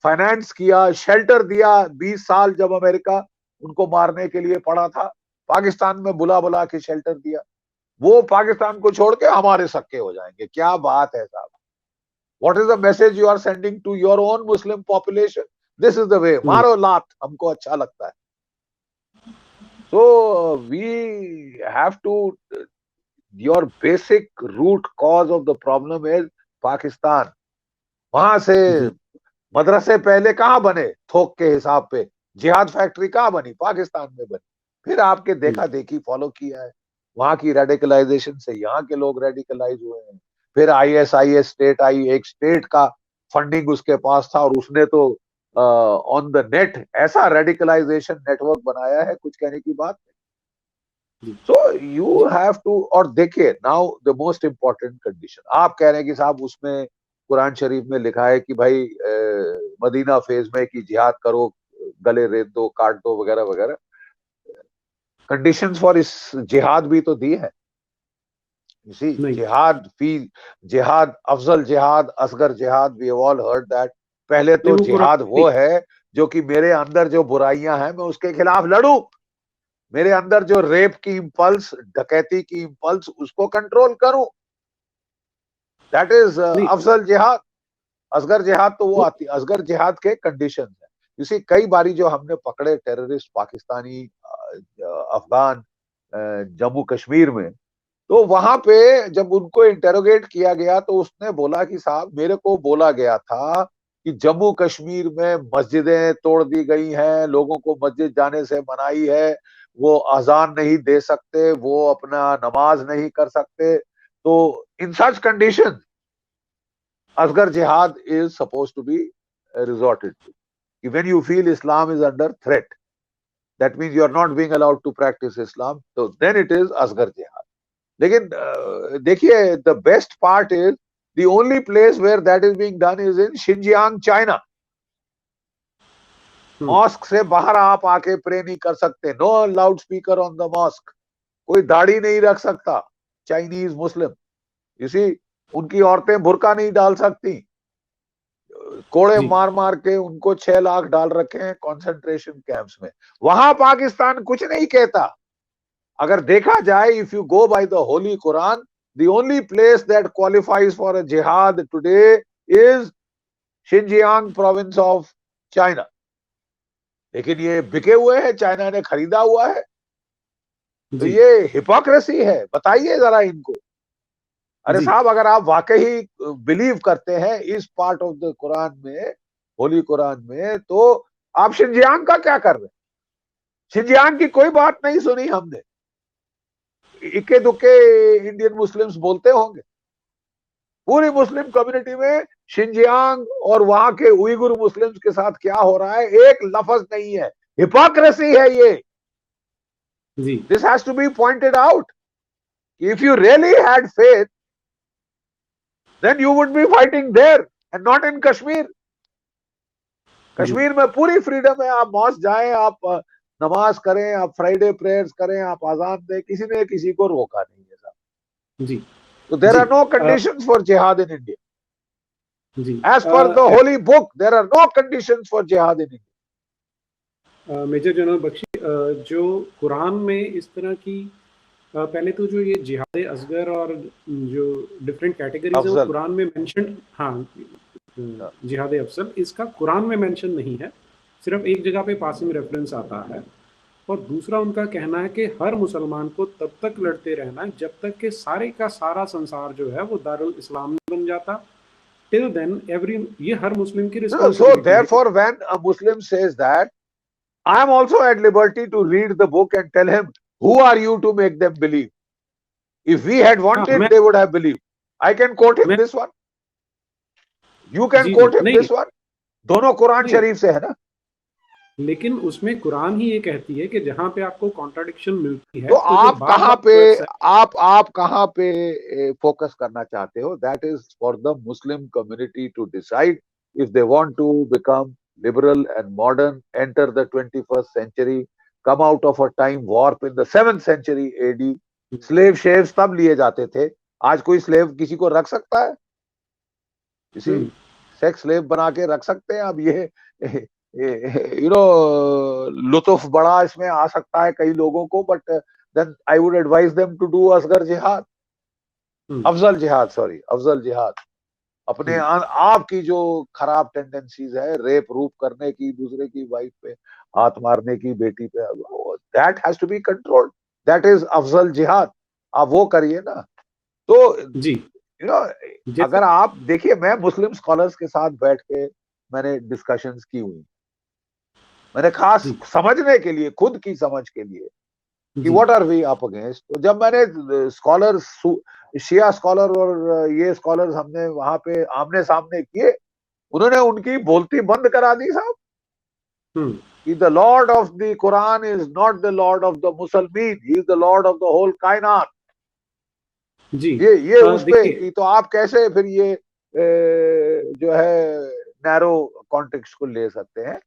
फाइनेंस किया, शेल्टर दिया. 20 साल जब अमेरिका उनको मारने के लिए पड़ा था, पाकिस्तान में बुला बुला के शेल्टर दिया. वो पाकिस्तान को छोड़ के हमारे सक्के हो जाएंगे. क्या बात है साहब? What is the message you are sending to your own Muslim population? This is the way. मारो लात, हमको अच्छा लगता है. So we have to, your basic root cause of the problem is Pakistan. वहां से मदरसे पहले कहाँ बने? थोक के हिसाब पे. जिहाद फैक्ट्री कहाँ बनी? पाकिस्तान में बनी. फिर आपके देखा देखी फॉलो किया है. वहां की रेडिकलाइजेशन से यहाँ के लोग रेडिकलाइज हुए हैं. फिर ISIS स्टेट आई, एक स्टेट का फंडिंग उसके पास था और उसने तो ऑन द नेट ऐसा रेडिकलाइजेशन नेटवर्क बनाया है, कुछ कहने की बात नहीं. So you have to. और देखिए now the most important condition, आप कह रहे हैं कि साहब उसमें कुरान शरीफ में लिखा है कि भाई मदीना फेज में कि जिहाद करो, गले रेत दो, काट दो, वगैरह वगैरह. कंडीशंस फॉर इस जिहाद भी तो दी है. जिहाद, अफजल जिहाद, असगर जिहाद, we have all heard that. पहले तो जिहाद वो है जो कि मेरे अंदर जो बुराइयां हैं मैं उसके खिलाफ लड़ूं. मेरे अंदर जो रेप की इंपल्स, डकैती की इंपल्स, उसको कंट्रोल करूं. दैट इज अफजल जिहाद. असगर जिहाद तो वो आती, असगर जिहाद के कंडीशन है. इसी कई बारी जो हमने पकड़े टेररिस्ट पाकिस्तानी, अफगान, जम्मू कश्मीर में, तो वहां पे जब उनको इंटेरोगेट किया गया तो उसने बोला कि साहब मेरे को बोला गया था कि जम्मू कश्मीर में मस्जिदें तोड़ दी गई हैं, लोगों को मस्जिद जाने से मनाही है, वो अजान नहीं दे सकते, वो अपना नमाज नहीं कर सकते, तो इन सच कंडीशन असगर जिहाद is suppose to be resorted to. When you feel Islam is under threat, that means you are not being allowed to practice Islam, so then it is asghar jihad. लेकिन देखिए, the best part is the only place where that is being done is in Xinjiang, China. Mosque से बाहर आप आके प्रे नहीं कर सकते, no loudspeaker on the mosque, कोई दाढ़ी नहीं रख सकता चाइनीज मुस्लिम, इसी उनकी औरतें बुर्का नहीं डाल सकती, कोड़े मार मार के उनको 6 लाख डाल रखे हैं कॉन्सेंट्रेशन कैंप्स में। वहां पाकिस्तान कुछ नहीं कहता। अगर देखा जाए, if you go by the Holi Quran, the only place that qualifies for a jihad today is Xinjiang province of China. लेकिन ये बिके हुए हैं, चाइना ने खरीदा हुआ है, तो ये हिपोक्रेसी है। बताइए जरा इनको। अरे साहब, अगर आप वाकई बिलीव करते हैं इस पार्ट ऑफ द कुरान में, होली कुरान में, तो आप शिनजियांग का क्या कर रहे हैं? शिनजियांग की कोई बात नहीं सुनी हमने। इक्के दुक्के इंडियन मुस्लिम्स बोलते होंगे, पूरी मुस्लिम कम्युनिटी में शिनजियांग और वहां के उइगुर मुस्लिम्स के साथ क्या हो रहा है एक लफ्ज नहीं है। हिपोक्रेसी है ये। This has to be pointed out. If you really had faith, then you would be fighting there and not in Kashmir. Kashmir में पूरी फ्रीडम है, आप मॉस्क जाएं, आप नमाज करें, आप फ्राइडे प्रेयर्स करें, आप आजान दें, किसी ने किसी को रोका नहीं है साहब जी। तो there are no conditions for jihad in India जी। As per the Holy Book there are no conditions for jihad in India. Major General Bakshi, जो कुरान में इस तरह की पहले तो जो ये जिहाद असगर और जो डिफरेंट कैटेगरीज है वो कुरान में मेंशन, हाँ जिहाद अफजल, इसका कुरान में मेंशन नहीं है, सिर्फ एक जगह पे पासिंग रेफरेंस आता है। और दूसरा उनका कहना है कि हर मुसलमान को तब तक लड़ते रहना है जब तक कि सारे का सारा संसार जो है वो दारुल इस्लाम बन जाता। टिल देन ये हर मुस्लिम की responsibility. So therefore when a Muslim says that I am also at liberty to read the book and tell him who are you to make them believe? If we had wanted, they would have believed. I can quote him this one. You can quote him this one. दोनों कुरान शरीफ से है ना। लेकिन उसमें कुरान ही ये कहती है कि जहां पे आपको कॉन्ट्राडिक्शन मिलती है, तो आप कहां पे फोकस करना चाहते हो? That is for the Muslim community to decide if they want to become liberal and modern, enter the 21st century, come out of a time warp in the 7th century AD. Slave shaves तब लिए जाते थे, आज कोई स्लेव किसी को रख सकता है? किसी सेक्स स्लेव बना के रख सकते हैं? अब ये लुत्फ बड़ा इसमें आ सकता है कई लोगों को, but then I would advise them to do असगर जिहाद, अफजल जिहाद। अपने आप की जो खराब टेंडेंसीज है, रेप रूप करने की, दूसरे की वाइफ पे हाथ मारने की, बेटी पे, that has to be controlled, that is अफजल जिहाद। आप वो करिए ना। तो जी अगर आप देखिए, मैं मुस्लिम स्कॉलर्स के साथ बैठ के मैंने डिस्कशंस की हुई, मैंने खास समझने के लिए, खुद की समझ के लिए कि what are we up against. तो जब मैंने स्कॉलर्स, शिया स्कॉलर और ये स्कॉलर्स हमने वहां पे आमने सामने किए, उन्होंने उनकी बोलती बंद करा दी साहब कि the Lord of the Quran is not the Lord of the मुसलमीन, he is the Lord of the whole कायनात जी। ये उस पे, तो आप कैसे फिर ये जो है नैरो कॉन्टेक्स्ट को ले सकते हैं?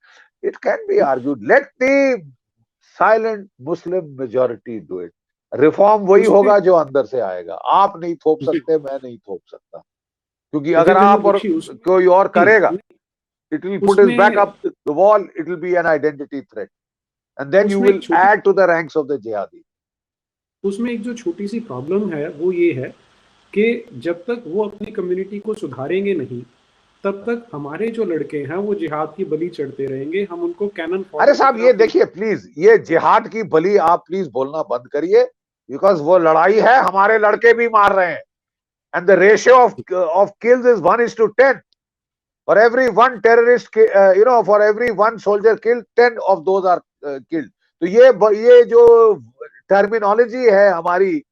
It can be argued, let the silent Muslim majority do it. Reform वही होगा जो अंदर से आएगा। आप नहीं थोप सकते, मैं नहीं थोप सकता, क्योंकि अगर आप और कोई और करेगा, it will put his back up the wall, it will be an identity threat, and then you will add to the ranks of the jihadi. उसमें एक जो छोटी सी प्रॉब्लम है वो ये है कि जब तक वो अपनी कम्युनिटी को सुधारेंगे नहीं, तब तक हमारे जो लड़के हैं वो जिहाद की बलि चढ़ते रहेंगे, हम उनको कैनन। अरे साहब, ये देखिए प्लीज, ये जिहाद की बलि आप प्लीज बोलना बंद करिए, बिकॉज वो लड़ाई है, हमारे लड़के भी मार रहे हैं, and the ratio of kills is 1:10। For every one terrorist, for every one soldier killed, 10 of those are killed. तो ये जो टर्मिनोलॉजी है हमारी,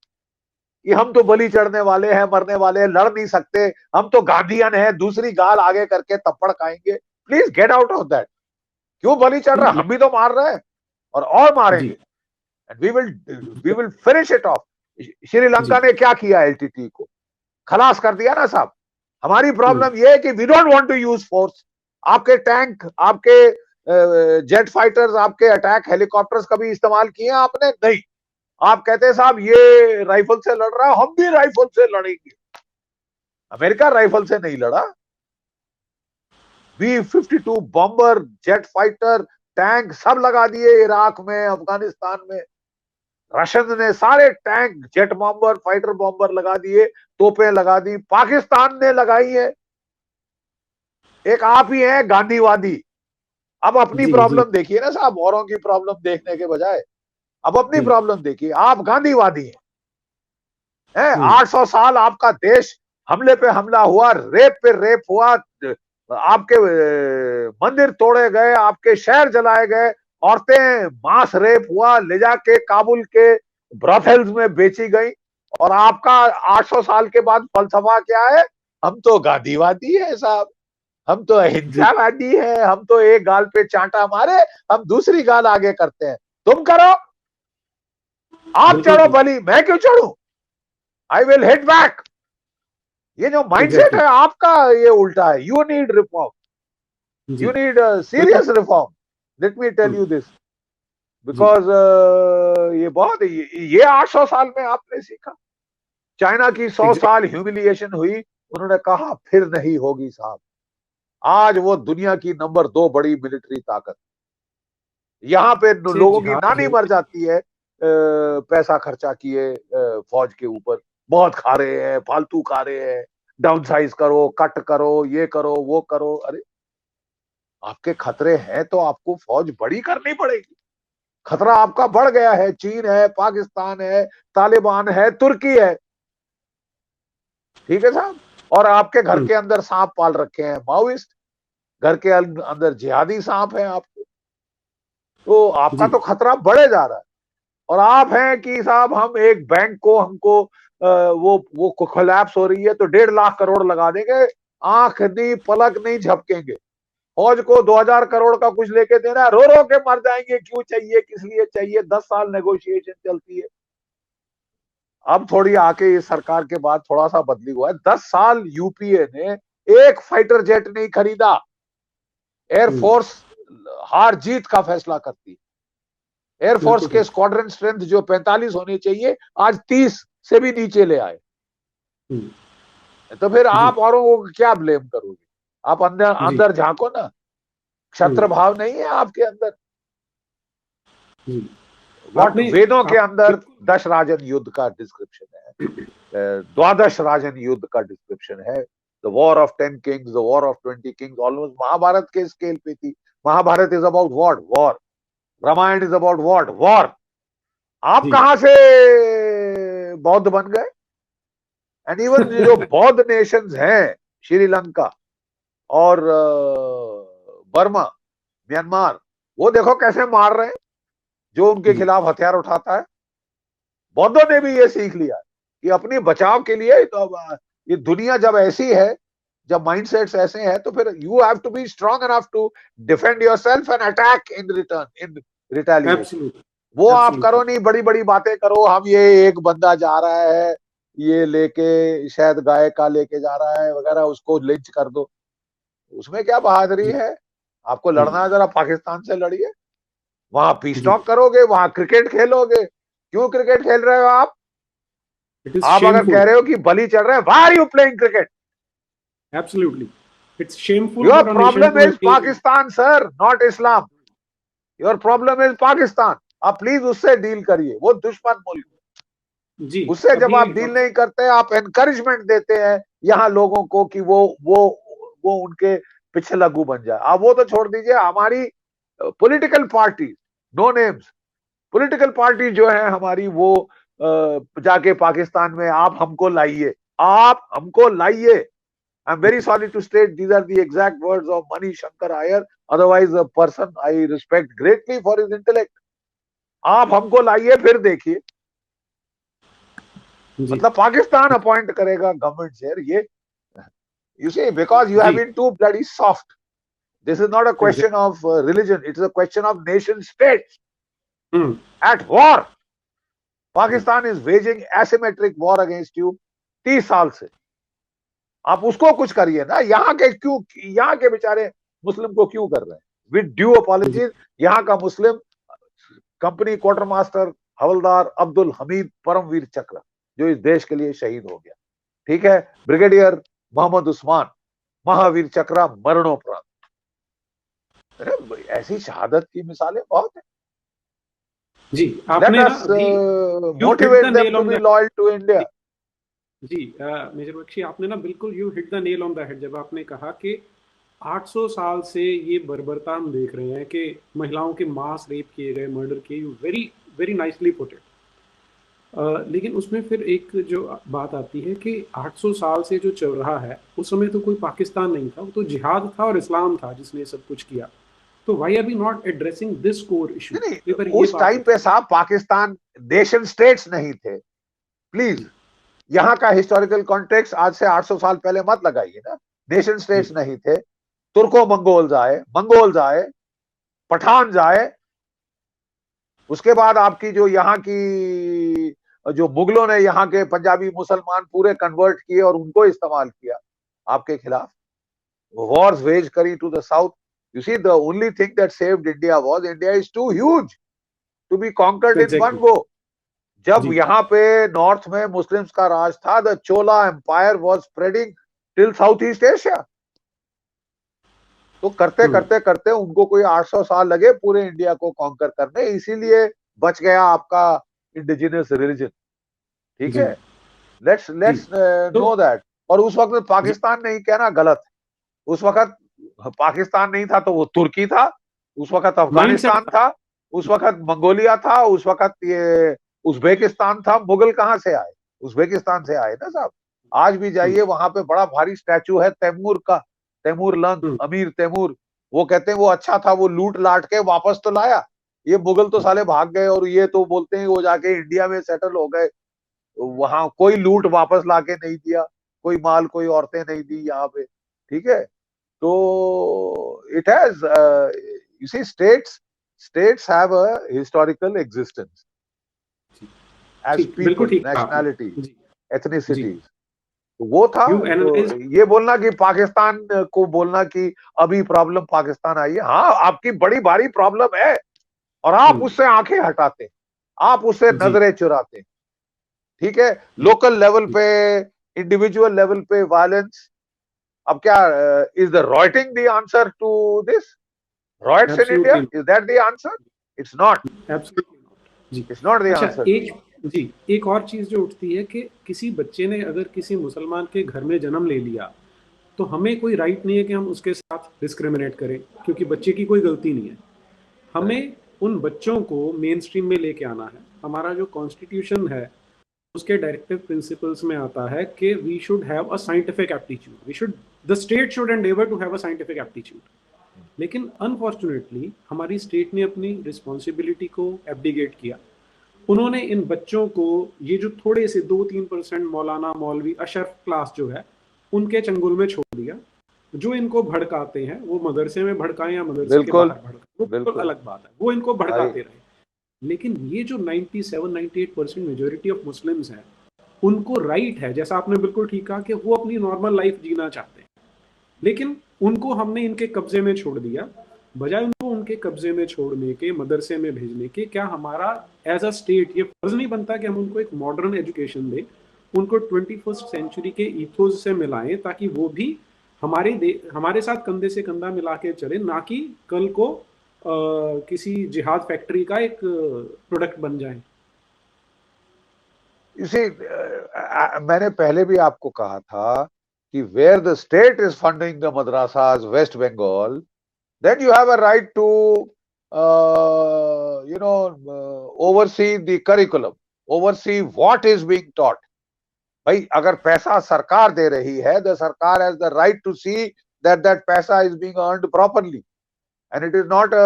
ये हम तो बलि चढ़ने वाले हैं, मरने वाले हैं, लड़ नहीं सकते, हम तो गांधीयन है, दूसरी गाल आगे करके थप्पड़ खाएंगे। Please get out of that. क्यों बलि चढ़ रहा है? हम भी तो मार रहे हैं और मारेंगे। And we will finish it off. Sri Lanka ने क्या किया? एलटीटी को खलास कर दिया ना साहब। हमारी प्रॉब्लम ये है कि we don't want to use force. आपके टैंक, आपके जेट फाइटर्स, आपके अटैक हेलीकॉप्टर्स कभी इस्तेमाल किए आपने? नहीं। आप कहते हैं साहब ये राइफल से लड़ रहा है, हम भी राइफल से लड़ेंगे। अमेरिका राइफल से नहीं लड़ा। B-52 bomber, jet fighter, tank सब लगा दिए इराक में, अफगानिस्तान में। रशियन ने सारे tank, jet bomber, fighter bomber लगा दिए, तोपें लगा दी। पाकिस्तान ने लगाई है। एक आप ही हैं गांधीवादी। अब अपनी प्रॉब्लम देखिए ना साहब, औरों की प्रॉब्लम देखने के बजाय अब अपनी प्रॉब्लम देखिए। आप गांधीवादी हैं। 800 साल आपका देश हमले पे हमला हुआ, रेप पे रेप हुआ, आपके मंदिर तोड़े गए, आपके शहर जलाए गए, औरतें मास रेप हुआ, ले जाके काबुल के ब्रॉथेल्स में बेची गई। और आपका 800 साल के बाद फलसफा क्या है? हम तो गांधीवादी है साहब, हम तो अहिंसावादी है, हम तो एक गाल पे चांटा मारे, हम दूसरी गाल आगे करते हैं। तुम करो, आप चढ़ो बलि, मैं क्यों चढ़ू? I will hit back. ये जो माइंडसेट है आपका, ये उल्टा है। You need reform, you need serious reform. Let me tell you this, because ये 800 साल में आपने सीखा। चाइना की 100 साल ह्यूमिलिएशन हुई, उन्होंने कहा फिर नहीं होगी साहब। आज वो दुनिया की नंबर 2 बड़ी मिलिट्री ताकत। यहाँ पे लोगों की नानी मर जाती है पैसा खर्चा किए फौज के ऊपर। बहुत खा रहे हैं, फालतू खा रहे हैं, डाउन साइज करो, कट करो, ये करो, वो करो। अरे आपके खतरे हैं तो आपको फौज बड़ी करनी पड़ेगी। खतरा आपका बढ़ गया है। चीन है, पाकिस्तान है, तालिबान है, तुर्की है। ठीक है साहब। और आपके घर के अंदर सांप पाल रखे हैं माओइस्ट, घर के अंदर जिहादी सांप है आपको। तो आपका तो खतरा बढ़े जा रहा है। और आप हैं कि साहब हम एक बैंक को, हमको वो कोलैप्स हो रही है तो 1.5 लाख करोड़ लगा देंगे, आंख नहीं पलक नहीं झपकेंगे। फौज को 2000 करोड़ का कुछ लेके देना, रो रो के मर जाएंगे। क्यों चाहिए, किस लिए चाहिए? 10 साल नेगोशिएशन चलती है। अब थोड़ी आके इस सरकार के बाद थोड़ा सा बदली हुआ है। 10 साल यूपीए ने एक फाइटर जेट नहीं खरीदा। एयरफोर्स हार जीत का फैसला करती है। एयरफोर्स के स्क्वाड्रन स्ट्रेंथ जो 45 होनी चाहिए, आज 30 से भी नीचे ले आए। तो फिर आप औरों को क्या ब्लेम करोगे? आप अंदर झांको ना। क्षत्र भाव नहीं है आपके अंदर। वेदों के अंदर 10 राजन युद्ध का डिस्क्रिप्शन है, 12 राजन युद्ध का डिस्क्रिप्शन है। The war of 10 kings, the war of 20 kings almost Mahabharata के स्केल पे थी। Mahabharata is about what? War. Ramayana is about what? War. आप कहां से बौद्ध बन गए? एंड इवन जो बौद्ध नेशंस हैं, श्रीलंका और बर्मा, म्यांमार, वो देखो कैसे मार रहे हैं जो उनके खिलाफ हथियार उठाता है। बौद्धों ने भी ये सीख लिया कि अपने बचाव के लिए तो ये दुनिया जब ऐसी है, जब माइंडसेट्स ऐसे हैं, तो फिर you have to be strong enough to defend yourself and attack in return, in retaliation. वो आप करो नहीं, बड़ी बड़ी बातें करो। हम ये एक बंदा जा रहा है, ये लेके शायद गाय का लेके जा रहा है वगैरह, उसको लिंच कर दो। उसमें क्या बहादुरी है? आपको लड़ना है, जरा पाकिस्तान से लड़िए। वहां पीस टॉक करोगे, वहां क्रिकेट खेलोगे। क्यों क्रिकेट खेल रहे हो आप? आप अगर कह रहे हो कि बलि चढ़ रहे हैं, why are you playing cricket? Absolutely, it's shameful. Your problem is Pakistan, sir, not Islam. Your problem is Pakistan. आप प्लीज उससे डील करिए। वो दुश्मन मुल्क जी। उससे जब आप डील नहीं करते, आप एनकरेजमेंट देते हैं यहाँ लोगों को कि वो उनके पीछे लगू बन जाए। आप वो तो छोड़ दीजिए। हमारी political party, no names political party जो है हमारी, वो जाके पाकिस्तान में आप हमको लाइए, आप हमको लाइए। I'm very sorry to state these are the exact words of Mani Shankar Iyer, otherwise a person I respect greatly for his intellect. आप हमको लाइए फिर देखिए, जी मतलब पाकिस्तान अपॉइंट करेगा गवर्नमेंट चेयर, ये you see, because you have जी been too bloody soft. This is not a question exact of religion, it is a question of nation states hmm at war. Pakistan is waging asymmetric war against you 30 साल से, आप उसको कुछ करिए ना, यहाँ के क्यों, यहाँ के बेचारे मुस्लिम को क्यों कर रहे हैं? विद ड्यू अपॉलॉजीज, यहाँ का मुस्लिम कंपनी क्वार्टर मास्टर हवलदार अब्दुल हमीद परमवीर चक्र जो इस देश के लिए शहीद हो गया, ठीक है, ब्रिगेडियर मोहम्मद उस्मान महावीर चक्र मरणोपरांत। ऐसी शहादत की मिसालें बहुत है। जी Let आपने us ना you hit motivate the them nail to on be the loyal to India. जी मेजर बख्शी, आपने ना बिल्कुल you hit the nail on the head जब आपने कहा कि 800 साल से ये बर्बरता हम देख रहे हैं कि महिलाओं के मास रेप किए गए, मर्डर किए, you very very nicely put it. लेकिन उसमें फिर एक जो बात आती है कि 800 साल से जो चल रहा है, उस समय तो कोई पाकिस्तान नहीं था, वो तो जिहाद था और इस्लाम था जिसने सब कुछ किया। तो why are we not addressing this core issue? नहीं, उस टाइम पे साहब पाकिस्तान नेशन स्टेट्स नहीं थे, प्लीज यहाँ का हिस्टोरिकल कॉन्टेक्स्ट आज से 800 साल पहले मत लगाइए ना। नेशन स्टेट्स नहीं थे, तुर्को मंगोल्स आए, पठान जाए, उसके बाद आपकी जो यहाँ की जो मुगलों ने यहाँ के पंजाबी मुसलमान पूरे कन्वर्ट किए और उनको इस्तेमाल किया आपके खिलाफ, wars wage carry to the south. You see, the only thing that saved India was India is too huge to be conquered in one go. जब यहाँ पे नॉर्थ में मुस्लिम्स का राज था, the Chola empire was spreading till south east Asia. तो करते करते करते उनको कोई 800 साल लगे पूरे इंडिया को कॉन्कर करने, इसीलिए बच गया आपका इंडिजिनस रिलीजन, ठीक है। Let's know that. और उस वक्त पाकिस्तान नहीं कहना गलत है, उस वक्त पाकिस्तान नहीं था तो वो तुर्की था, उस वक्त अफगानिस्तान था, उस वक्त मंगोलिया था, उस वक्त ये उज्बेकिस्तान था। मुगल कहां से आए? उज्बेकिस्तान से आए ना साहब। आज भी जाइए वहां पे बड़ा भारी स्टैचू है तैमूर का, तैमूर लंग, अमीर तैमूर। वो कहते हैं वो अच्छा था, वो लूट लाट के वापस तो लाया। ये मुगल तो साले भाग गए और ये तो बोलते हैं वो जाके इंडिया में सेटल हो गए, वहां कोई लूट वापस लाके नहीं दिया, कोई माल, कोई औरतें नहीं दी यहाँ पे, ठीक है। तो it has, you see, states have a historical existence as people, nationality, ethnicities. वो था। तो ये बोलना कि पाकिस्तान को बोलना कि अभी प्रॉब्लम पाकिस्तान आई है, हाँ आपकी बड़ी भारी प्रॉब्लम है और आप उससे आंखें हटाते, आप उससे नजरें चुराते, ठीक है। लोकल लेवल पे, इंडिविजुअल लेवल पे वायलेंस। अब क्या is the rioting the answer to this? Riots in India, is that the answer? It's not. Absolutely not. It's not the answer. एक और चीज जो उठती है कि किसी बच्चे ने अगर किसी मुसलमान के घर में जन्म ले लिया तो हमें कोई राइट नहीं है कि हम उसके साथ डिस्क्रिमिनेट करें, क्योंकि बच्चे की कोई गलती नहीं है। हमें उन बच्चों को मेन स्ट्रीम में लेके आना है। हमारा जो कॉन्स्टिट्यूशन है उसके डायरेक्टिव प्रिंसिपल्स में आता है कि we should have a scientific aptitude, the state should endeavour to have a scientific aptitude. लेकिन अनफॉर्चुनेटली हमारी स्टेट ने अपनी रिस्पॉन्सिबिलिटी को एब्डिकेट किया। उन्होंने इन बच्चों को, ये जो थोड़े से 2-3% मौलाना मौलवी अशरफ क्लास जो है, उनके चंगुल में छोड़ दिया। जो इनको भड़काते हैं वो मदरसे में भड़काएं या मदरसे के बाहर भड़काएं, वो बिल्कुल अलग बात है, वो इनको भड़काते रहे। लेकिन ये जो 97-98% मेजोरिटी ऑफ मुस्लिम्स हैं, उनको राइट है, जैसा आपने बिल्कुल ठीक कहा, कि वो अपनी नॉर्मल लाइफ जीना चाहते हैं, लेकिन उनको हमने इनके कब्जे में छोड़ दिया। बजाय उनको उनके कब्जे में छोड़ने के, मदरसे में भेजने के, क्या हमारा एज अ स्टेट ये फर्ज नहीं बनता कि हम उनको एक मॉडर्न एजुकेशन दें, उनको 21st सेंचुरी के ईथोस से मिलाएं, ताकि वो भी हमारे साथ कंधे से कंधा मिला के चले, ना कि कल को किसी जिहाद फैक्ट्री का एक प्रोडक्ट बन जाए। इसे मैंने पहले भी आपको कहा था कि where the state is funding the madrasas, West Bengal, then you have a right to oversee the curriculum, oversee what is being taught, भाई अगर पैसा सरकार दे रही है, the sarkar has the right to see that that paisa is being earned properly and it is not a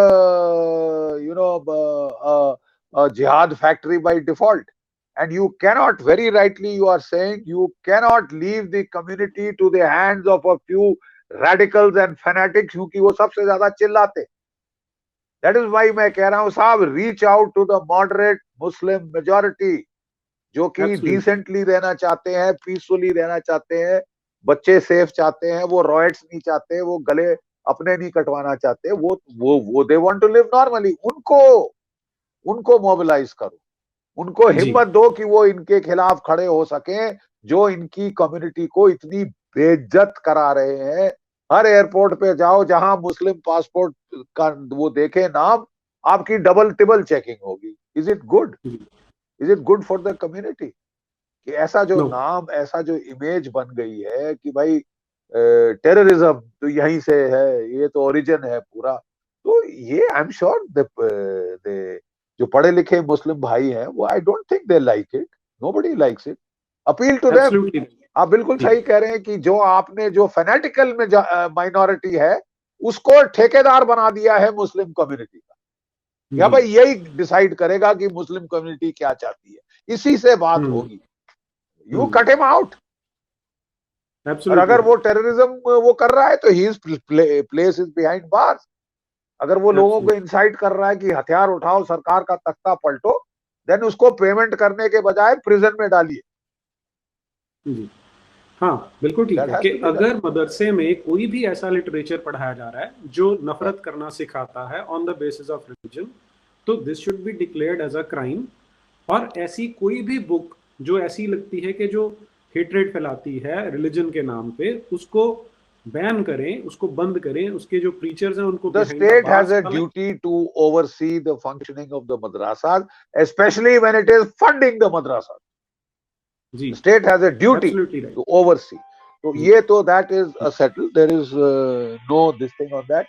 jihad factory by default. And you cannot, very rightly you are saying, you cannot leave the community to the hands of a few radicals and fanatics क्योंकि वो सबसे ज्यादा चिल्लाते. That is why मैं कह रहा हूँ साहब, reach out to the moderate Muslim majority जो कि decently रहना चाहते हैं, peacefully रहना चाहते हैं, बच्चे safe चाहते हैं, वो riots नहीं चाहते, वो गले अपने नहीं कटवाना चाहते, वो they want to live normally. उनको मोबिलाइज करो, उनको हिम्मत दो कि वो इनके खिलाफ खड़े हो सके, जो इनकी कम्युनिटी को इतनी बेइज्जत करा रहे हैं. हर एयरपोर्ट पे जाओ जहां मुस्लिम पासपोर्ट का वो देखे नाम, आपकी डबल टिबल चेकिंग होगी. Is it good? Is it good for the community कि ऐसा जो नाम, ऐसा जो इमेज बन गई है कि भाई टेररिज्म तो यहीं से है, ये तो ओरिजिन है पूरा. तो ये आई एम श्योर जो पढ़े लिखे मुस्लिम भाई हैं वो I don't think they like it. Nobody likes it. Appeal to them. आप बिल्कुल सही कह रहे हैं कि जो आपने जो फैनेटिकल में माइनॉरिटी है उसको ठेकेदार बना दिया है मुस्लिम कम्युनिटी का. या भाई यही डिसाइड करेगा कि मुस्लिम कम्युनिटी क्या चाहती है, इसी से बात होगी. You cut him out. और अगर वो टेररिज्म वो कर रहा है तो he is place is behind bars. अगर वो लोगों को इंसाइट कर रहा है कि हथियार उठाओ, सरकार का तख्ता पलटो, देन उसको पेमेंट करने के बजाय प्रिजन में डालिए. हाँ बिल्कुल ठीक है कि अगर मदरसे में कोई भी ऐसा लिटरेचर पढ़ाया जा रहा है जो नफरत करना सिखाता है on the basis of religion, तो this should be declared as a crime. और ऐसी कोई भी बुक जो ऐसी लगती है कि जो हेट्रेड फैलाती है रिलीजन के नाम पे, उसको बैन करें, उसको बंद करें. उसके जो प्रीचर्स हैं उनको the state has a duty to oversee the functioning of the madrasas, especially when it is funding the madrasas. The state has a duty to oversee. So ये तो that is a settled. There is no this thing on that.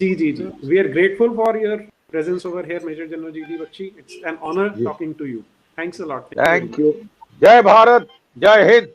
Ji. We are grateful for your presence over here, Major General G.D. Bakshi. It's an honor talking to you. Thanks a lot. Thank you. जय भारत, जय हिंद.